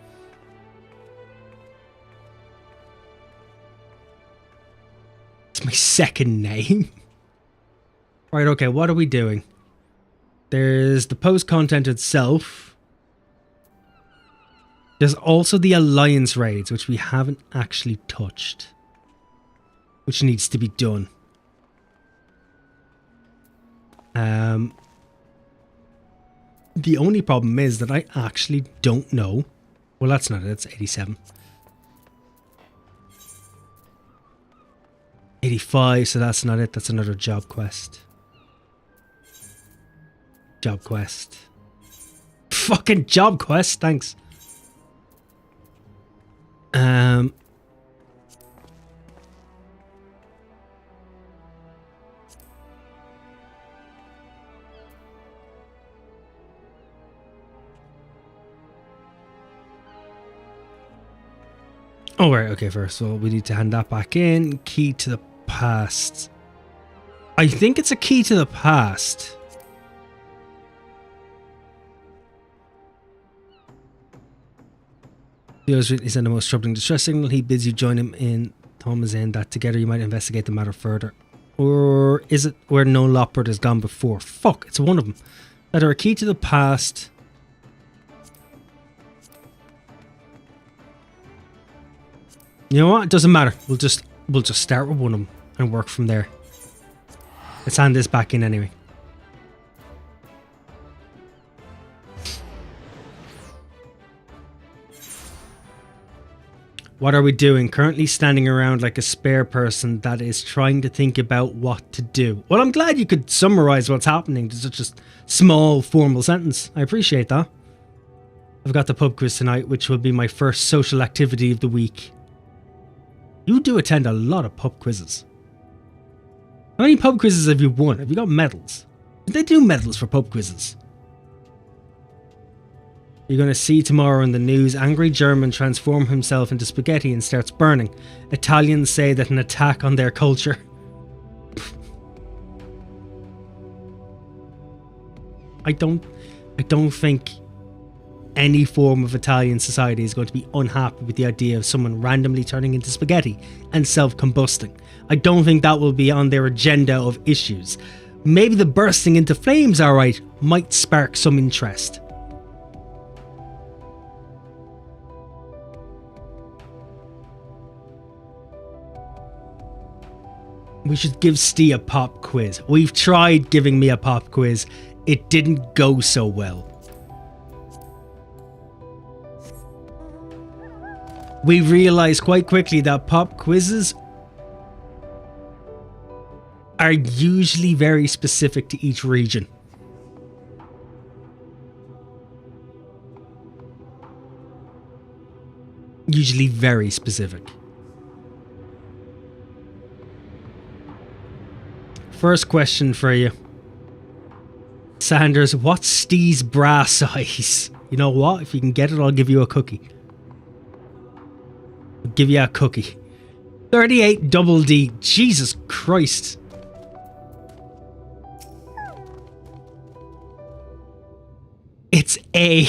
It's my second name. Right, okay, what are we doing? There's the post content itself. There's also the alliance raids, which we haven't actually touched. Which needs to be done. The only problem is that I actually don't know. Well, that's not it, that's 87. 85, so that's not it, that's another job quest. Job quest. Fucking job quest, thanks. Oh, right, okay, first of all, we need to hand that back in. Key to the past. I think it's a key to the past. The other is in the most troubling distress signal. He bids you join him in Thomas in that together you might investigate the matter further. Or is it where no Loppert has gone before? Fuck, it's one of them. That are a key to the past. You know what? It doesn't matter. We'll just start with one of them and work from there. Let's hand this back in anyway. What are we doing? Currently standing around like a spare person that is trying to think about what to do. Well, I'm glad you could summarize what's happening to such a small formal sentence. I appreciate that. I've got the pub quiz tonight, which will be my first social activity of the week. You do attend a lot of pub quizzes. How many pub quizzes have you won? Have you got medals? Did they do medals for pub quizzes? You're going to see tomorrow in the news, angry German transform himself into spaghetti and starts burning. Italians say that an attack on their culture. I don't think any form of Italian society is going to be unhappy with the idea of someone randomly turning into spaghetti and self-combusting. I don't think that will be on their agenda of issues. Maybe the bursting into flames, alright, might spark some interest. We should give Steve a pop quiz. We've tried giving me a pop quiz. It didn't go so well. We realised quite quickly that pop quizzes are usually very specific to each region. Usually very specific. First question for you. Sanders, what's Steve's bra size? You know what? If you can get it, I'll give you a cookie. I'll give you a cookie. 38 double D. Jesus Christ. It's a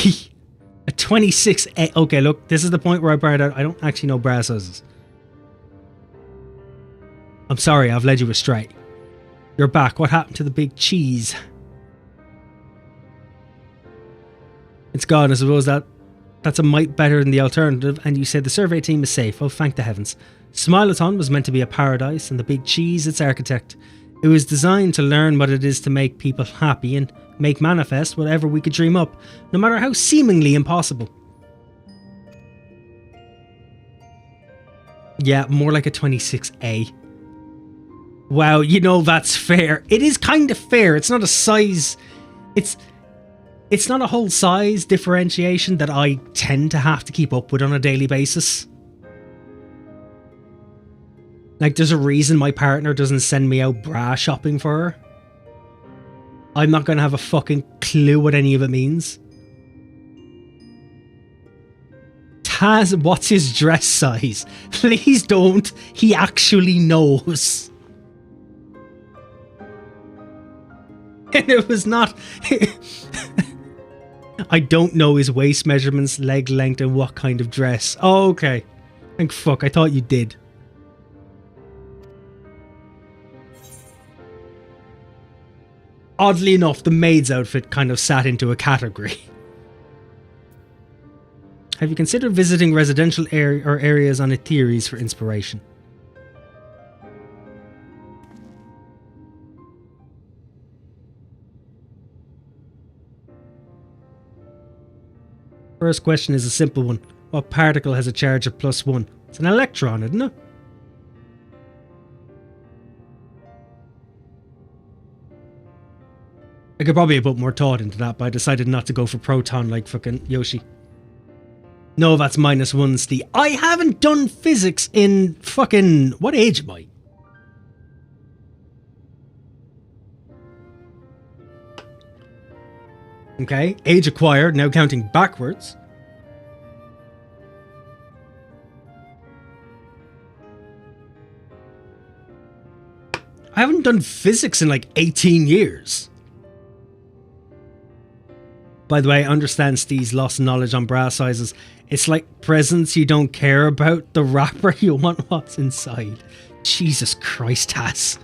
26A. Okay, look, this is the point where I brought out. I don't actually know bra sizes. I'm sorry, I've led you astray. You're back. What happened to the big cheese? It's gone. I suppose that's a mite better than the alternative. And you said the survey team is safe. Oh, thank the heavens. Smileathon was meant to be a paradise, and the big cheese, its architect. It was designed to learn what it is to make people happy and make manifest whatever we could dream up, no matter how seemingly impossible. Yeah, more like a 26A. Wow, you know, that's fair. It is kind of fair. It's not a size... It's not a whole size differentiation that I tend to have to keep up with on a daily basis. Like, there's a reason my partner doesn't send me out bra shopping for her. I'm not going to have a fucking clue what any of it means. Taz, what's his dress size? Please don't. He actually knows. And it was not... I don't know his waist measurements, leg length, and what kind of dress. Oh, okay. Thank fuck, I thought you did. Oddly enough, the maid's outfit kind of sat into a category. Have you considered visiting residential areas on Etheres for inspiration? First question is a simple one. What particle has a charge of +1? It's an electron, isn't it? I could probably put more thought into that, but I decided not to go for proton like fucking Yoshi. No, that's -1, Steve. I haven't done physics in fucking... What age am I? Okay, age acquired, now counting backwards. I haven't done physics in like 18 years. By the way, I understand Steve's lost knowledge on bra sizes. It's like presents you don't care about, the wrapper you want what's inside. Jesus Christ, Taz.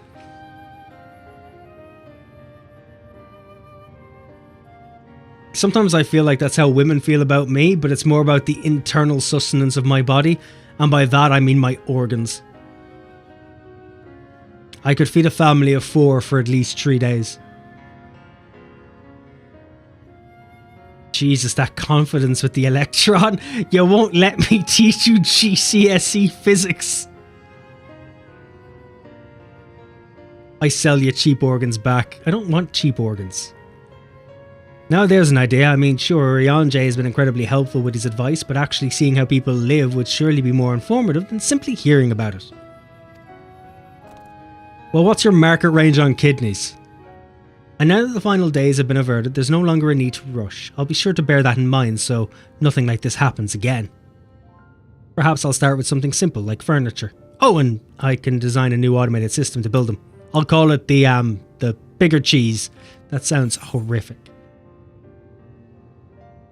Sometimes I feel like that's how women feel about me, but it's more about the internal sustenance of my body, and by that I mean my organs. I could feed a family of 4 for at least 3 days. Jesus, that confidence with the electron. You won't let me teach you GCSE physics. I sell you cheap organs back. I don't want cheap organs. Now there's an idea. I mean, sure, J has been incredibly helpful with his advice, but actually seeing how people live would surely be more informative than simply hearing about it. Well, what's your market range on kidneys? And now that the final days have been averted, there's no longer a need to rush. I'll be sure to bear that in mind so nothing like this happens again. Perhaps I'll start with something simple like furniture. Oh, and I can design a new automated system to build them. I'll call it the bigger cheese. That sounds horrific.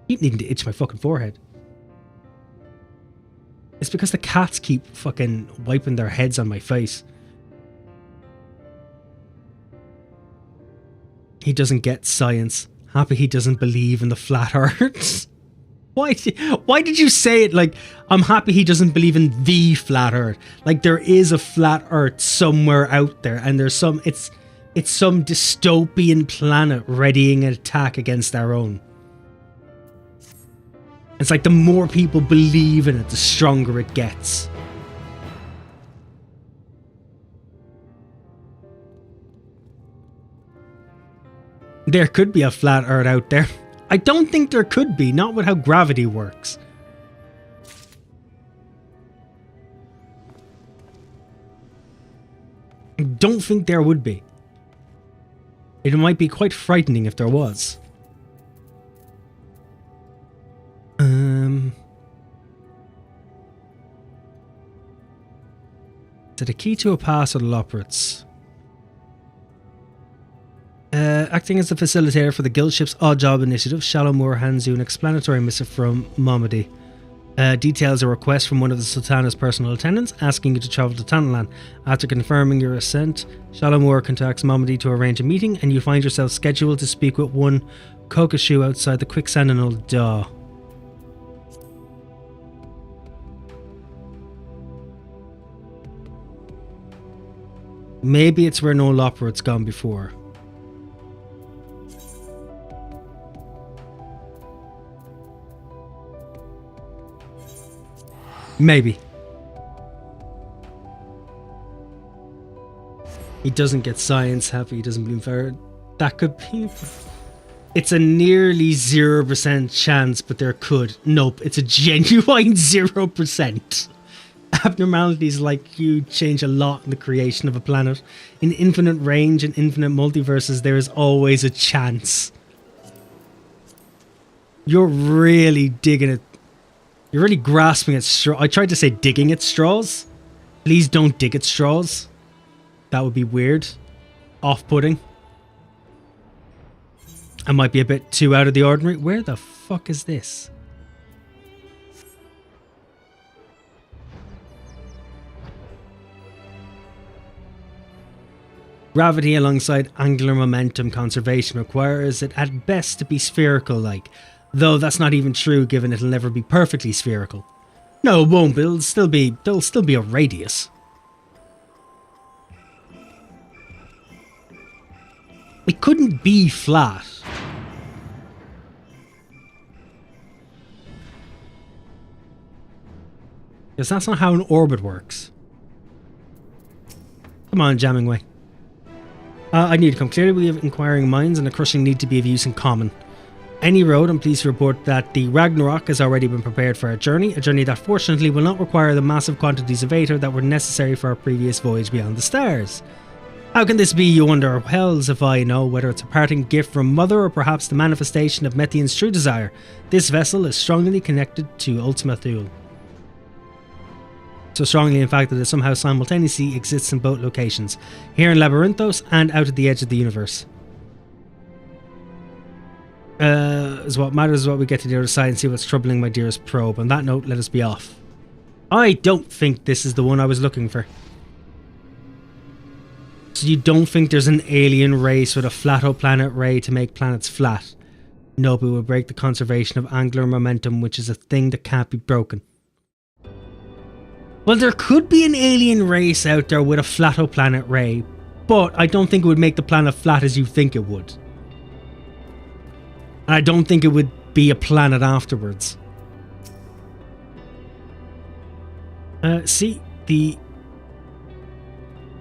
keep needing to itch my fucking forehead. It's because the cats keep fucking wiping their heads on my face. He doesn't get science. Happy he doesn't believe in the flat earth. Why did you say it like, I'm happy he doesn't believe in the flat earth? Like there is a flat earth somewhere out there, and there's some, it's some dystopian planet readying an attack against our own. It's like the more people believe in it, the stronger it gets. There could be a flat earth out there. I don't think there could be, not with how gravity works. I don't think there would be. It might be quite frightening if there was. Is it a key to a pass or the Loporits? Acting as the facilitator for the guild ship's odd job initiative, Shalomur hands you an explanatory missive from Momody. Details a request from one of the Sultana's personal attendants asking you to travel to Tanalan. After confirming your assent, Shalomur contacts Momody to arrange a meeting, and you find yourself scheduled to speak with one Kokashu outside the Quicksandinal Daw. Maybe it's where no Loporrit's gone before. Maybe. He doesn't get science, happy he doesn't believe in fire. That could be... It's a nearly 0% chance, but there could. Nope, it's a genuine 0%. Abnormalities like you change a lot in the creation of a planet. In infinite range and infinite multiverses, there is always a chance. You're really digging it. You're really grasping at straw. I tried to say digging at straws. Please don't dig at straws. That would be weird. Off-putting. I might be a bit too out of the ordinary. Where the fuck is this? Gravity alongside angular momentum conservation requires it at best to be spherical-like. Though that's not even true, given it'll never be perfectly spherical. No, it won't, but there'll still be a radius. It couldn't be flat. Because that's not how an orbit works. Come on, Jammingway. I need to come clearly. We have inquiring minds and a crushing need to be of use in common. Any road, I'm pleased to report that the Ragnarok has already been prepared for a journey that fortunately will not require the massive quantities of Aether that were necessary for our previous voyage beyond the stars. How can this be, you wonder? Hells if I know, whether it's a parting gift from Mother or perhaps the manifestation of Methian's true desire. This vessel is strongly connected to Ultima Thule. So strongly, in fact, that it somehow simultaneously exists in both locations, here in Labyrinthos and out at the edge of the universe. Is what matters is what we get to the other side and see what's troubling my dearest probe. On that note, let us be off. I don't think this is the one I was looking for. So you don't think there's an alien race with a flato-planet ray to make planets flat? Nope, it would break the conservation of angular momentum, which is a thing that can't be broken. Well, there could be an alien race out there with a flato-planet ray, but I don't think it would make the planet flat as you think it would. And I don't think it would be a planet afterwards. See, the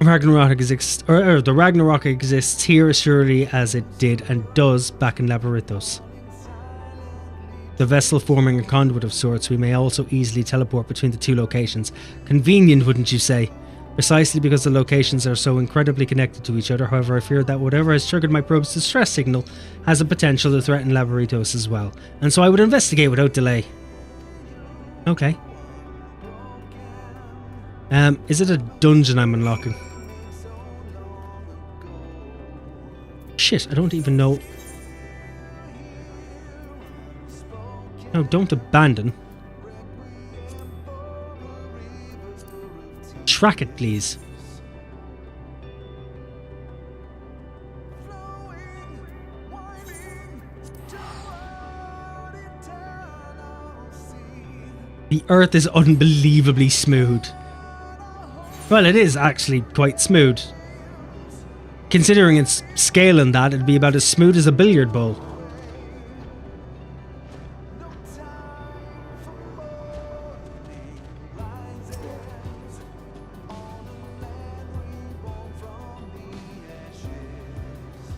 Ragnarok exists, or the Ragnarok exists here as surely as it did and does back in Labyrinthos. The vessel forming a conduit of sorts, we may also easily teleport between the two locations. Convenient, wouldn't you say? Precisely because the locations are so incredibly connected to each other. However, I fear that whatever has triggered my probe's distress signal has the potential to threaten Labyrinthos as well. And so I would investigate without delay. Okay. Is it a dungeon I'm unlocking? Shit, I don't even know. No, don't abandon. Track it, please. The Earth is unbelievably smooth. Well, it is actually quite smooth. Considering its scale and that, it'd be about as smooth as a billiard ball.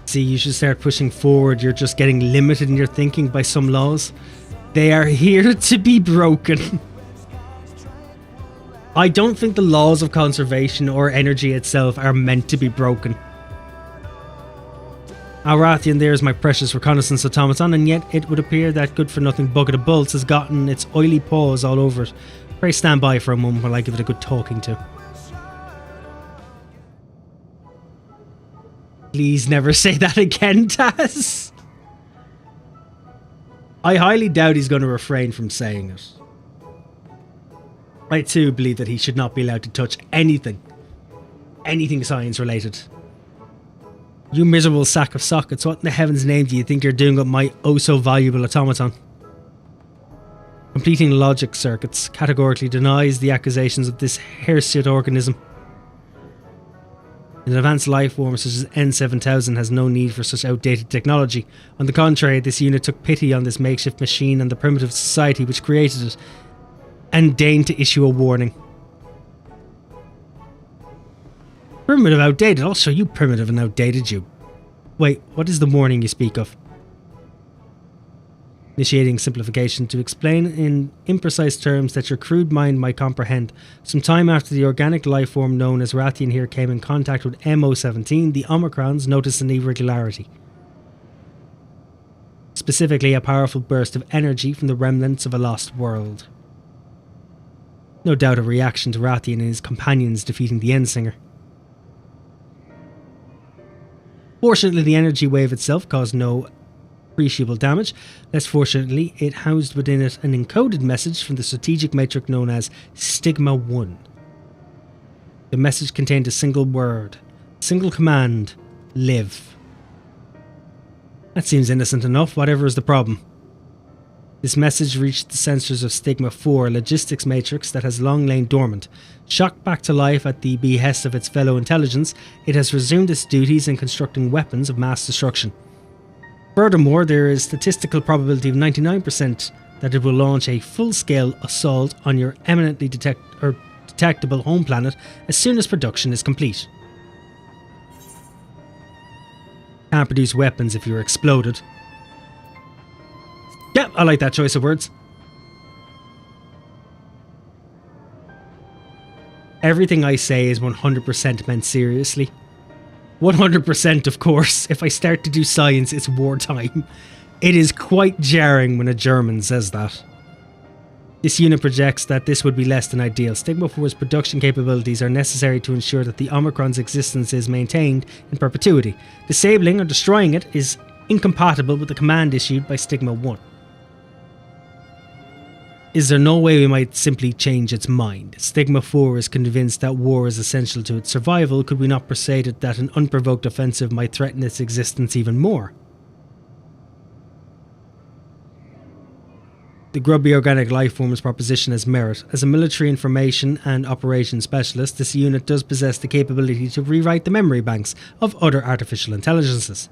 See, you should start pushing forward. You're just getting limited in your thinking by some laws. They are here to be broken. I don't think the laws of conservation or energy itself are meant to be broken. Alrathian, there is my precious reconnaissance automaton, and yet it would appear that good-for-nothing bucket of bolts has gotten its oily paws all over it. Pray stand by for a moment while I give it a good talking to. Please never say that again, Taz. I highly doubt he's going to refrain from saying it. I too believe that he should not be allowed to touch anything. Anything science related. You miserable sack of sockets, what in the heaven's name do you think you're doing with my oh so valuable automaton? Completing logic circuits categorically denies the accusations of this hirsute organism. An advanced life form such as N7000 has no need for such outdated technology. On the contrary, this unit took pity on this makeshift machine and the primitive society which created it, and deigned to issue a warning. Primitive outdated? I'll show you primitive and outdated, you. Wait, what is the warning you speak of? Initiating simplification to explain in imprecise terms that your crude mind might comprehend. Some time after the organic life form known as Rathian here came in contact with MO17, the Omicrons noticed an irregularity. Specifically, a powerful burst of energy from the remnants of a lost world. No doubt a reaction to Rathian and his companions defeating the Endsinger. Fortunately, the energy wave itself caused no appreciable damage. Less fortunately, it housed within it an encoded message from the strategic matrix known as Stigma 1. The message contained a single word, single command: live. That seems innocent enough, whatever is the problem. This message reached the sensors of Stigma 4, a logistics matrix that has long lain dormant. Shocked back to life at the behest of its fellow intelligence, it has resumed its duties in constructing weapons of mass destruction. Furthermore, there is statistical probability of 99% that it will launch a full-scale assault on your eminently detectable home planet as soon as production is complete. Can't produce weapons if you're exploded. Yeah, I like that choice of words. Everything I say is 100% meant seriously. 100%, of course. If I start to do science, it's wartime. It is quite jarring when a German says that. This unit projects that this would be less than ideal. Stigma 4's production capabilities are necessary to ensure that the Omicron's existence is maintained in perpetuity. Disabling or destroying it is incompatible with the command issued by Stigma 1. Is there no way we might simply change its mind? Stigma 4 is convinced that war is essential to its survival. Could we not persuade it that an unprovoked offensive might threaten its existence even more? The grubby organic lifeform's proposition has merit. As a military information and operations specialist, this unit does possess the capability to rewrite the memory banks of other artificial intelligences.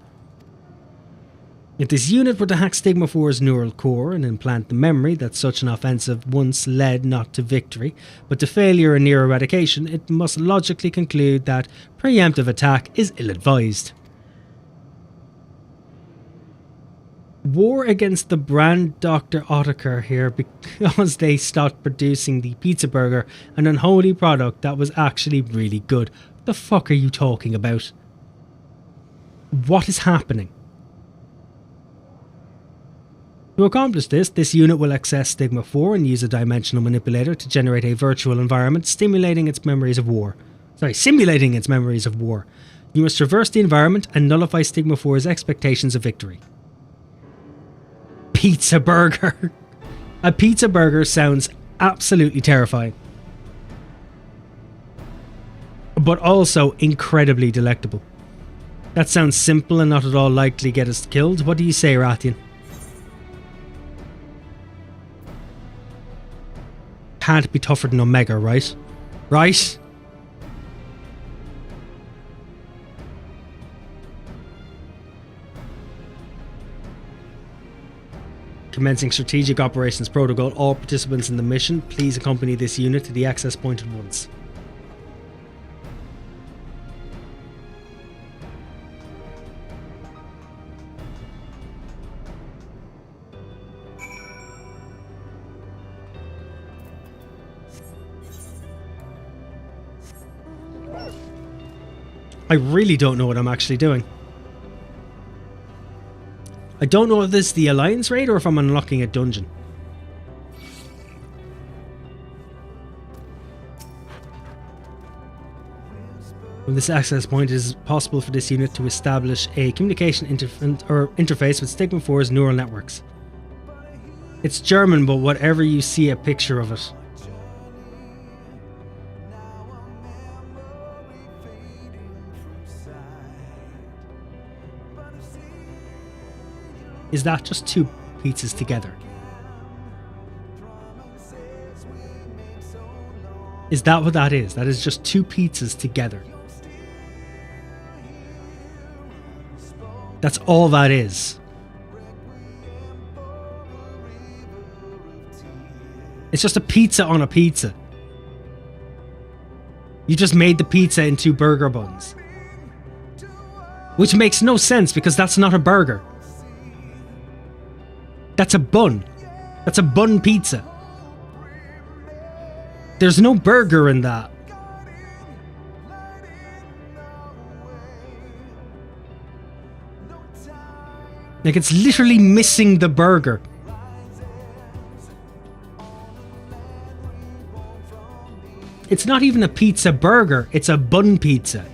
If this unit were to hack Stigma 4's neural core and implant the memory that such an offensive once led not to victory, but to failure and near eradication, it must logically conclude that preemptive attack is ill-advised. War against the brand Dr. Oetker here because they stopped producing the pizza burger, an unholy product that was actually really good. What the fuck are you talking about? What is happening? To accomplish this unit will access Stigma 4 and use a dimensional manipulator to generate a virtual environment simulating its memories of war. You must traverse the environment and nullify Stigma 4's expectations of victory. Pizza burger! A pizza burger sounds absolutely terrifying. But also incredibly delectable. That sounds simple and not at all likely get us killed. What do you say, Rathian? Can't be tougher than Omega, right? Right? Commencing strategic operations protocol. All participants in the mission, please accompany this unit to the access point at once. I really don't know what I'm actually doing. I don't know if this is the Alliance raid or if I'm unlocking a dungeon. From this access point, it is possible for this unit to establish a communication interface with Stigma 4's neural networks. It's German, but whatever you see a picture of it. Is that just two pizzas together? Is that what that is? That is just two pizzas together. That's all that is. It's just a pizza on a pizza. You just made the pizza into burger buns. Which makes no sense because that's not a burger. That's a bun. That's a bun pizza. There's no burger in that. Like, it's literally missing the burger. It's not even a pizza burger, it's a bun pizza.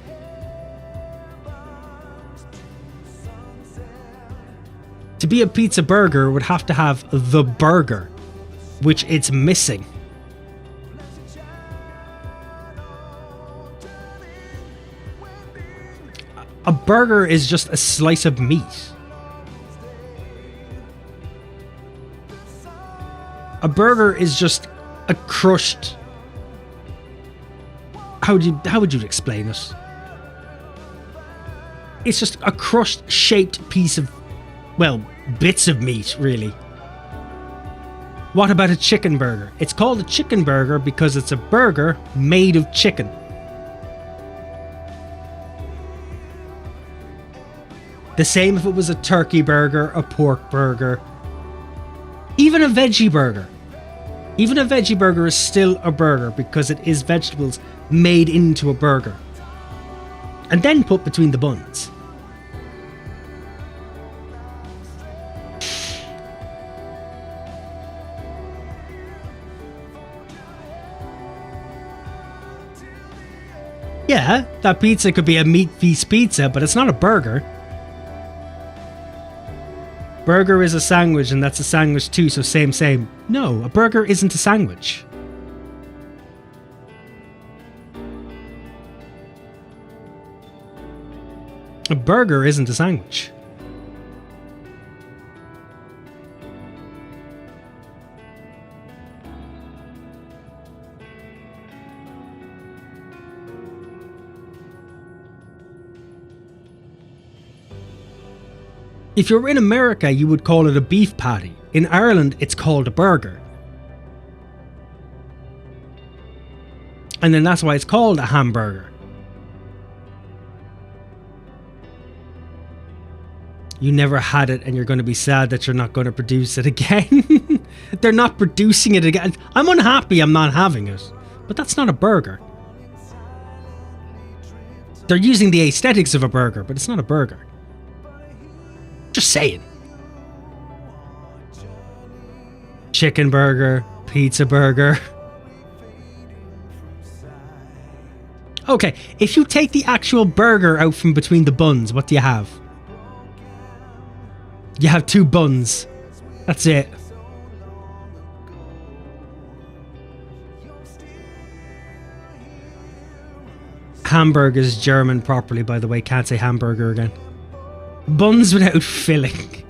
To be a pizza burger would have to have the burger, which it's missing. A burger is just a slice of meat. A burger is just a crushed... How would you explain it? It's just a crushed, shaped piece of, well, bits of meat, really. What about a chicken burger? It's called a chicken burger because it's a burger made of chicken. The same if it was a turkey burger, a pork burger, even a veggie burger. Even a veggie burger is still a burger because it is vegetables made into a burger and then put between the buns. Yeah, that pizza could be a meat feast pizza, but it's not a burger. Burger is a sandwich and that's a sandwich too, so same. No, a burger isn't a sandwich. A burger isn't a sandwich. If you're in America, you would call it a beef patty. In Ireland, it's called a burger. And then that's why it's called a hamburger. You never had it and you're going to be sad that you're not going to produce it again. They're not producing it again. I'm unhappy I'm not having it. But that's not a burger. They're using the aesthetics of a burger, but it's not a burger. Just saying. Chicken burger, pizza burger. Okay, if you take the actual burger out from between the buns, what do you have? You have two buns. That's it. Hamburger's German properly, by the way. Can't say hamburger again. Buns without filling.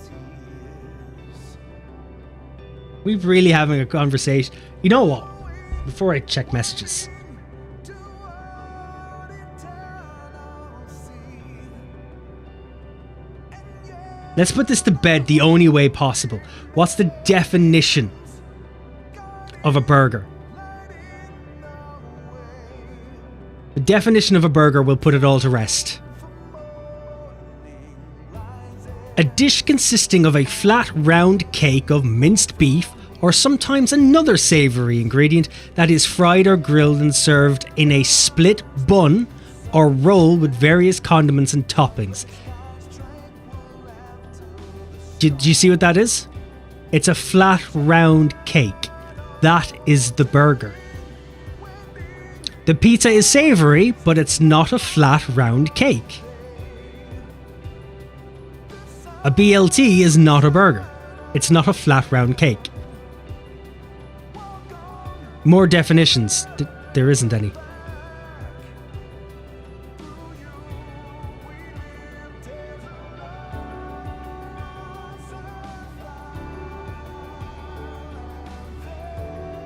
We're really having a conversation. You know what? Before I check messages. Let's put this to bed the only way possible. What's the definition of a burger? The definition of a burger will put it all to rest. A dish consisting of a flat, round cake of minced beef, or sometimes another savoury ingredient that is fried or grilled and served in a split bun or roll with various condiments and toppings. Do you see what that is? It's a flat, round cake. That is the burger. The pizza is savoury, but it's not a flat, round cake. A BLT is not a burger. It's not a flat, round cake. More definitions. There isn't any.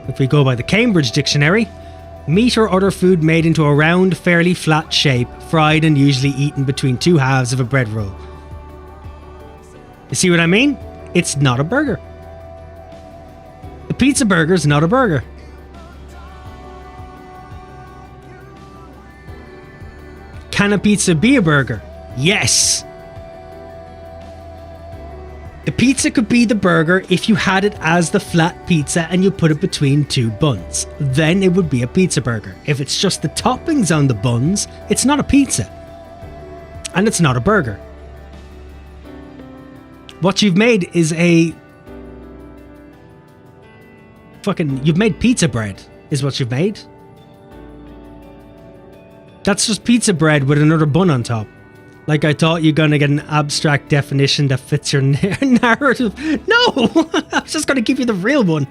If we go by the Cambridge Dictionary, meat or other food made into a round, fairly flat shape, fried and usually eaten between two halves of a bread roll. You see what I mean? It's not a burger. The pizza burger is not a burger. Can a pizza be a burger? Yes. The pizza could be the burger if you had it as the flat pizza and you put it between two buns. Then it would be a pizza burger. If it's just the toppings on the buns, it's not a pizza. And it's not a burger. What you've made is you've made pizza bread, is what you've made. That's just pizza bread with another bun on top. Like I thought you're gonna get an abstract definition that fits your narrative. No! I was just gonna give you the real one.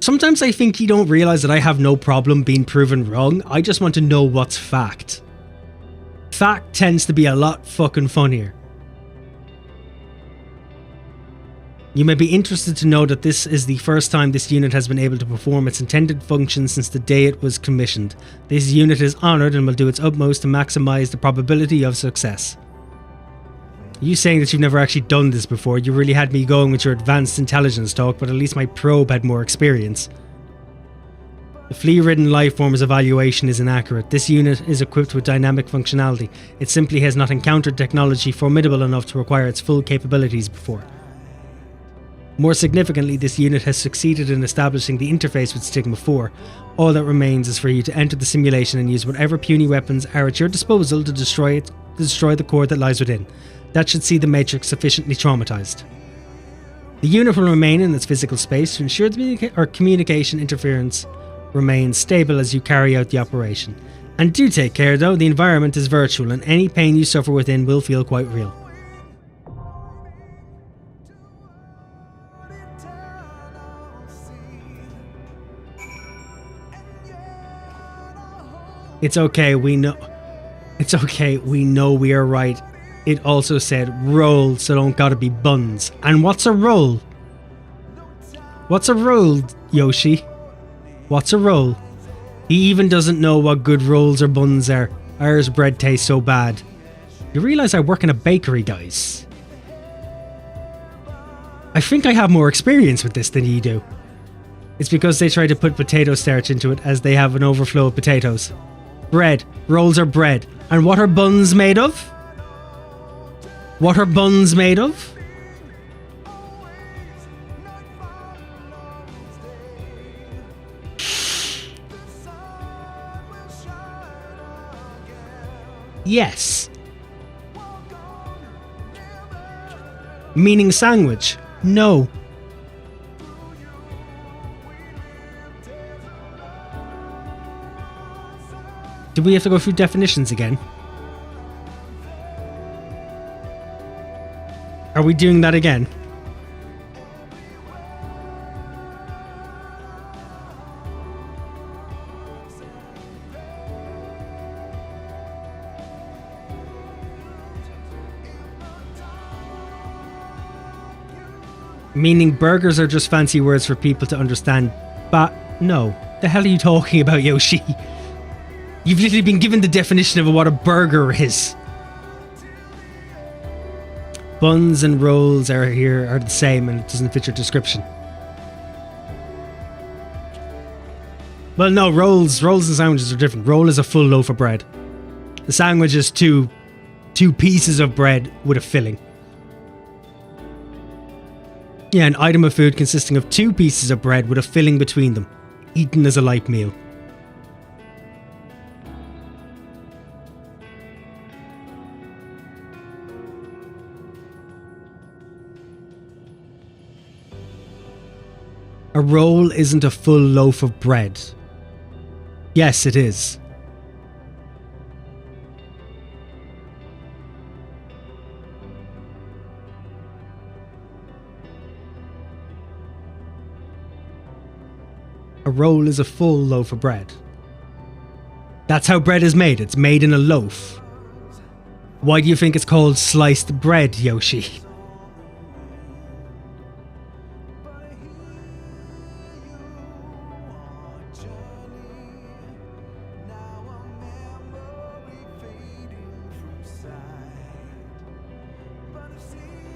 Sometimes I think you don't realise that I have no problem being proven wrong. I just want to know what's fact. Fact tends to be a lot fucking funnier. You may be interested to know that this is the first time this unit has been able to perform its intended function since the day it was commissioned. This unit is honoured and will do its utmost to maximise the probability of success. You saying that you've never actually done this before, you really had me going with your advanced intelligence talk, but at least my probe had more experience. The flea-ridden lifeform's evaluation is inaccurate. This unit is equipped with dynamic functionality. It simply has not encountered technology formidable enough to require its full capabilities before. More significantly, this unit has succeeded in establishing the interface with Stigma 4. All that remains is for you to enter the simulation and use whatever puny weapons are at your disposal to destroy the core that lies within. That should see the Matrix sufficiently traumatized. The unit will remain in its physical space to ensure the communication interference remains stable as you carry out the operation. And do take care though, the environment is virtual and any pain you suffer within will feel quite real. It's okay, we know. It's okay, we know we are right. It also said roll, so don't gotta be buns. And what's a roll? What's a roll, Yoshi? What's a roll? He even doesn't know what good rolls or buns are. Ours bread tastes so bad. You realise I work in a bakery, guys. I think I have more experience with this than you do. It's because they try to put potato starch into it as they have an overflow of potatoes. Bread. Rolls are bread. And what are buns made of? What are buns made of? Yes. Meaning sandwich? No. Do we have to go through definitions again? Are we doing that again? 'Cause Meaning burgers are just fancy words for people to understand. But no. The hell are you talking about, Yoshi? You've literally been given the definition of what a burger is. Buns and rolls are the same and it doesn't fit your description. Well, no, rolls and sandwiches are different. Roll is a full loaf of bread. The sandwich is two pieces of bread with a filling. Yeah, an item of food consisting of 2 pieces of bread with a filling between them, eaten as a light meal. A roll isn't a full loaf of bread. Yes, it is. A roll is a full loaf of bread. That's how bread is made. It's made in a loaf. Why do you think it's called sliced bread, Yoshi?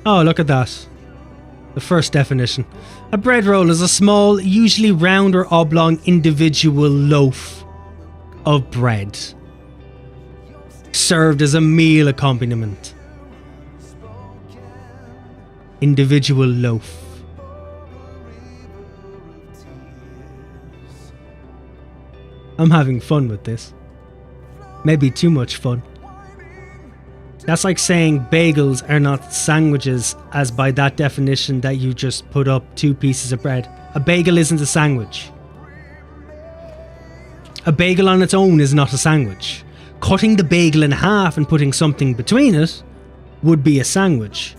Oh, look at that. The first definition. A bread roll is a small, usually round or oblong individual loaf of bread, served as a meal accompaniment. Individual loaf. I'm having fun with this. Maybe too much fun. That's like saying bagels are not sandwiches, as by that definition that you just put up 2 pieces of bread. A bagel isn't a sandwich. A bagel on its own is not a sandwich. Cutting the bagel in half and putting something between it would be a sandwich.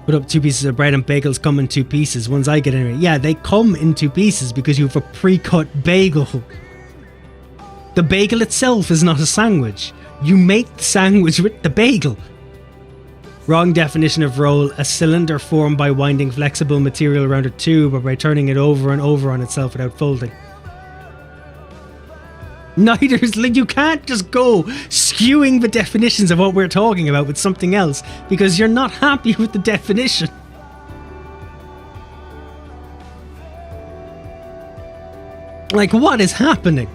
Put up 2 pieces of bread and bagels come in 2 pieces. Ones I get anyway. Yeah, they come in 2 pieces because you have a pre-cut bagel. The bagel itself is not a sandwich. You make the sandwich with the bagel. Wrong definition of roll. A cylinder formed by winding flexible material around a tube or by turning it over and over on itself without folding. Neither is, like, you can't just go skewing the definitions of what we're talking about with something else because you're not happy with the definition. Like, what is happening?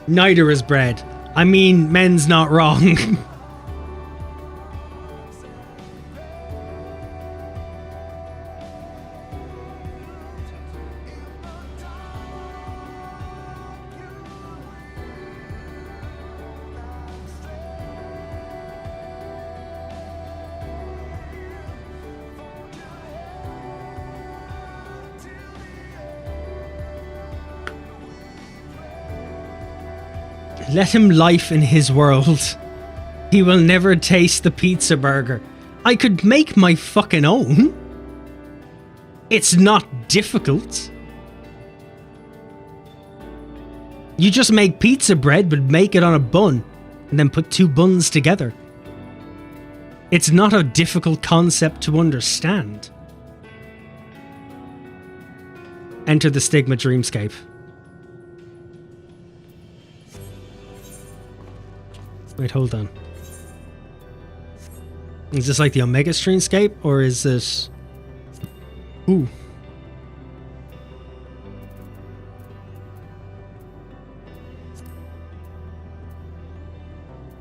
Neither is bread. I mean, men's not wrong. Let him life in his world. He will never taste the pizza burger. I could make my fucking own. It's not difficult. You just make pizza bread, but make it on a bun, and then put 2 buns together. It's not a difficult concept to understand. Enter the Stigma dreamscape. Wait, hold on. Is this like the Omega streamscape, or is this... Ooh.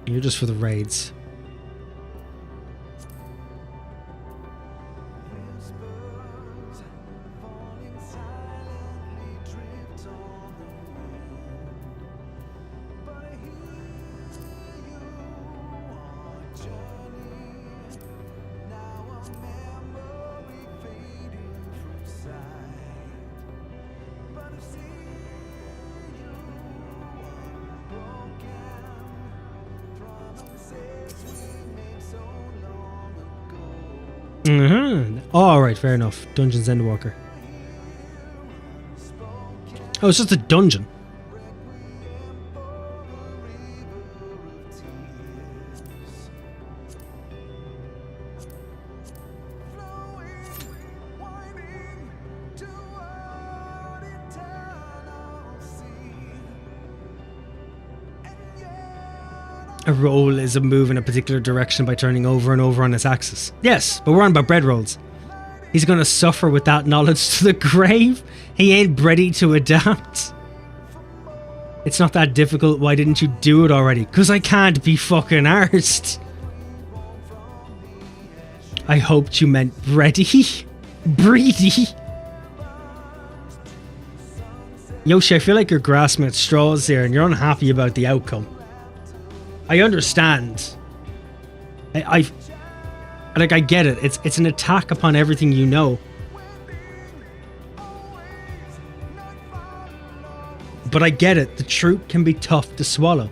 You're just for the raids. Alright, fair enough. Dungeon's Endwalker. Oh, it's just a dungeon. A roll is a move in a particular direction by turning over and over on its axis. Yes, but we're on about bread rolls. He's gonna suffer with that knowledge to the grave. He ain't ready to adapt. It's not that difficult. Why didn't you do it already? Because I can't be fucking arsed. I hoped you meant bready. Breedy. Yoshi, I feel like you're grasping at straws here and you're unhappy about the outcome. I understand. I get it. It's an attack upon everything you know. But I get it. The truth can be tough to swallow.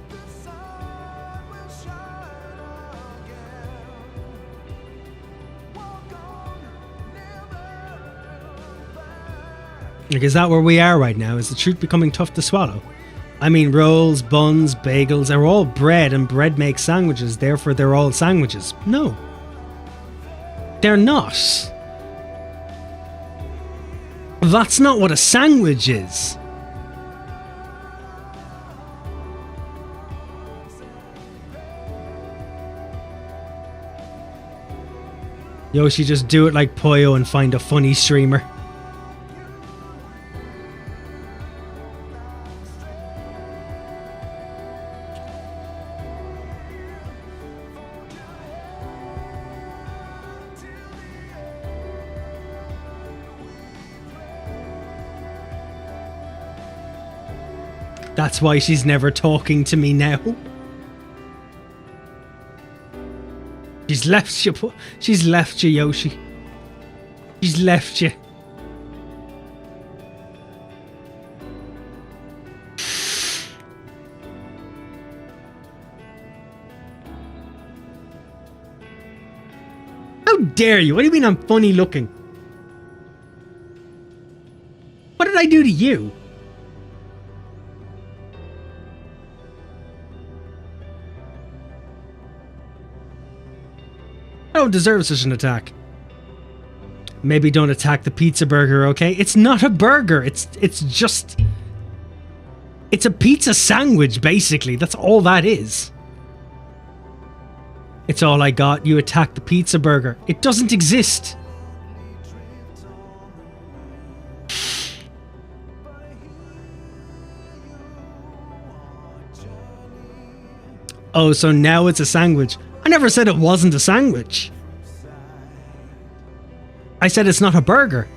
Like, is that where we are right now? Is the truth becoming tough to swallow? I mean, rolls, buns, bagels are all bread, and bread makes sandwiches, therefore they're all sandwiches. No. They're not. That's not what a sandwich is. Yoshi, just do it like Poyo and find a funny streamer. That's why she's never talking to me now. She's left you. She's left you, Yoshi. She's left you. How dare you? What do you mean I'm funny looking? What did I do to you? I don't deserve such an attack. Maybe don't attack the pizza burger, okay? It's not a burger. It's just... It's a pizza sandwich, basically. That's all that is. It's all I got. You attack the pizza burger. It doesn't exist. Oh, so now it's a sandwich. I never said it wasn't a sandwich. I said it's not a burger.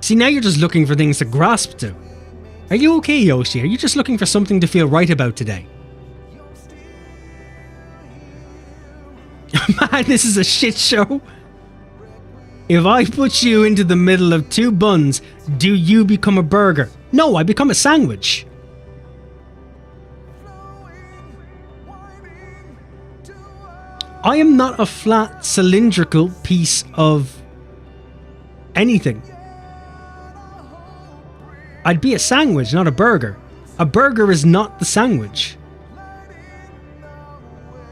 See, now you're just looking for things to grasp to. Are you okay, Yoshi? Are you just looking for something to feel right about today? Man, this is a shit show. If I put you into the middle of two buns, do you become a burger? No, I become a sandwich. I am not a flat, cylindrical piece of anything. I'd be a sandwich, not a burger. A burger is not the sandwich.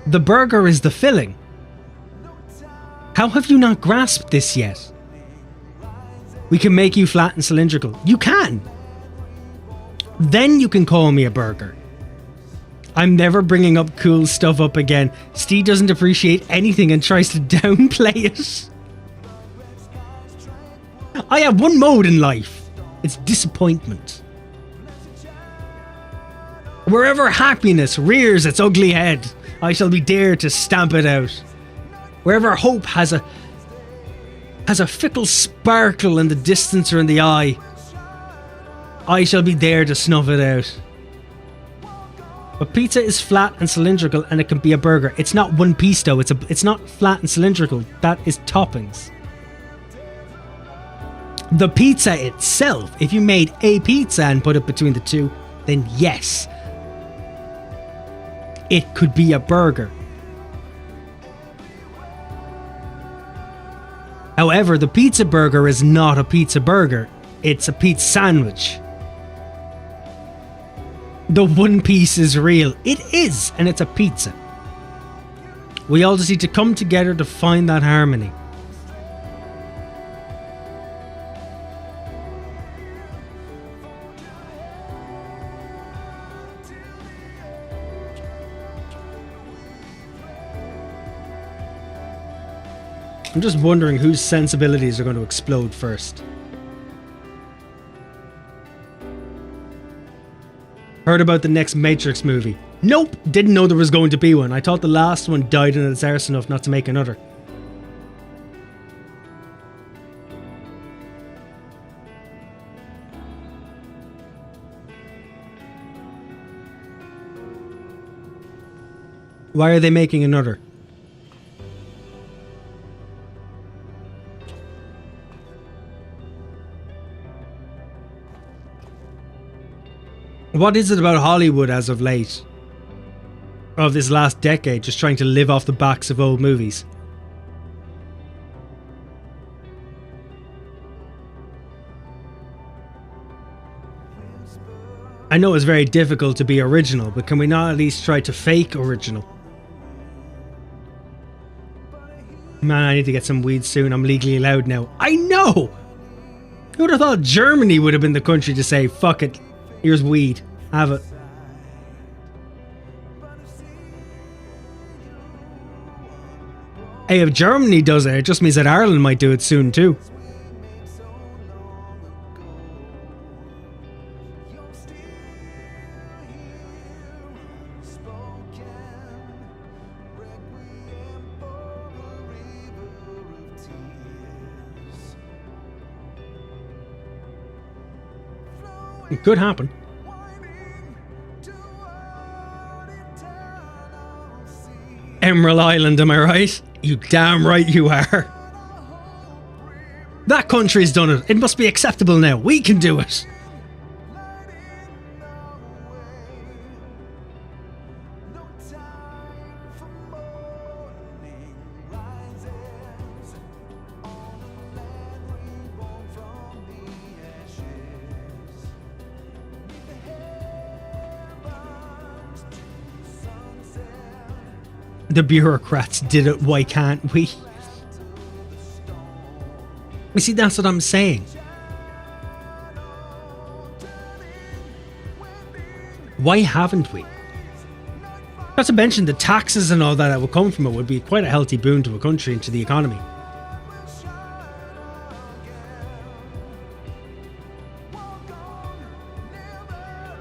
The burger is the filling. How have you not grasped this yet? We can make you flat and cylindrical. You can. Then you can call me a burger. I'm never bringing up cool stuff up again. Steve doesn't appreciate anything and tries to downplay it. I have one mode in life. It's disappointment. Wherever happiness rears its ugly head, I shall be there to stamp it out. Wherever hope has a fickle sparkle in the distance or in the eye, I shall be there to snuff it out. But pizza is flat and cylindrical, and it can be a burger. It's not one piece though. It's not flat and cylindrical. That is toppings. The pizza itself, if you made a pizza and put it between the two, then yes. it could be a burger. However, the pizza burger is not a pizza burger. It's a pizza sandwich. The one piece is real. It is, and it's a pizza. We all just need to come together to find that harmony. I'm just wondering whose sensibilities are going to explode first. Heard about the next Matrix movie? Nope, didn't know there was going to be one. I thought the last one died in its arse enough not to make another. Why are they making another? What is it about Hollywood as of late? Of this last decade, just trying to live off the backs of old movies? I know it's very difficult to be original, but can we not at least try to fake original? Man, I need to get some weed soon. I'm legally allowed now. I know! Who would have thought Germany would have been the country to say, fuck it, here's weed, have it. Hey, if Germany does it, it just means that Ireland might do it soon too. It could happen. Emerald Island, am I right? You damn right you are. That country's done it. It must be acceptable now. We can do it. The bureaucrats did it, why can't we? You see, that's what I'm saying. Why haven't we? Not to mention the taxes and all that would come from it would be quite a healthy boon to a country and to the economy.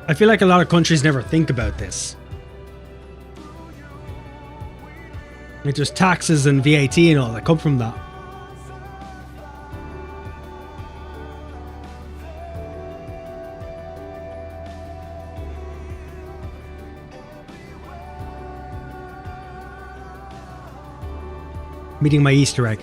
I feel like a lot of countries never think about this. Like there's taxes and VAT and all that come from that. Meeting my Easter egg.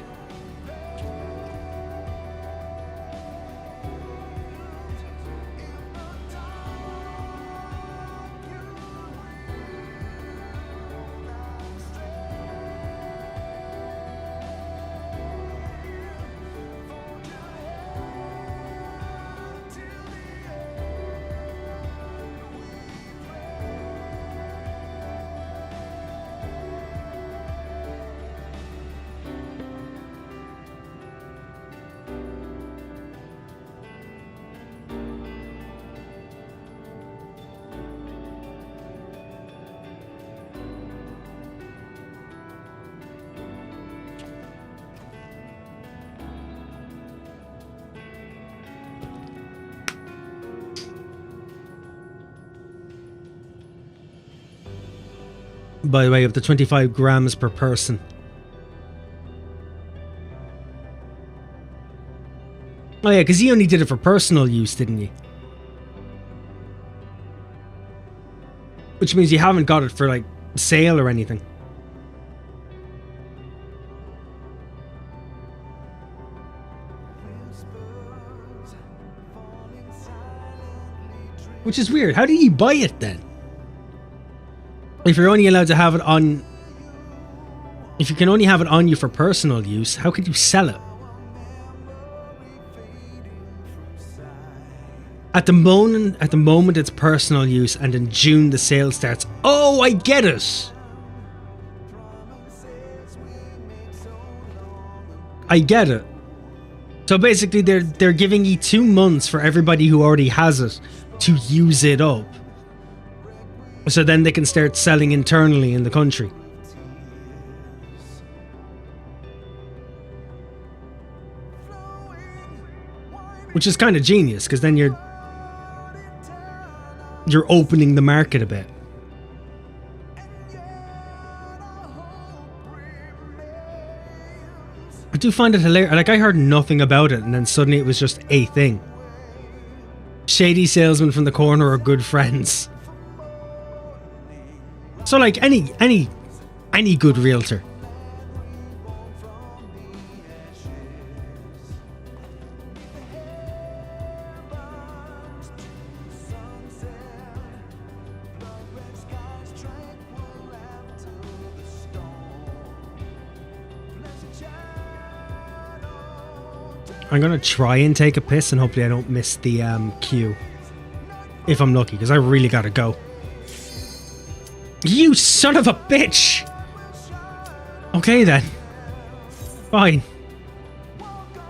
By the way, of the 25 grams per person. Oh yeah, because he only did it for personal use, didn't he? Which means you haven't got it for, like, sale or anything. Which is weird. How did he buy it then? If you're only allowed to have it on... If you can only have it on you for personal use, how could you sell it? At the moment it's personal use, and in June the sale starts. Oh, I get it! I get it. So basically they're giving you 2 months for everybody who already has it to use it up. So then they can start selling internally in the country. Which is kind of genius, because then you're opening the market a bit. I do find it hilarious. Like, I heard nothing about it, and then suddenly it was just a thing. Shady salesmen from the corner are good friends. So, like, any good realtor. I'm gonna try and take a piss, and hopefully I don't miss the queue. If I'm lucky, because I really gotta go. You son of a bitch! Okay then. Fine.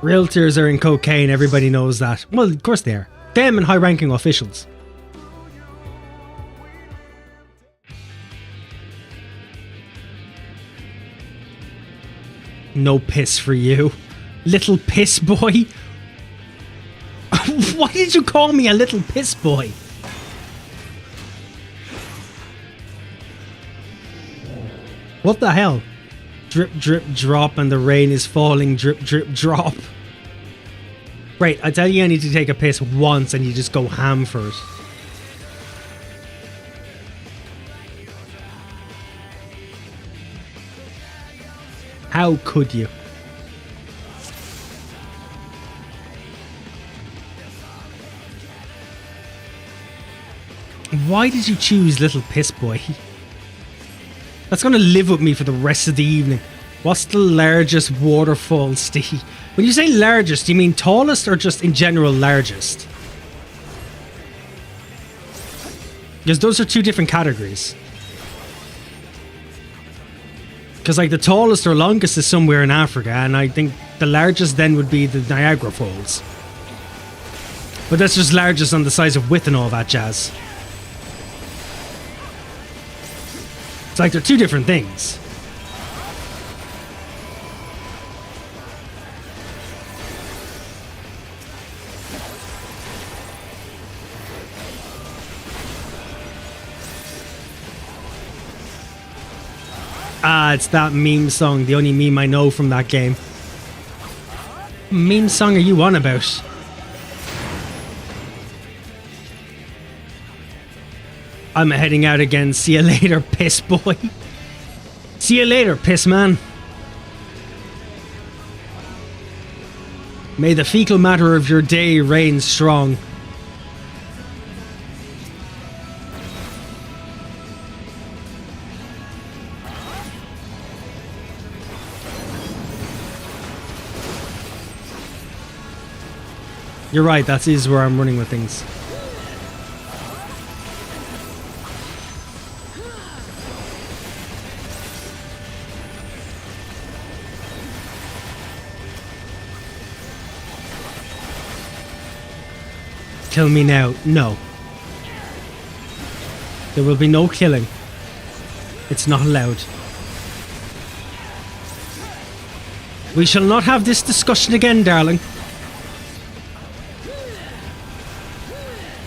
Realtors are in cocaine, everybody knows that. Well, of course they are. Them and high-ranking officials. No piss for you. Little piss boy? Why did you call me a little piss boy? What the hell? Drip, drip, drop, and the rain is falling. Drip, drip, drop. Right, I tell you I need to take a piss once and you just go ham for it. How could you? Why did you choose Little Piss Boy? That's gonna live with me for the rest of the evening. What's the largest waterfall, Steve? When you say largest, do you mean tallest or just in general largest? Because those are 2 different categories. Because like the tallest or longest is somewhere in Africa, and I think the largest then would be the Niagara Falls. But that's just largest on the size of width and all that jazz. It's like they're 2 different things. Ah, it's that meme song, the only meme I know from that game. What meme song are you on about? I'm heading out again. See you later, piss boy. See you later, piss man. May the fecal matter of your day reign strong. You're right, that is where I'm running with things. Kill me now. No. There will be no killing. It's not allowed. We shall not have this discussion again, darling.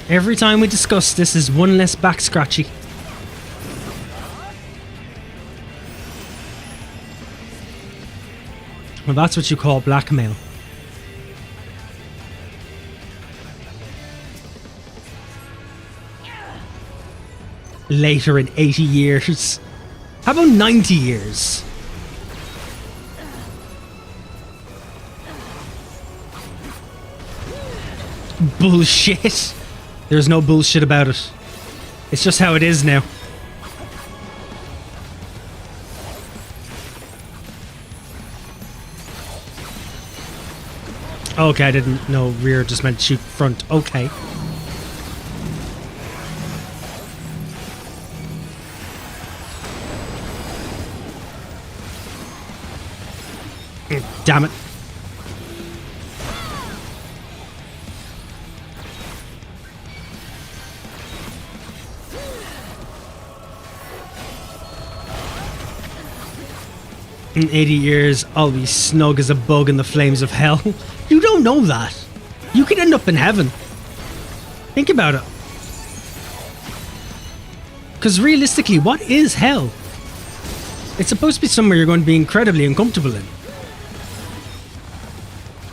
Every time we discuss this is one less back scratchy. Well, that's what you call blackmail. Later in 80 years. How about 90 years? Bullshit. There's no bullshit about it. It's just how it is now. Okay, I didn't know rear just meant shoot front. Okay. Damn it. In 80 years, I'll be snug as a bug in the flames of hell. You don't know that. You could end up in heaven. Think about it. Because realistically, what is hell? It's supposed to be somewhere you're going to be incredibly uncomfortable in.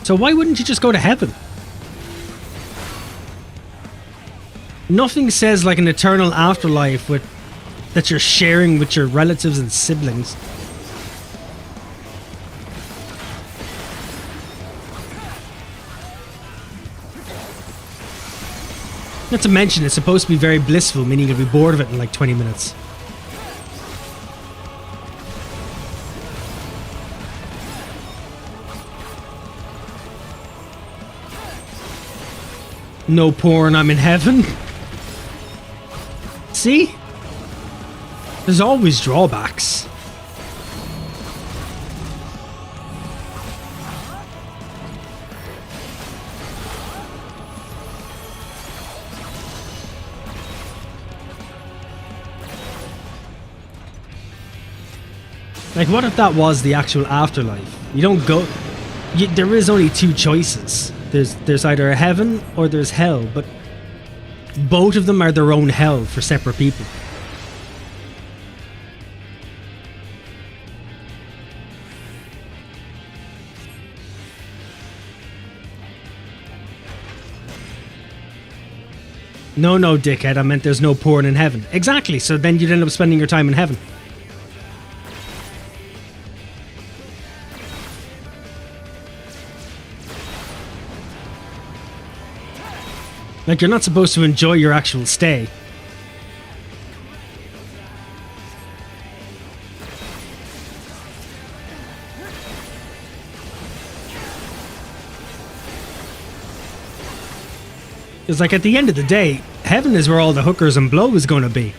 So why wouldn't you just go to heaven? Nothing says like an eternal afterlife that you're sharing with your relatives and siblings. Not to mention, it's supposed to be very blissful, meaning you'll be bored of it in like 20 minutes. No porn, I'm in heaven. See? There's always drawbacks. Like, what if that was the actual afterlife? You don't go... there is only two choices. There's either a heaven or there's hell, but both of them are their own hell for separate people. No, dickhead, I meant there's no porn in heaven. Exactly, so then you'd end up spending your time in heaven. Like, you're not supposed to enjoy your actual stay. It's like, at the end of the day, heaven is where all the hookers and blow is going to be.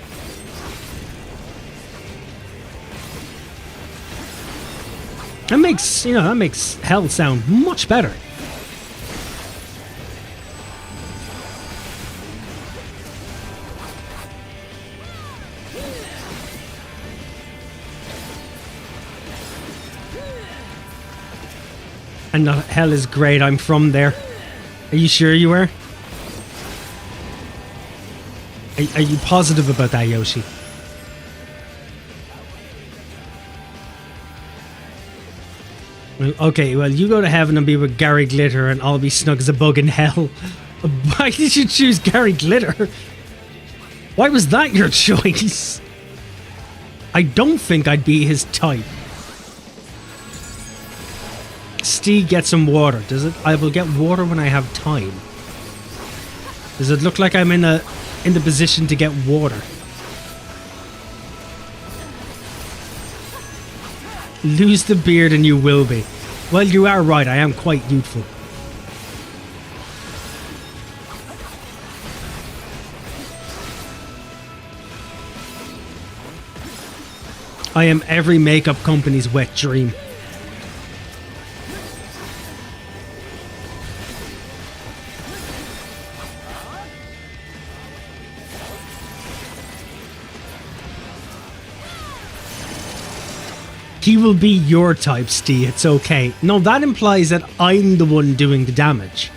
That makes hell sound much better. And hell is great, I'm from there. Are you sure you were? Are you positive about that, Yoshi? Okay, well, you go to heaven and be with Gary Glitter and I'll be snug as a bug in hell. Why did you choose Gary Glitter? Why was that your choice? I don't think I'd be his type. Steve, get some water. Does it? I will get water when I have time. Does it look like I'm in the position to get water? Lose the beard and you will be. Well, you are right. I am quite youthful. I am every makeup company's wet dream. He will be your type, Steve. It's okay. No, that implies that I'm the one doing the damage.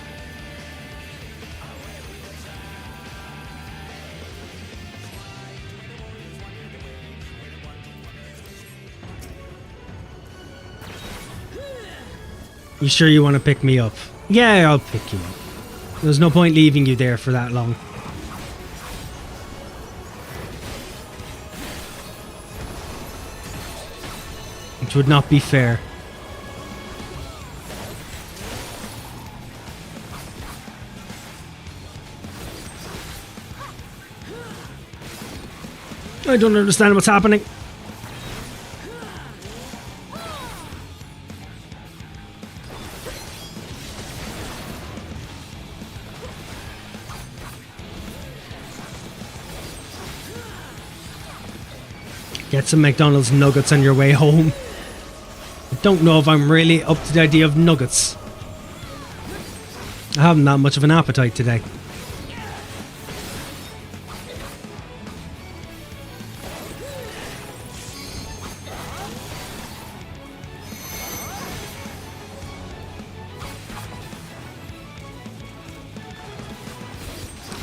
You sure you want to pick me up? Yeah, I'll pick you up. There's no point leaving you there for that long. Which would not be fair. I don't understand what's happening. Get some McDonald's nuggets on your way home. I don't know if I'm really up to the idea of nuggets. I haven't that much of an appetite today.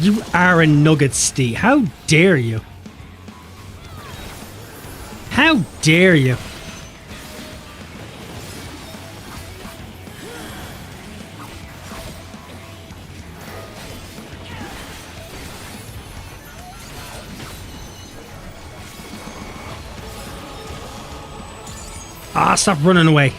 You are a nugget-sty. How dare you? How dare you? Ah, stop running away.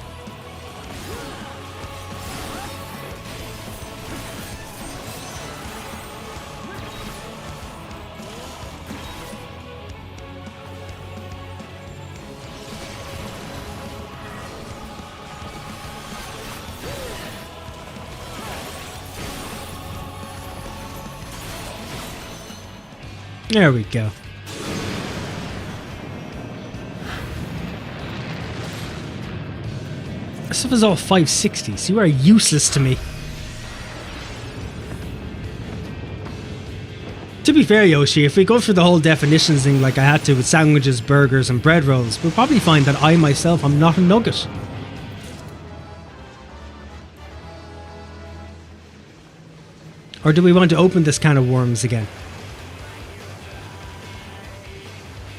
There we go. This stuff is all 560s. You are useless to me. To be fair, Yoshi, if we go through the whole definitions thing like I had to with sandwiches, burgers and bread rolls, we'll probably find that I myself am not a nugget. Or do we want to open this can of worms again?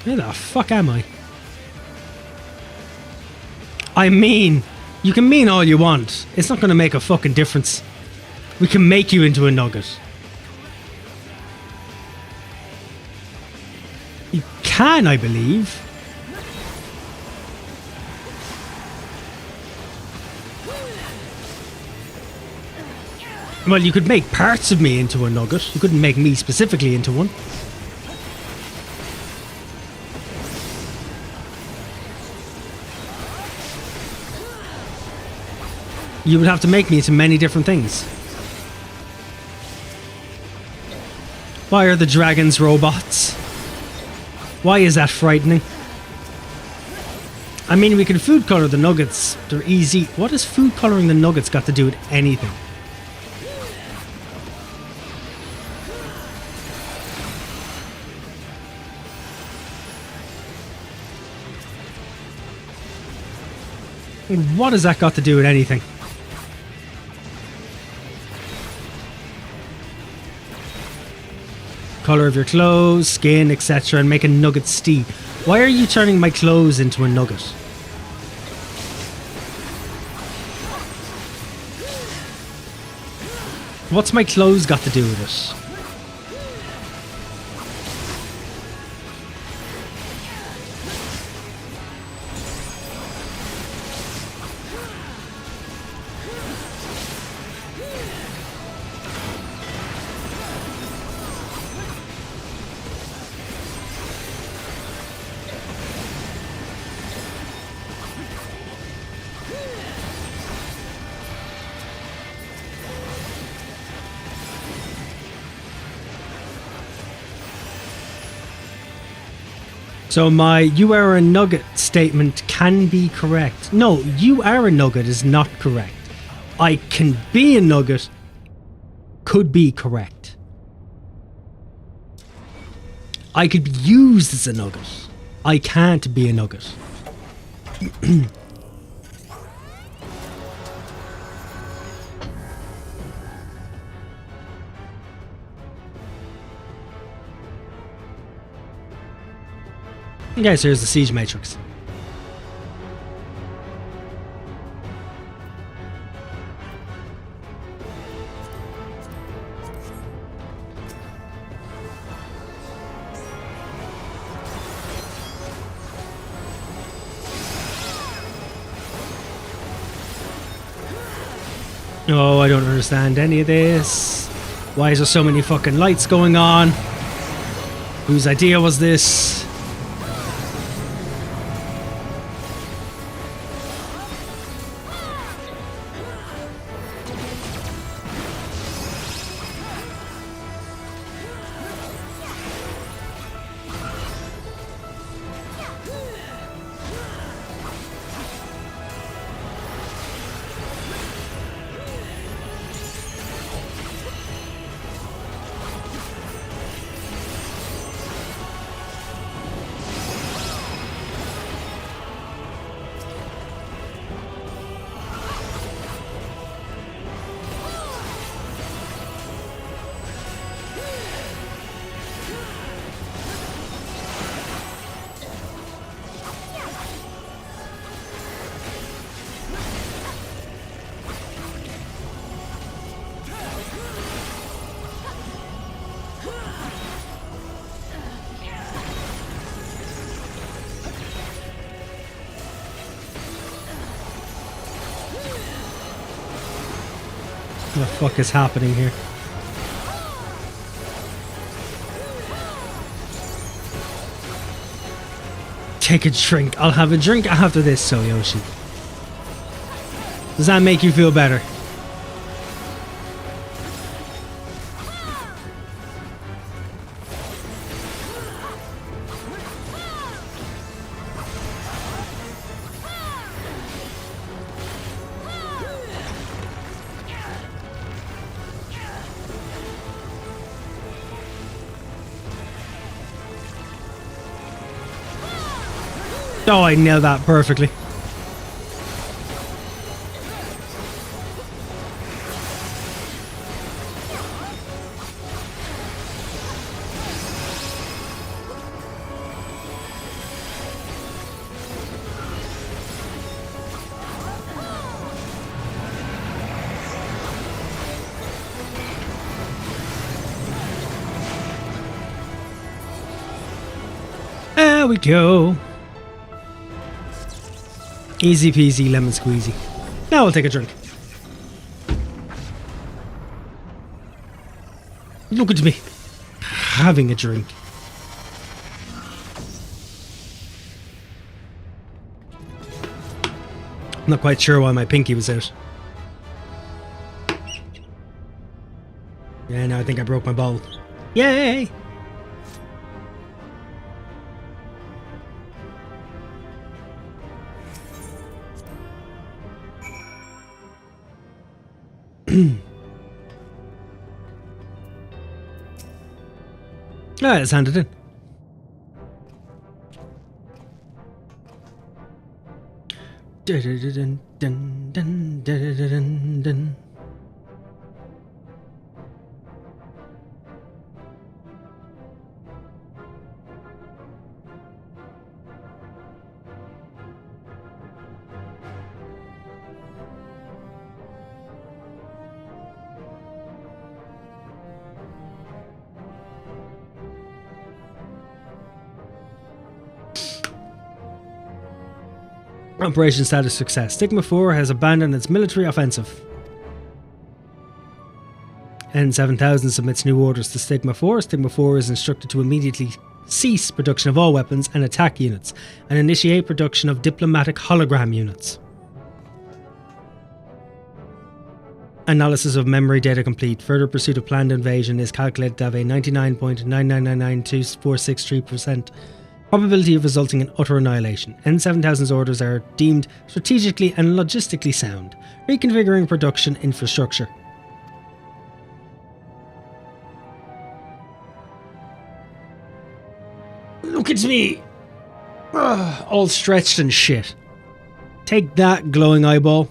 Where the fuck am I? I mean, you can mean all you want. It's not going to make a fucking difference. We can make you into a nugget. You can, I believe. Well, you could make parts of me into a nugget. You couldn't make me specifically into one. You would have to make me into many different things. Why are the dragons robots? Why is that frightening? I mean, we can food color the nuggets. They're easy. What has food coloring the nuggets got to do with anything? What has that got to do with anything? Color of your clothes, skin, etc. and make a nugget steep. Why are you turning my clothes into a nugget? What's my clothes got to do with it? So my "you are a nugget" statement can be correct. No, "you are a nugget" is not correct. "I can be a nugget" could be correct. I could be used as a nugget. I can't be a nugget. Guys, here's the siege matrix. Oh, I don't understand any of this. Why is there so many fucking lights going on? Whose idea was this? What the fuck is happening here? Take a drink. I'll have a drink after this, so Yoshi. Does that make you feel better? Oh, I nailed that perfectly. There we go. Easy peasy lemon squeezy. Now I'll take a drink. Look at me. Having a drink. I'm not quite sure why my pinky was out. Yeah, now I think I broke my bowl. Yay! Alright, let's hand it in. Dun, dun, dun, dun, dun, dun, dun. Operation status success. Stigma 4 has abandoned its military offensive. N7000 submits new orders to Stigma 4. Stigma 4 is instructed to immediately cease production of all weapons and attack units, and initiate production of diplomatic hologram units. Analysis of memory data complete. Further pursuit of planned invasion is calculated to have a 99.9999246% probability of resulting in utter annihilation. N7000's orders are deemed strategically and logistically sound. Reconfiguring production infrastructure. Look at me! Ugh, all stretched and shit. Take that, glowing eyeball.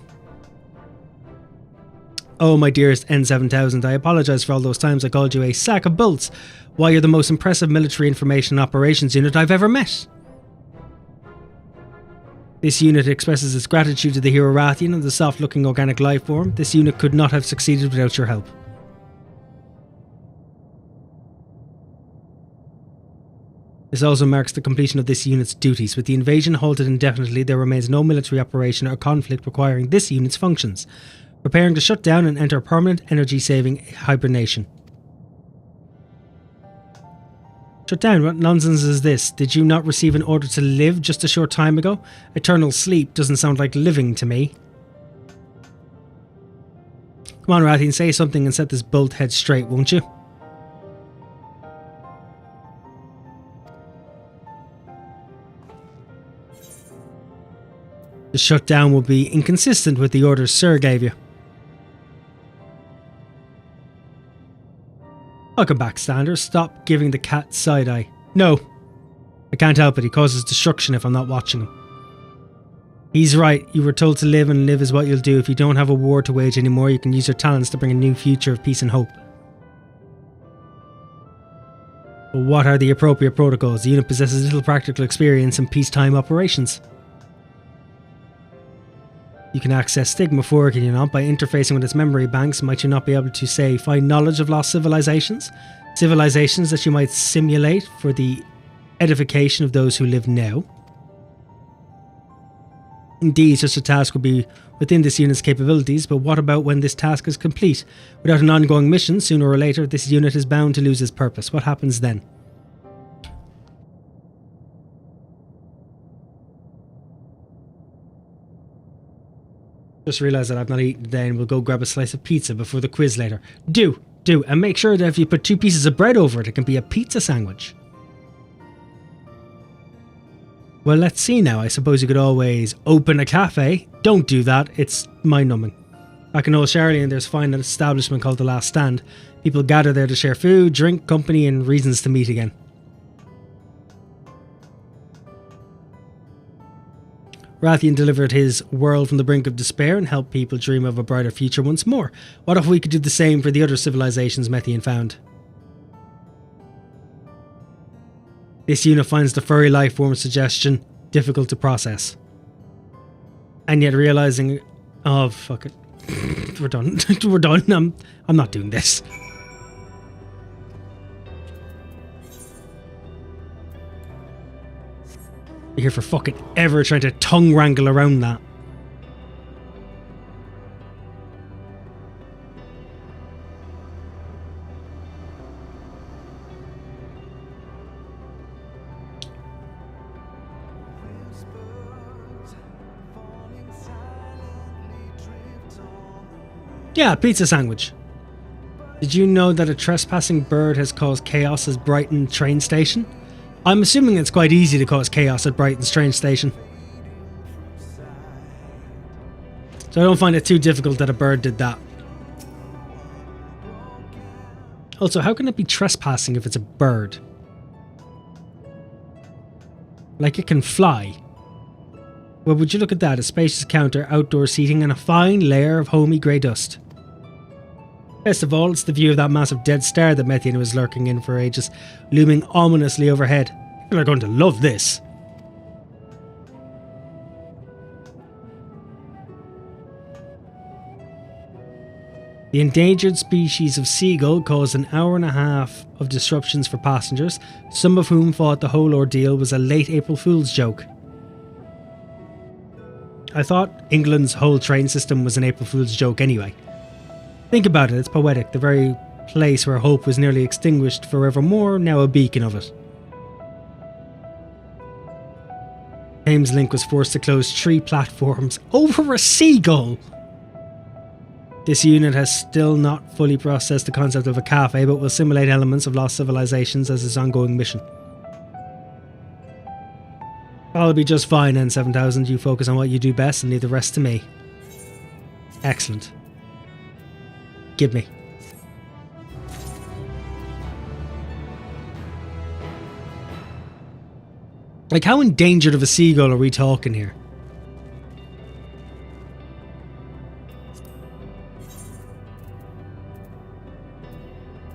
Oh, my dearest N7000, I apologise for all those times I called you a sack of bolts. Why, you're the most impressive military information operations unit I've ever met. This unit expresses its gratitude to the hero Rathian and the soft-looking organic life form. This unit could not have succeeded without your help. This also marks the completion of this unit's duties. With the invasion halted indefinitely, there remains no military operation or conflict requiring this unit's functions. Preparing to shut down and enter permanent energy-saving hibernation. Shut down? What nonsense is this? Did you not receive an order to live just a short time ago? Eternal sleep doesn't sound like living to me. Come on, Rathian, say something and set this bolt head straight, won't you? The shutdown will be inconsistent with the orders Sir gave you. Welcome back, Standard. Stop giving the cat side-eye. No. I can't help it. He causes destruction if I'm not watching him. He's right. You were told to live, and live is what you'll do. If you don't have a war to wage anymore, you can use your talents to bring a new future of peace and hope. But what are the appropriate protocols? The unit possesses little practical experience in peacetime operations. You can access Stigma 4, can you not, by interfacing with its memory banks. Might you not be able to, say, find knowledge of lost civilizations? Civilizations that you might simulate for the edification of those who live now? Indeed, such a task would be within this unit's capabilities, but what about when this task is complete? Without an ongoing mission, sooner or later, this unit is bound to lose its purpose. What happens then? Just realised that I've not eaten today and we'll go grab a slice of pizza before the quiz later. Do, and make sure that if you put 2 pieces of bread over it, it can be a pizza sandwich. Well, let's see now. I suppose you could always open a cafe. Don't do that. It's mind-numbing. Back in Old Charlene, there's a fine establishment called The Last Stand. People gather there to share food, drink, company, and reasons to meet again. Rathian delivered his world from the brink of despair and helped people dream of a brighter future once more. What if we could do the same for the other civilizations Methian found? This unit finds the furry life form suggestion difficult to process. And yet realizing, oh fuck it, we're done, we're done, I'm not doing this. You're here for fucking ever trying to tongue wrangle around that. Yeah, pizza sandwich. Did you know that a trespassing bird has caused chaos at Brighton train station? I'm assuming it's quite easy to cause chaos at Brighton's train station. So I don't find it too difficult that a bird did that. Also, how can it be trespassing if it's a bird? Like it can fly. Well, would you look at that? A spacious counter, outdoor seating, and a fine layer of homey grey dust. Best of all, it's the view of that massive dead star that Methian was lurking in for ages, looming ominously overhead. People are going to love this. The endangered species of seagull caused an hour and a half of disruptions for passengers, some of whom thought the whole ordeal was a late April Fool's joke. I thought England's whole train system was an April Fool's joke anyway. Think about it, it's poetic. The very place where hope was nearly extinguished forevermore, now a beacon of it. Thameslink was forced to close 3 platforms over a seagull! This unit has still not fully processed the concept of a cafe, but will simulate elements of lost civilizations as its ongoing mission. I'll be just fine, N7000. You focus on what you do best and leave the rest to me. Excellent. Give me. Like, how endangered of a seagull are we talking here?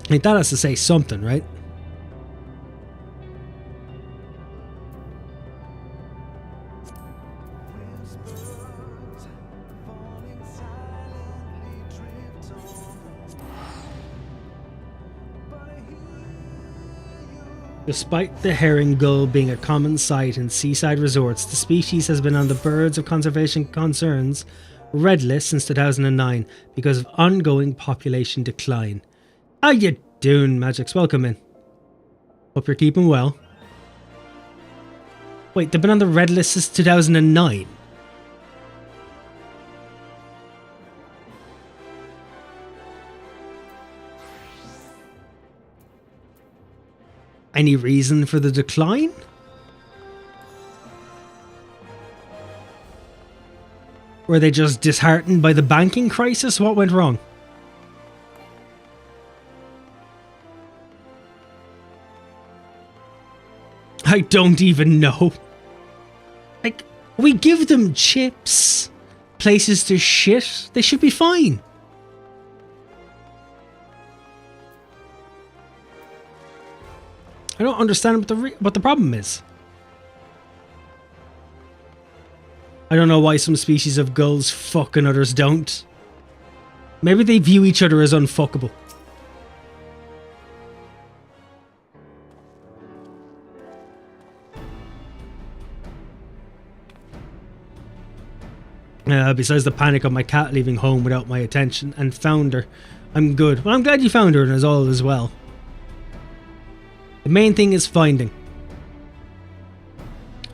Like, that has to say something, right? Despite the herring gull being a common sight in seaside resorts, the species has been on the Birds of Conservation Concerns Red List since 2009 because of ongoing population decline. How you doing, Magix? Welcome in. Hope you're keeping well. Wait, they've been on the Red List since 2009? Any reason for the decline? Were they just disheartened by the banking crisis? What went wrong? I don't even know. Like, we give them chips, places to shit, they should be fine. I don't understand what the problem is. I don't know why some species of gulls fuck and others don't. Maybe they view each other as unfuckable. Besides the panic of my cat leaving home without my attention, and found her. I'm good. Well, I'm glad you found her and is all as well. The main thing is finding.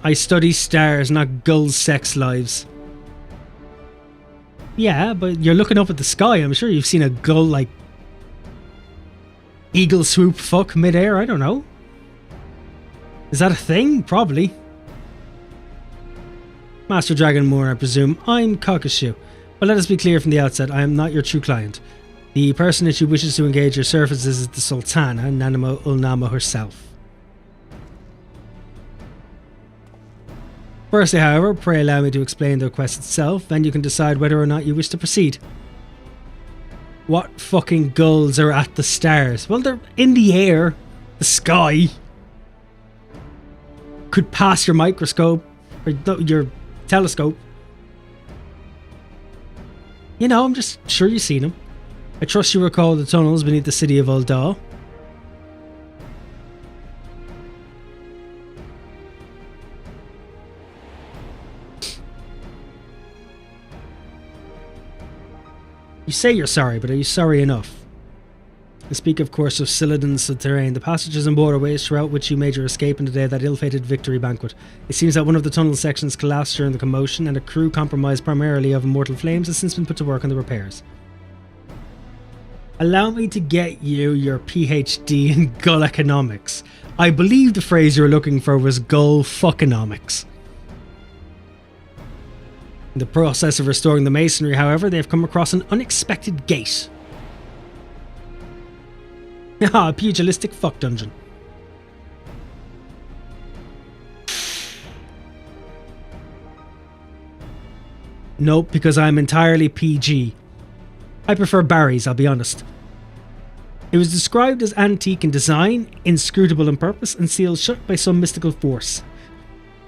I study stars, not gulls' sex lives. Yeah, but you're looking up at the sky. I'm sure you've seen a gull, like, eagle swoop fuck midair. I don't know. Is that a thing? Probably. Master Dragonborn, I presume. I'm Cockashoe. But let us be clear from the outset, I am not your true client. The personage who wishes to engage your services is the Sultana, Nanamo Ulnama herself. Firstly, however, pray allow me to explain the request itself, then you can decide whether or not you wish to proceed. What fucking gulls are at the stars? Well, they're in the air. The sky. Could pass your microscope, or your telescope. You know, I'm just sure you've seen them. I trust you recall the tunnels beneath the city of Uldaw. You say you're sorry, but are you sorry enough? I speak, of course, of Sillidan's terrain, the passages and borderways throughout which you made your escape in the day of that ill-fated victory banquet. It seems that one of the tunnel sections collapsed during the commotion, and a crew compromised primarily of immortal flames has since been put to work on the repairs. Allow me to get you your PhD in gull economics. I believe the phrase you were looking for was gull fuckonomics. In the process of restoring the masonry, however, they have come across an unexpected gate. Ah, a pugilistic fuck dungeon. Nope, because I'm entirely PG. I prefer Barry's, I'll be honest. It was described as antique in design, inscrutable in purpose, and sealed shut by some mystical force.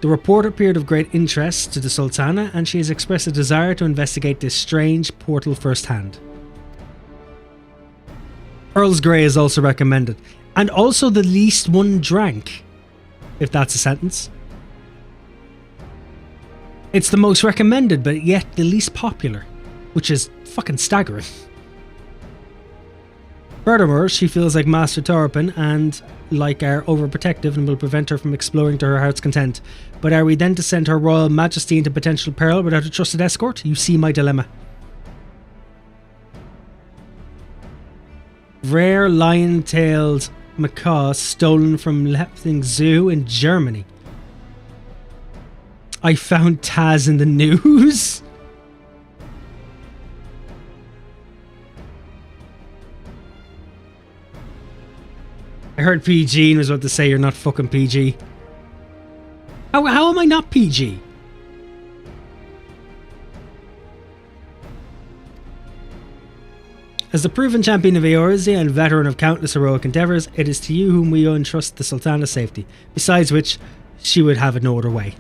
The report appeared of great interest to the Sultana, and she has expressed a desire to investigate this strange portal firsthand. Earl's Grey is also recommended, and also the least one drank, if that's a sentence. It's the most recommended, but yet the least popular, which is fucking staggering. Furthermore, she feels like Master Torpin and like are overprotective and will prevent her from exploring to her heart's content. But are we then to send her royal majesty into potential peril without a trusted escort? You see my dilemma. Rare lion-tailed macaw stolen from Leipzig Zoo in Germany. I found Taz in the news. I heard PG and was about to say you're not fucking PG. How am I not PG? As the proven champion of Eorzea and veteran of countless heroic endeavours, it is to you whom we entrust the Sultana's safety, besides which she would have it no other way.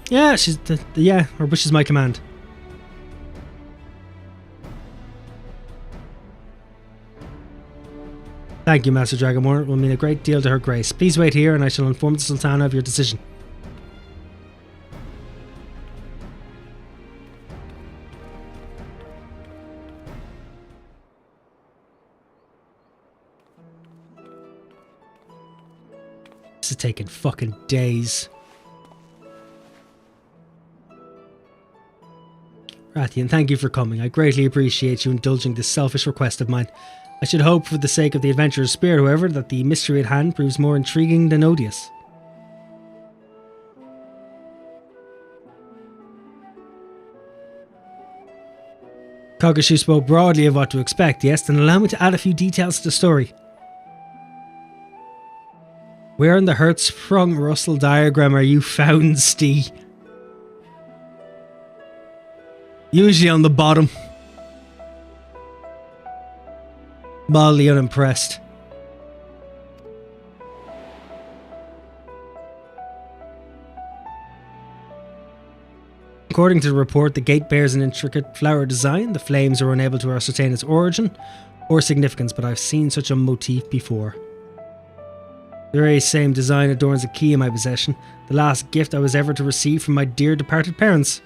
Yeah, her wish is my command. Thank you, Master Dragonborn. It will mean a great deal to her grace. Please wait here and I shall inform the Sultana of your decision. This is taking fucking days. Rathian, thank you for coming. I greatly appreciate you indulging this selfish request of mine. I should hope, for the sake of the adventurer's spirit, however, that the mystery at hand proves more intriguing than odious. Kogashu spoke broadly of what to expect, yes, then allow me to add a few details to the story. Where in the Hertzsprung Russell diagram are you found, Stee? Usually on the bottom. Mildly unimpressed. According to the report, the gate bears an intricate flower design. The flames are unable to ascertain its origin or significance, but I've seen such a motif before. The very same design adorns a key in my possession, the last gift I was ever to receive from my dear departed parents.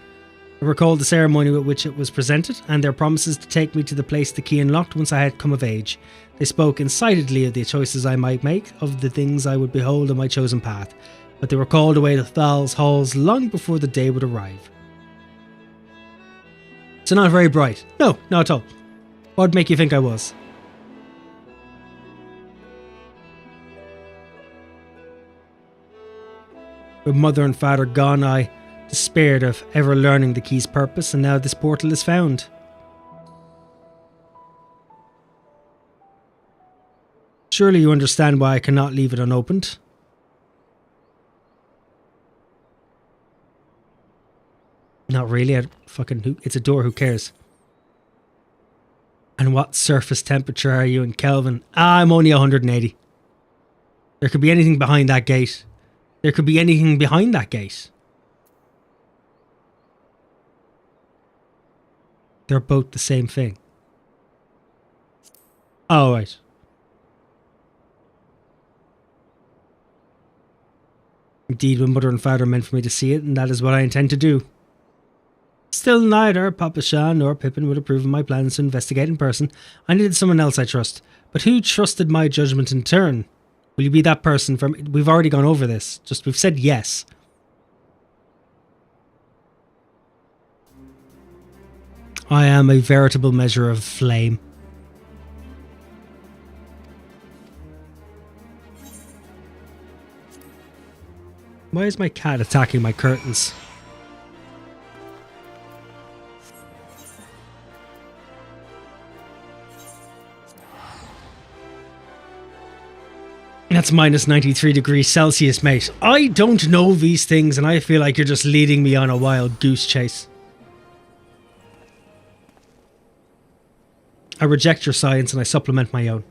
I recalled the ceremony with which it was presented, and their promises to take me to the place the key unlocked once I had come of age. They spoke incitedly of the choices I might make, of the things I would behold on my chosen path, but they were called away to Thal's halls long before the day would arrive. So not very bright. No, not at all. What would make you think I was? With mother and father gone, I despaired of ever learning the key's purpose, and now this portal is found. Surely you understand why I cannot leave it unopened. Not really. It's a door. Who cares? And what surface temperature are you in Kelvin? I'm only 180. There could be anything behind that gate. There could be anything behind that gate. They're both the same thing. Oh, right. Indeed, my mother and father meant for me to see it, and that is what I intend to do. Still, neither Papa Shan nor Pippin would approve of my plans to investigate in person. I needed someone else I trust. But who trusted my judgment in turn? Will you be that person from... We've already gone over this. We've said yes. I am a veritable measure of flame. Why is my cat attacking my curtains? That's minus 93 degrees Celsius, mate. I don't know these things, and I feel like you're just leading me on a wild goose chase. I reject your science and I supplement my own.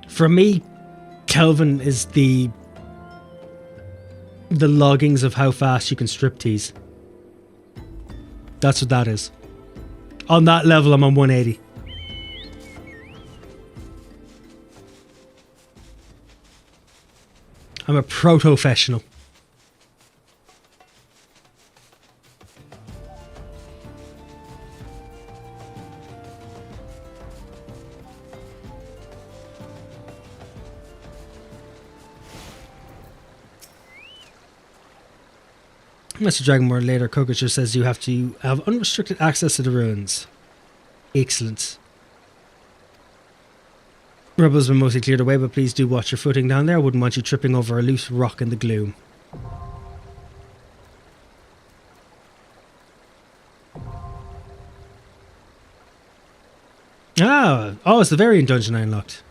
For me, Kelvin is the loggings of how fast you can strip tease. That's what that is. On that level, I'm on 180. I'm a pro-professional. Mr. Dragonmore later, Kokacher says you have to have unrestricted access to the ruins. Excellent. Rebels been mostly cleared away, but please do watch your footing down there. I wouldn't want you tripping over a loose rock in the gloom. Oh, it's the variant dungeon I unlocked.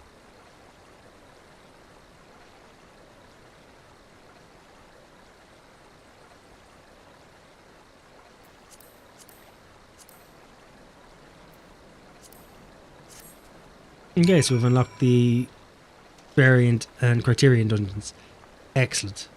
Okay, so we've unlocked the variant and criterion dungeons. Excellent.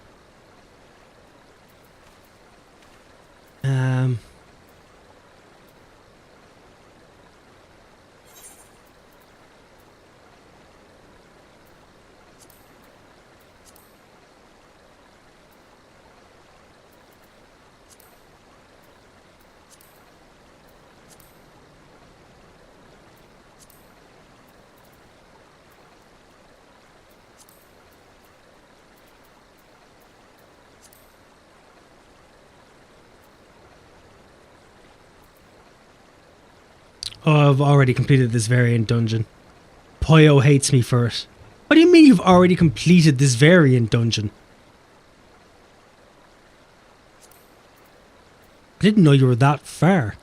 Oh, I've already completed this variant dungeon. Poyo hates me for it. What do you mean you've already completed this variant dungeon? I didn't know you were that far.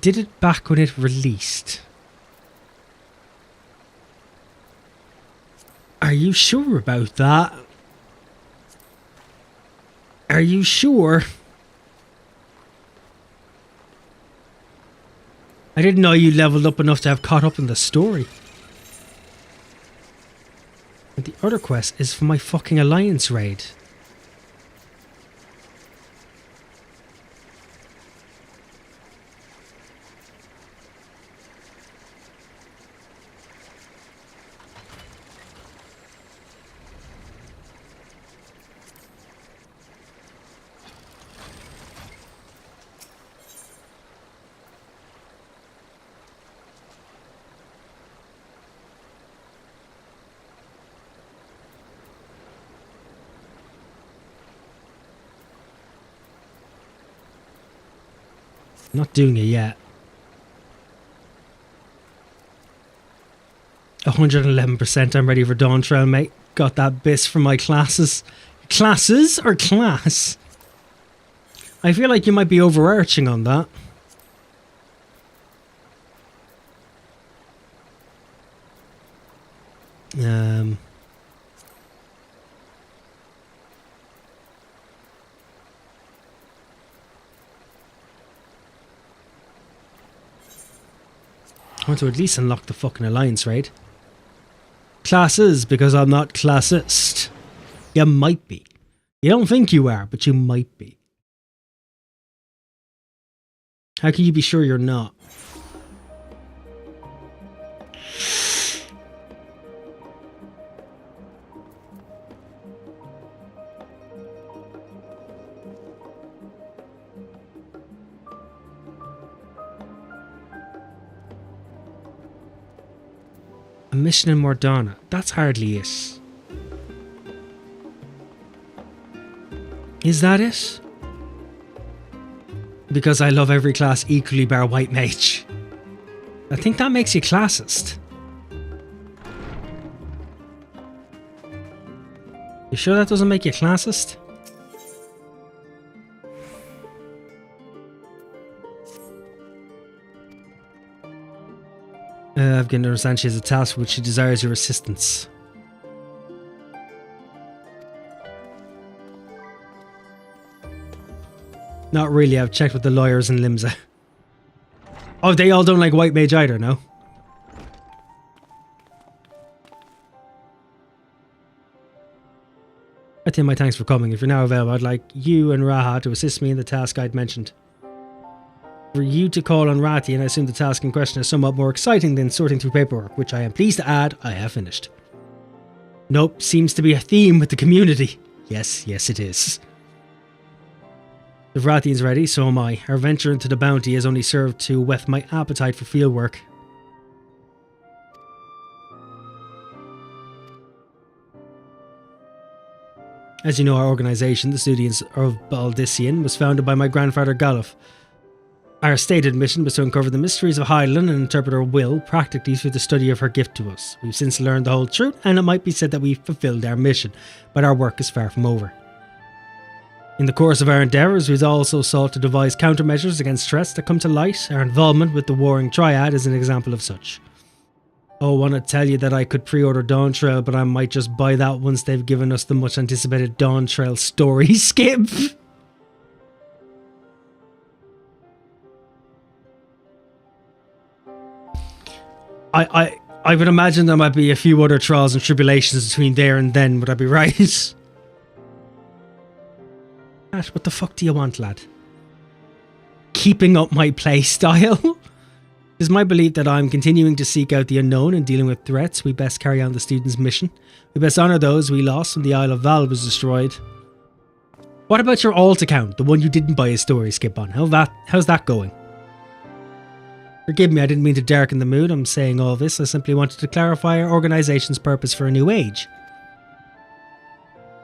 Did it back when it released. Are you sure about that? Are you sure? I didn't know you leveled up enough to have caught up in the story. But the other quest is for my fucking Alliance raid. Not doing it yet. 111%. I'm ready for Dawn Trail, mate. Got that bis from my classes. Classes or class? I feel like you might be overarching on that. I want to at least unlock the fucking Alliance raid. Classes, because I'm not classist. You might be. You don't think you are, but you might be. How can you be sure you're not? A mission in Mordana. That's hardly it. Is that it? Because I love every class equally bar White Mage. I think that makes you classist. You sure that doesn't make you classist? I've given to understand she has a task for which she desires your assistance. Not really, I've checked with the lawyers in Limsa. Oh, they all don't like White Mage either, no? I think my thanks for coming. If you're now available, I'd like you and Raha to assist me in the task I'd mentioned. For you to call on Rati, and I assume the task in question is somewhat more exciting than sorting through paperwork, which I am pleased to add, I have finished. Nope, seems to be a theme with the community. Yes, it is. If Rathian's ready, so am I. Our venture into the bounty has only served to whet my appetite for fieldwork. As you know, our organisation, the Studians of Baldician, was founded by my grandfather Galuf. Our stated mission was to uncover the mysteries of Hydaelyn and interpret her will practically through the study of her gift to us. We've since learned the whole truth, and it might be said that we've fulfilled our mission, but our work is far from over. In the course of our endeavours, we've also sought to devise countermeasures against threats that come to light. Our involvement with the Warring Triad is an example of such. Oh, I want to tell you that I could pre-order Dawn Trail, but I might just buy that once they've given us the much anticipated Dawn Trail story skip. I would imagine there might be a few other trials and tribulations between there and then, would I be right? What the fuck do you want, lad? Keeping up my playstyle? It is my belief that I'm continuing to seek out the unknown and dealing with threats. We best carry on the student's mission. We best honour those we lost when the Isle of Val was destroyed. What about your alt account, the one you didn't buy a story skip on? How's that going? Forgive me, I didn't mean to darken the mood. I'm saying all this. I simply wanted to clarify our organisation's purpose for a new age.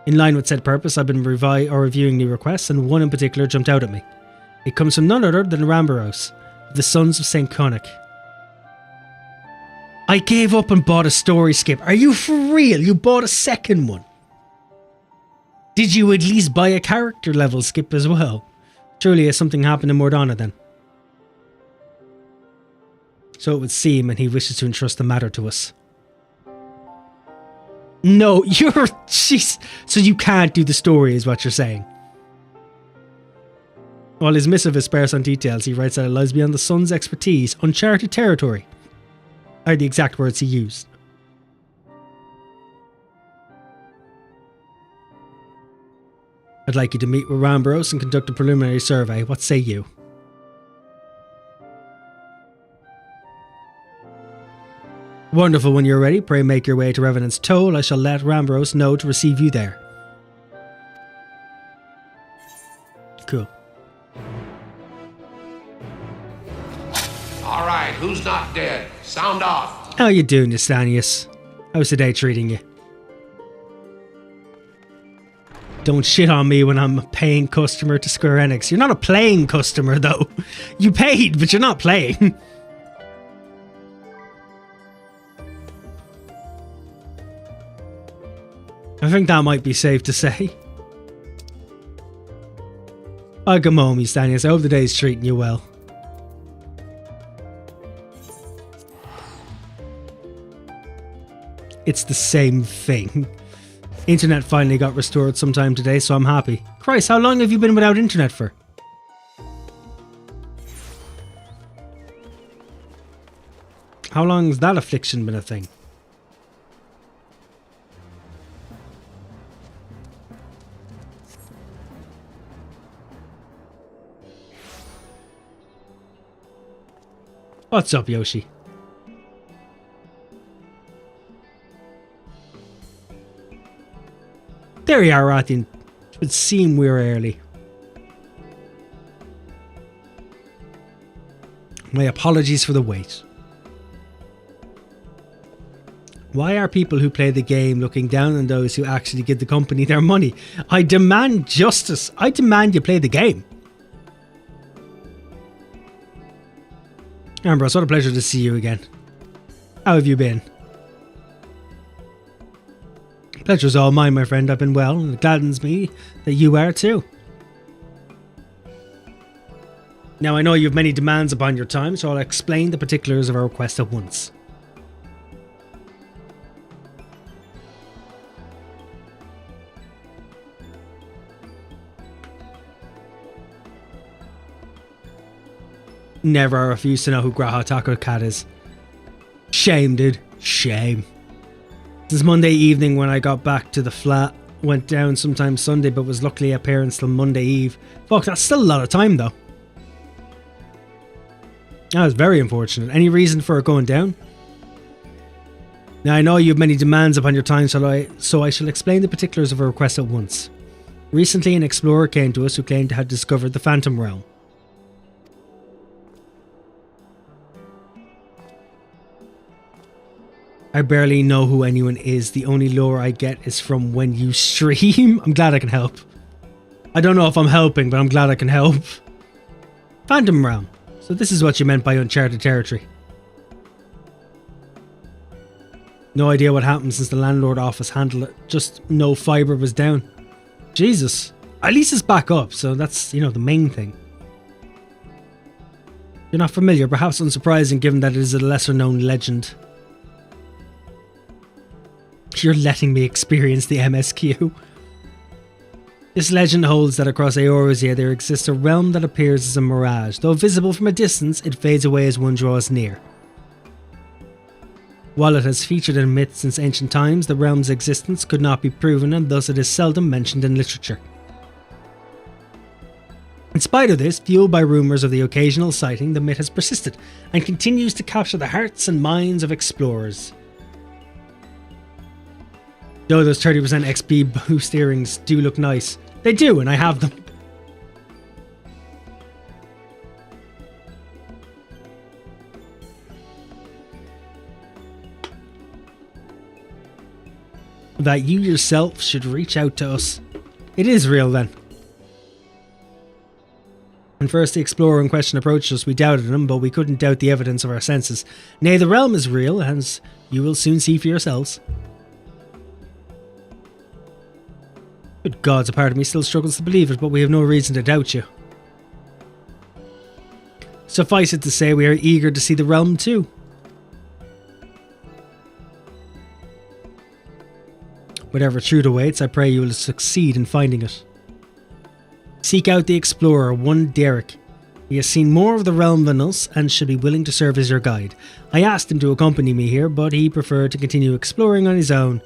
In line with said purpose, I've been reviewing new requests, and one in particular jumped out at me. It comes from none other than Rambaros, the Sons of St. Conic. I gave up and bought a story skip. Are you for real? You bought a second one? Did you at least buy a character level skip as well? Truly, has something happened in Mordana then? So it would seem, and he wishes to entrust the matter to us. No, you're... Jeez. So you can't do the story, is what you're saying. While his missive is sparse on details, he writes that it lies beyond the sun's expertise, uncharted territory, are the exact words he used. I'd like you to meet with Rambros and conduct a preliminary survey. What say you? Wonderful. When you're ready, pray make your way to Revenant's Toll. I shall let Rambros know to receive you there. Cool. Alright, who's not dead? Sound off. How you doing, Estanius? How's the day treating you? Don't shit on me when I'm a paying customer to Square Enix. You're not a playing customer, though. You paid, but you're not playing. I think that might be safe to say. Oh, come home, Estanius. I hope the day's treating you well. It's the same thing. Internet finally got restored sometime today, so I'm happy. Christ, how long have you been without internet for? How long has that affliction been a thing? What's up, Yoshi? There you are, Rathian. It would seem we're early. My apologies for the wait. Why are people who play the game looking down on those who actually give the company their money? I demand justice. I demand you play the game. Ambrose, what a pleasure to see you again. How have you been? Pleasure's all mine, my friend. I've been well, and it gladdens me that you are too. Now, I know you have many demands upon your time, so I'll explain the particulars of our request at once. Never I refuse to know who Graha Taco Cat is. Shame, dude. Shame. Since Monday evening when I got back to the flat, went down sometime Sunday but was luckily at parents till Monday Eve. Fuck, that's still a lot of time though. That was very unfortunate. Any reason for it going down? Now I know you have many demands upon your time, so I shall explain the particulars of our request at once. Recently an explorer came to us who claimed to have discovered the Phantom Realm. I barely know who anyone is. The only lore I get is from when you stream. I'm glad I can help. I don't know if I'm helping, but I'm glad I can help. Phantom Realm. So this is what you meant by uncharted territory. No idea what happened since the landlord office handled it. Just no fibre was down. Jesus. At least it's back up, so that's, you know, the main thing. You're not familiar, perhaps unsurprising given that it is a lesser known legend. You're letting me experience the MSQ. This legend holds that across Eorzea there exists a realm that appears as a mirage. Though visible from a distance, it fades away as one draws near. While it has featured in myths since ancient times, the realm's existence could not be proven and thus it is seldom mentioned in literature. In spite of this, fueled by rumours of the occasional sighting, the myth has persisted and continues to capture the hearts and minds of explorers. Though those 30% XP boost earrings do look nice. They do, and I have them. That you yourself should reach out to us. It is real then. When first the explorer in question approached us, we doubted him, but we couldn't doubt the evidence of our senses. Nay, the realm is real, as you will soon see for yourselves. Good gods, a part of me still struggles to believe it, but we have no reason to doubt you. Suffice it to say, we are eager to see the realm too. Whatever truth awaits, I pray you will succeed in finding it. Seek out the explorer, one Derek. He has seen more of the realm than us and should be willing to serve as your guide. I asked him to accompany me here, but he preferred to continue exploring on his own.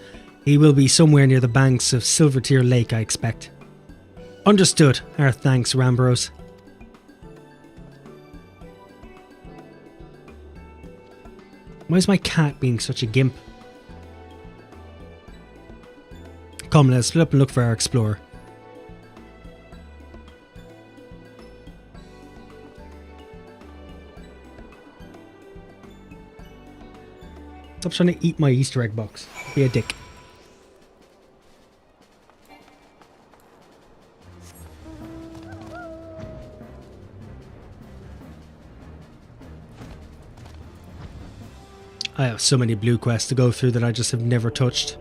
He will be somewhere near the banks of Silvertear Lake, I expect. Understood. Our thanks, Rambros. Why is my cat being such a gimp? Come, let's split up and look for our explorer. Stop trying to eat my Easter egg box. Be a dick. I have so many blue quests to go through that I just have never touched.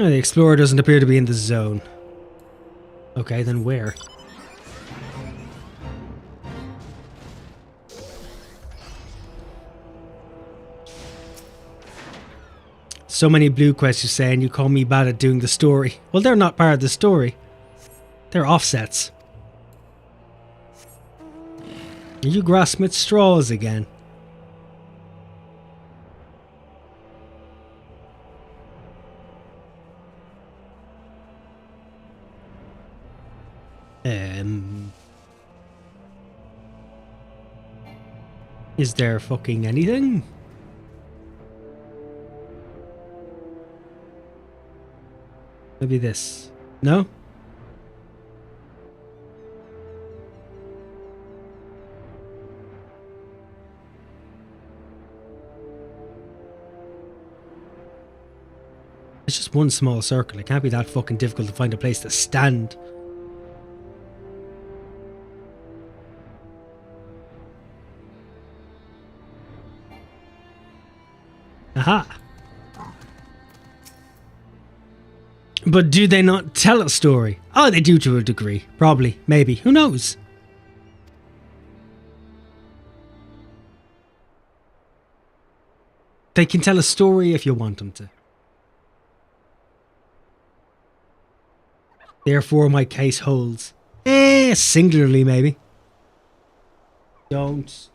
Oh, the explorer doesn't appear to be in the zone. Okay, then where? So many blue quests, you say, and you call me bad at doing the story. Well, they're not part of the story. They're offsets. Are you grasping at straws again? Is there fucking anything? Maybe this. No? It's just one small circle. It can't be that fucking difficult to find a place to stand. Aha! But do they not tell a story? Oh, they do to a degree. Probably. Maybe. Who knows? They can tell a story if you want them to. Therefore, my case holds. Singularly, maybe. Don't.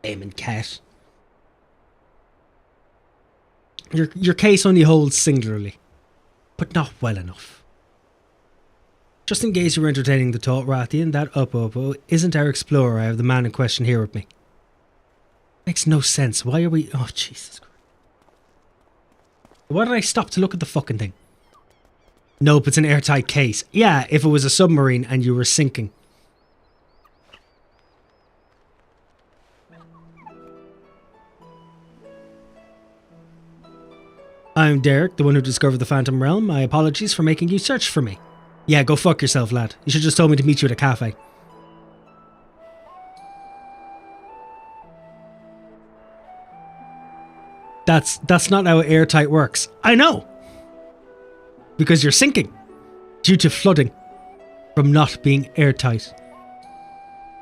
And cat. Your case only holds singularly, but not well enough. Just in case you're entertaining the thought, Rathian, that Up-Oppo isn't our explorer. I have the man in question here with me. Makes no sense. Why are we... Oh, Jesus Christ. Why did I stop to look at the fucking thing? Nope, it's an airtight case. Yeah, if it was a submarine and you were sinking. I'm Derek, the one who discovered the Phantom Realm. My apologies for making you search for me. Yeah, go fuck yourself, lad. You should just told me to meet you at a cafe. That's not how airtight works. I know! Because you're sinking. Due to flooding. From not being airtight.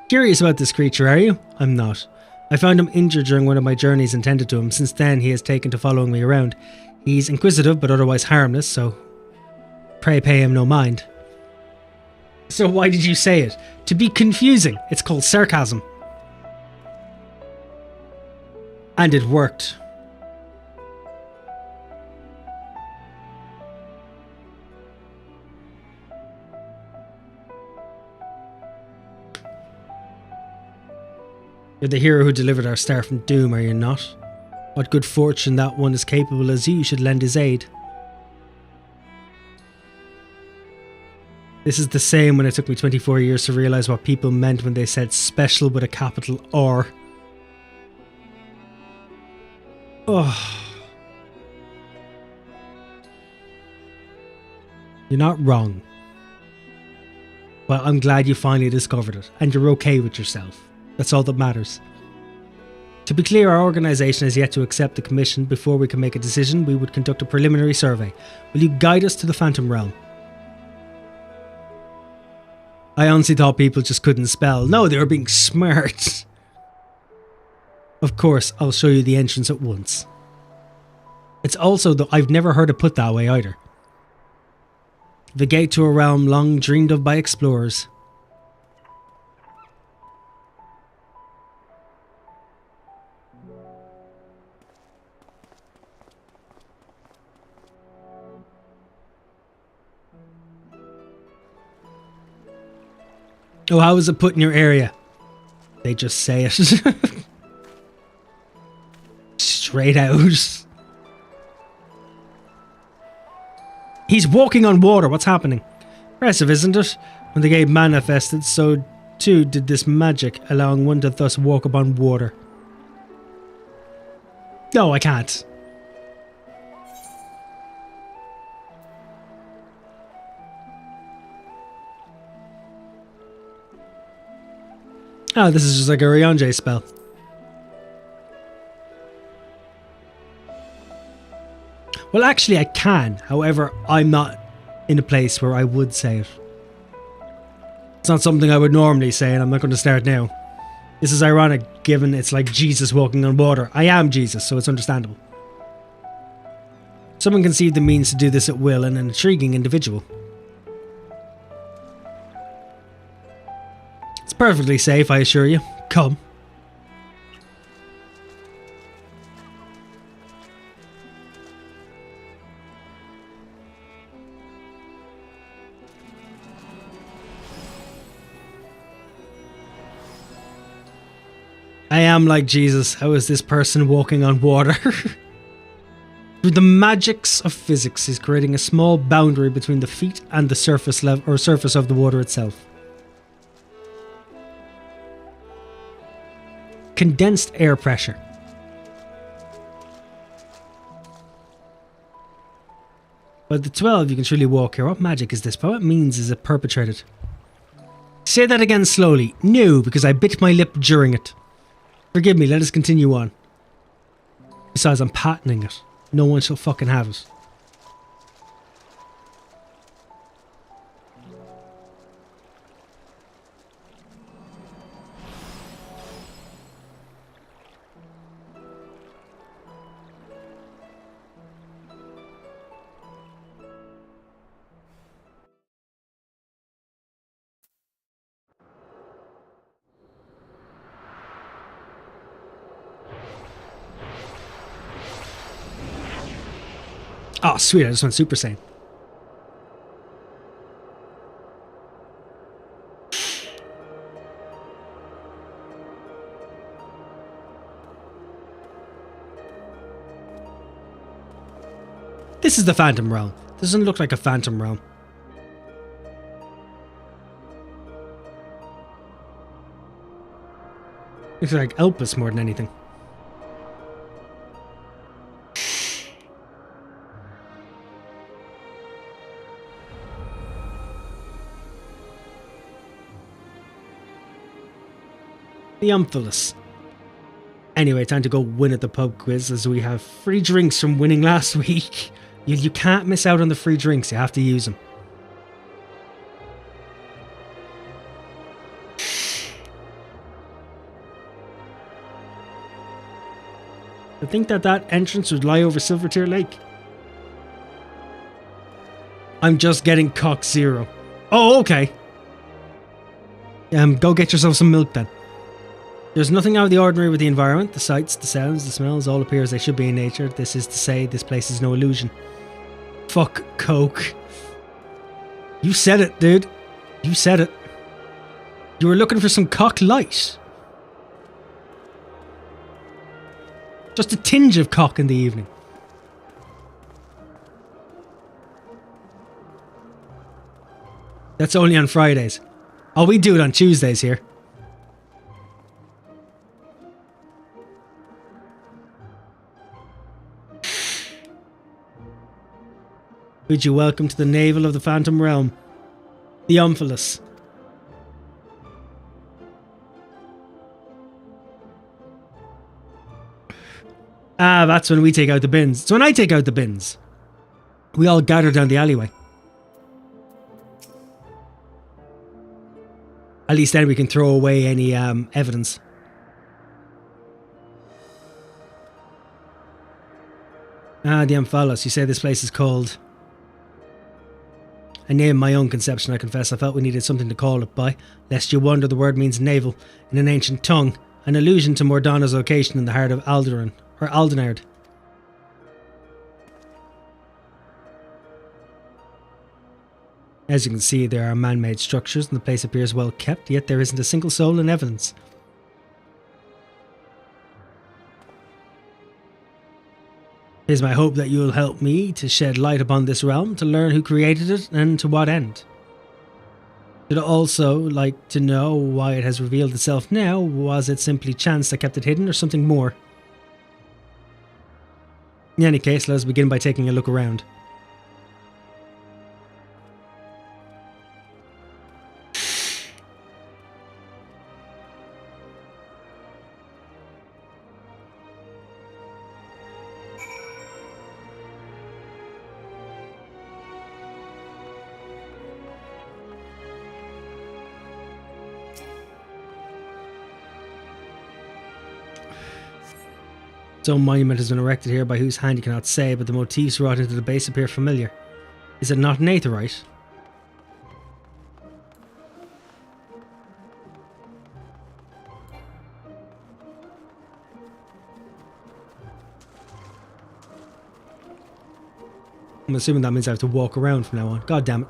Curious about this creature, are you? I'm not. I found him injured during one of my journeys and tended to him. Since then, he has taken to following me around. He's inquisitive, but otherwise harmless, so pray pay him no mind. So why did you say it? To be confusing. It's called sarcasm. And it worked. You're the hero who delivered our star from doom, are you not? What good fortune that one as capable as you should lend his aid. This is the same when it took me 24 years to realise what people meant when they said special with a capital R. Oh. You're not wrong. Well, I'm glad you finally discovered it, and you're okay with yourself. That's all that matters. To be clear, our organisation has yet to accept the commission. Before we can make a decision, we would conduct a preliminary survey. Will you guide us to the Phantom Realm? I honestly thought people just couldn't spell. No, they were being smart. Of course, I'll show you the entrance at once. It's also that I've never heard it put that way either. The gate to a realm long dreamed of by explorers. Oh, how is it put in your area? They just say it. Straight out. He's walking on water. What's happening? Impressive, isn't it? When the gate manifested, so too did this magic, allowing one to thus walk upon water. No, I can't. Oh, this is just like a Ryonjay spell. Well, actually I can. However, I'm not in a place where I would say it. It's not something I would normally say, and I'm not going to start now. This is ironic, given it's like Jesus walking on water. I am Jesus, so it's understandable. Someone conceived the means to do this at will, and an intriguing individual. It's perfectly safe, I assure you. Come. I am like Jesus. How is this person walking on water? Through the magics of physics, he's creating a small boundary between the feet and the surface level or surface of the water itself. Condensed air pressure. By the 12, you can truly walk here. What magic is this? But what means is it perpetrated? Say that again slowly. No, because I bit my lip during it. Forgive me, let us continue on. Besides, I'm patenting it. No one shall fucking have it. Oh, sweet, I just went Super Saiyan. This is the Phantom Realm. Doesn't look like a Phantom Realm. Looks like Elpis more than anything. The Umphalis. Anyway, time to go win at the pub quiz as we have free drinks from winning last week. You can't miss out on the free drinks, you have to use them. I think that entrance would lie over Silvertear Lake. I'm just getting cock zero. Oh, okay. Go get yourself some milk then. There's nothing out of the ordinary with the environment. The sights, the sounds, the smells, all appear as they should be in nature. This is to say, this place is no illusion. Fuck Coke. You said it, dude. You said it. You were looking for some cock light. Just a tinge of cock in the evening. That's only on Fridays. Oh, we do it on Tuesdays here. Bid you welcome to the navel of the Phantom Realm. The Omphalos. Ah, that's when we take out the bins. It's when I take out the bins. We all gather down the alleyway. At least then we can throw away any evidence. Ah, the Omphalos. You say this place is called... I named my own conception, I confess. I felt we needed something to call it by. Lest you wonder, the word means navel in an ancient tongue. An allusion to Morgana's location in the heart of Alderaan. Or Aldenard. As you can see, there are man-made structures and the place appears well kept, yet there isn't a single soul in evidence. It is my hope that you will help me to shed light upon this realm, to learn who created it and to what end. I'd also like to know why it has revealed itself now. Was it simply chance that kept it hidden or something more? In any case, let us begin by taking a look around. Stone monument has been erected here by whose hand you cannot say, but the motifs wrought into the base appear familiar. Is it not an aetheryte? I'm assuming that means I have to walk around from now on. God damn it.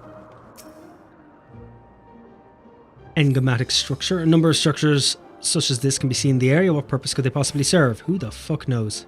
Enigmatic structure. A number of structures such as this can be seen in the area. What purpose could they possibly serve? Who the fuck knows?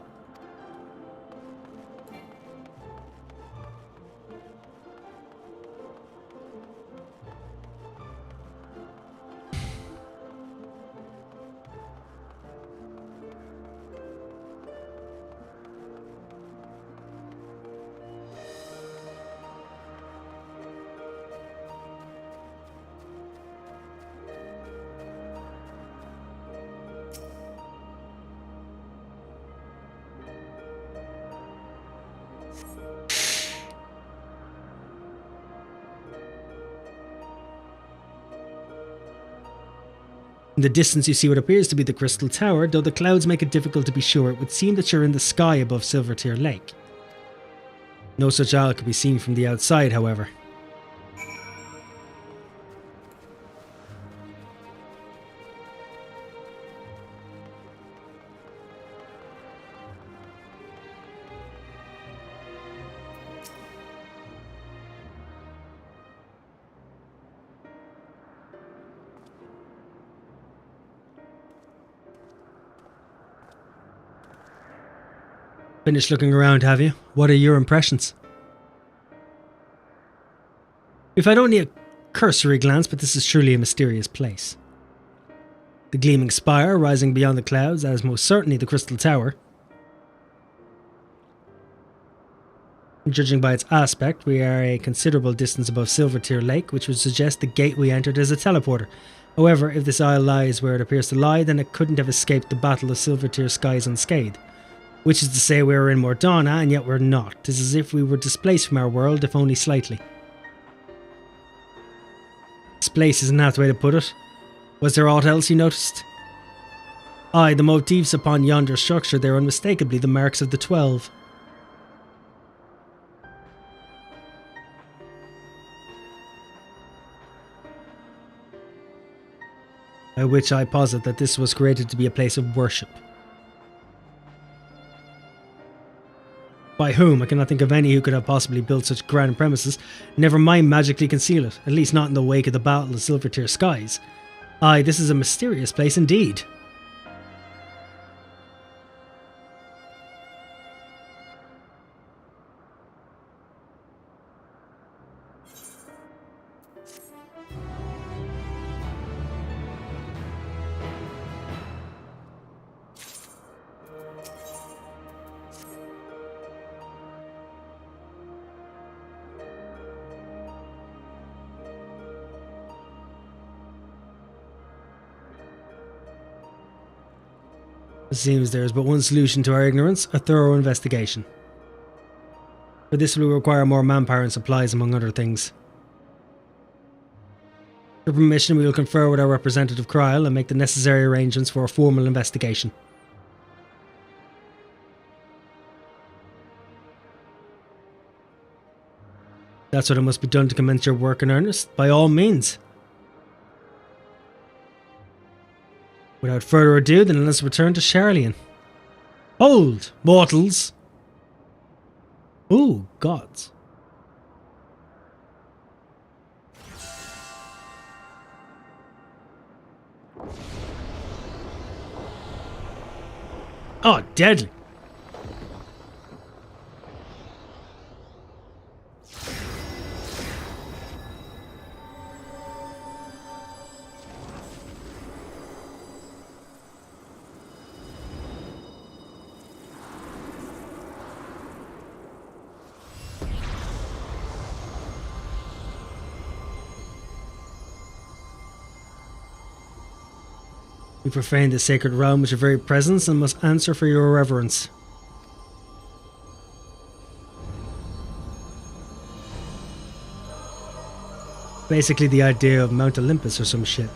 In the distance you see what appears to be the Crystal Tower, though the clouds make it difficult to be sure. It would seem that you're in the sky above Silvertear Lake. No such isle could be seen from the outside, however. Finished looking around, have you? What are your impressions? We've had only a cursory glance, but this is truly a mysterious place. The gleaming spire rising beyond the clouds, as most certainly the Crystal Tower. Judging by its aspect, we are a considerable distance above Silvertear Lake, which would suggest the gate we entered is a teleporter. However, if this isle lies where it appears to lie, then it couldn't have escaped the battle of Silvertear skies unscathed. Which is to say we were in Morgana, and yet we're not. It's as if we were displaced from our world, if only slightly. Displaced isn't that the way to put it. Was there aught else you noticed? Aye, the motifs upon yonder structure, they're unmistakably the marks of the 12. By which I posit that this was created to be a place of worship. By whom? I cannot think of any who could have possibly built such grand premises, never mind magically conceal it, at least not in the wake of the Battle of Silvertear Skies. Aye, this is a mysterious place indeed. It seems there is but one solution to our ignorance, a thorough investigation. For this will require more manpower and supplies, among other things. For permission, we will confer with our representative Cryle and make the necessary arrangements for a formal investigation. That's what it must be done to commence your work in earnest, by all means. Without further ado, then let us return to Charlian. Hold, mortals! Ooh, gods. Oh, deadly. We profane the sacred realm with your very presence and must answer for your reverence. Basically the idea of Mount Olympus or some shit.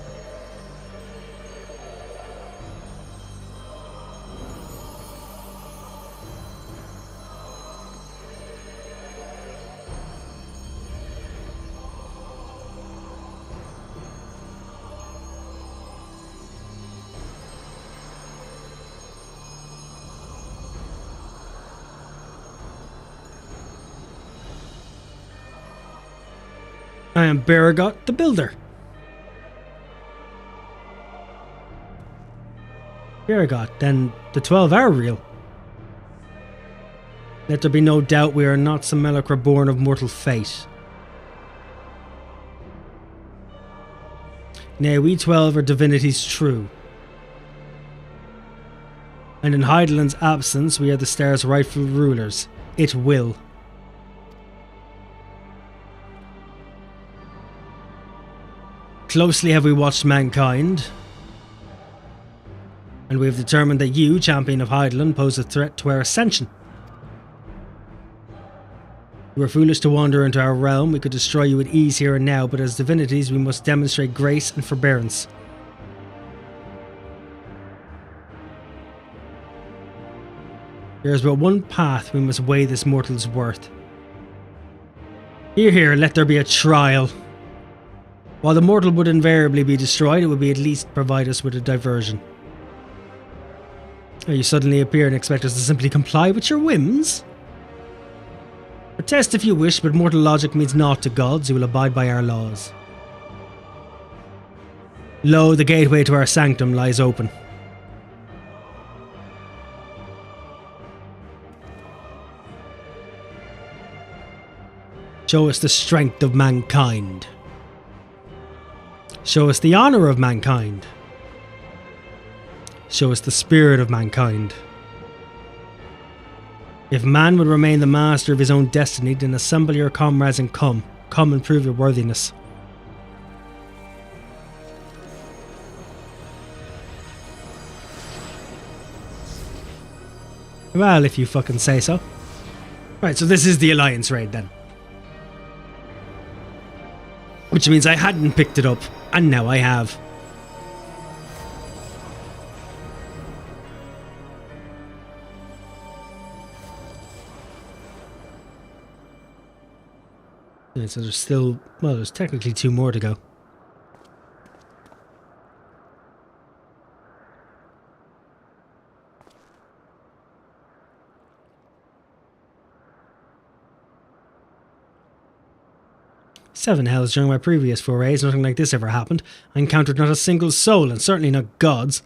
I am Baragot the Builder. Baragot, then the 12-hour reel. Let there be no doubt we are not simulacra born of mortal fate. Nay, we 12 are divinities true. And in Heideland's absence, we are the star's rightful rulers. It will. Closely have we watched mankind, and we have determined that you, champion of Heideland, pose a threat to our ascension. You are foolish to wander into our realm. We could destroy you with ease here and now, but as divinities we must demonstrate grace and forbearance. There is but one path we must weigh this mortal's worth. Hear, hear, let there be a trial. While the mortal would invariably be destroyed, it would be at least provide us with a diversion. You suddenly appear and expect us to simply comply with your whims? Protest if you wish, but mortal logic means naught to gods who will abide by our laws. Lo, the gateway to our sanctum lies open. Show us the strength of mankind. Show us the honour of mankind. Show us the spirit of mankind. If man would remain the master of his own destiny, then assemble your comrades and come. Come and prove your worthiness. Well, if you fucking say so. Right, so this is the Alliance raid then. Which means I hadn't picked it up, and now I have. Yeah, so there's still, well, there's technically 2 more to go. Seven hells during my previous forays, nothing like this ever happened. I encountered not a single soul, and certainly not gods.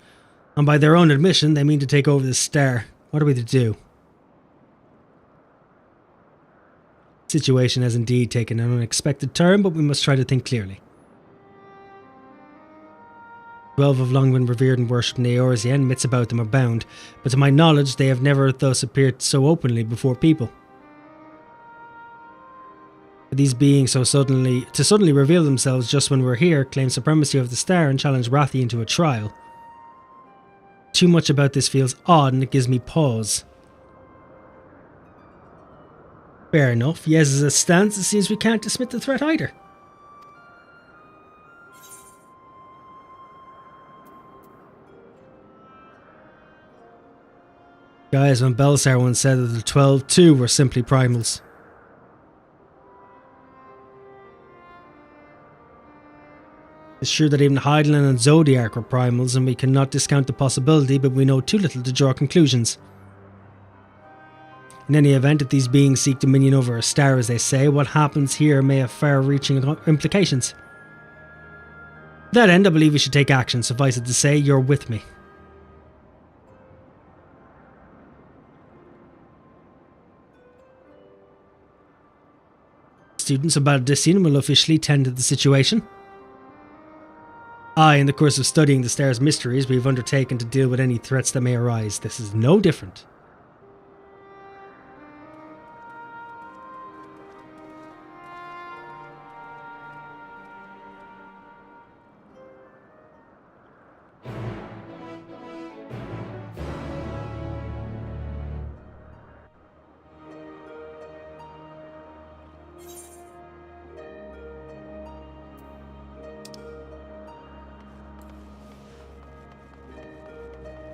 And by their own admission, they mean to take over the star. What are we to do? The situation has indeed taken an unexpected turn, but we must try to think clearly. 12 have long been revered and worshipped in Eorzea, and myths about them abound, but to my knowledge they have never thus appeared so openly before people. These beings suddenly reveal themselves just when we're here, claim supremacy of the star and challenge Rathian to a trial. Too much about this feels odd and it gives me pause. Fair enough. Yes, as it stands, it seems we can't dismiss the threat either. Guys, when Belsar once said that the 12 too were simply primals. It's true that even Heidelin and Zodiac were primals, and we cannot discount the possibility, but we know too little to draw conclusions. In any event, if these beings seek dominion over a star, as they say, what happens here may have far-reaching implications. To that end, I believe we should take action. Suffice it to say, you're with me. Students of Baldician will officially tend to the situation. In the course of studying the star's mysteries, we have undertaken to deal with any threats that may arise. This is no different.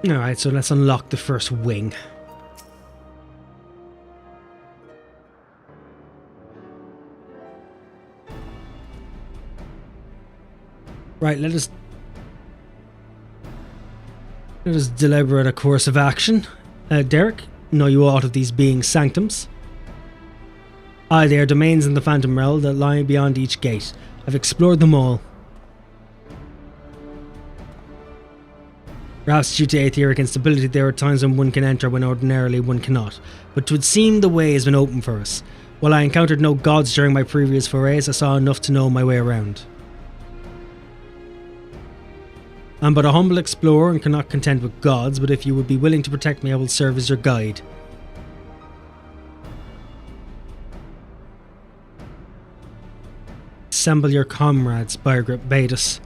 Alright, so let's unlock the first wing. Right, let us deliberate a course of action. Derek, know you aught of these beings' sanctums? Aye, they are domains in the Phantom Realm that lie beyond each gate. I've explored them all. Perhaps due to aetheric instability, there are times when one can enter when ordinarily one cannot, but it would seem the way has been open for us. While I encountered no gods during my previous forays, I saw enough to know my way around. I'm but a humble explorer and cannot contend with gods, but if you would be willing to protect me, I will serve as your guide. Assemble your comrades, Birgit bade us.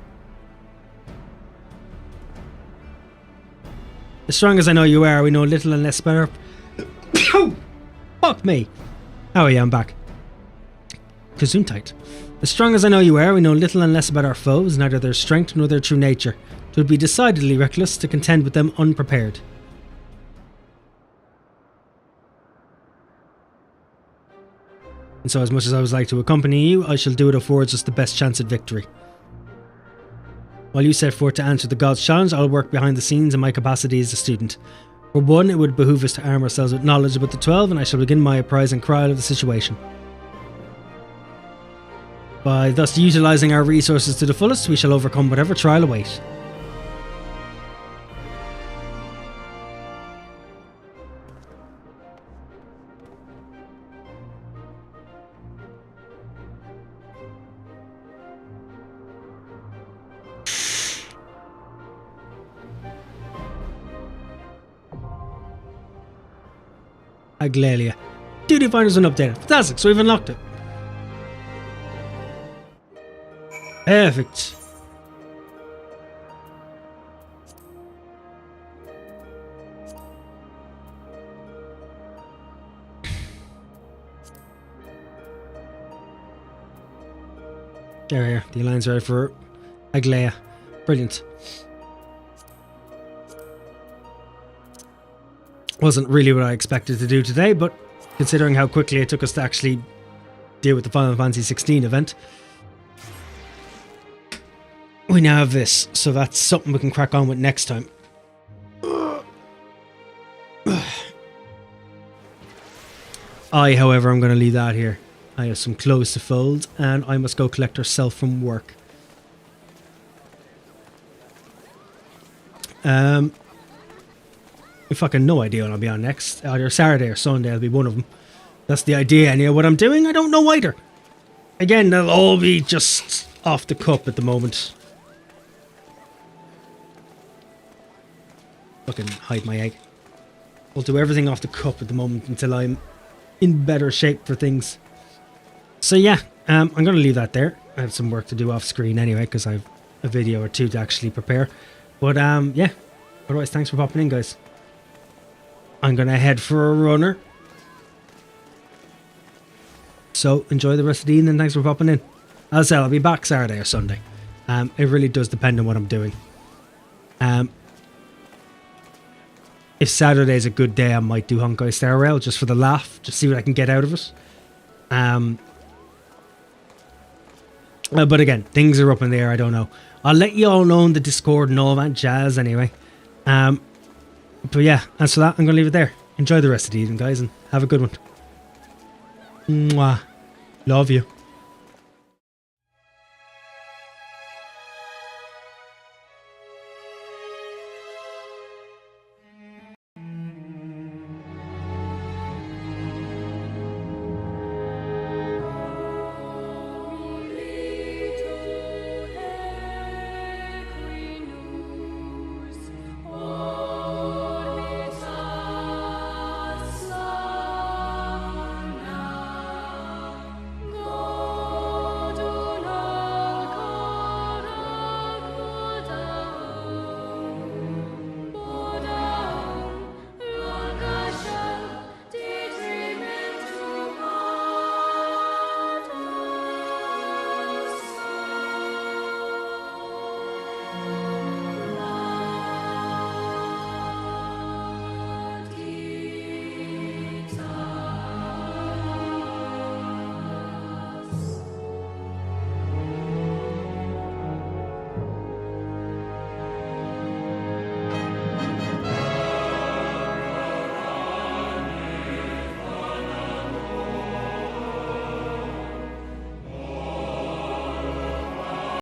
As strong as I know you are, we know little and less better. Fuck me! Oh yeah, I'm back. Gesundheit. As strong as I know you are, we know little and less about our foes, neither their strength nor their true nature. It would be decidedly reckless to contend with them unprepared. And so as much as I would like to accompany you, I shall do what affords us the best chance at victory. While you set forth to answer the God's challenge, I'll work behind the scenes in my capacity as a student. For one, it would behoove us to arm ourselves with knowledge about the 12, and I shall begin my apprising Kryl of the situation. By thus utilising our resources to the fullest, we shall overcome whatever trial awaits. Aglalia. Duty Finder's been updated. Fantastic, so we've unlocked it. Perfect. There, the Alliance right for Aglaia. Brilliant. Wasn't really what I expected to do today, but considering how quickly it took us to actually deal with the Final Fantasy XVI event, we now have this, so that's something we can crack on with next time. However, I'm going to leave that here. I have some clothes to fold, and I must go collect herself from work. I've fucking no idea when I'll be on next. Either Saturday or Sunday, I'll be one of them. That's the idea. Anyway, what I'm doing, I don't know either. Again, they'll all be just off the cup at the moment. Fucking hide my egg. I'll do everything off the cup at the moment until I'm in better shape for things. So yeah, I'm going to leave that there. I have some work to do off screen anyway, because I have a video or two to actually prepare. But yeah, Otherwise, thanks for popping in, guys. I'm going to head for a runner. So, enjoy the rest of the evening. Thanks for popping in. As I said, I'll be back Saturday or Sunday. It really does depend on what I'm doing. If Saturday's a good day, I might do Honkai Star Rail just for the laugh. Just see what I can get out of it. But again, things are up in the air. I don't know. I'll let you all know in the Discord and all that jazz anyway. But yeah, as for that, I'm going to leave it there. Enjoy the rest of the evening, guys, and have a good one. Mwah. Love you.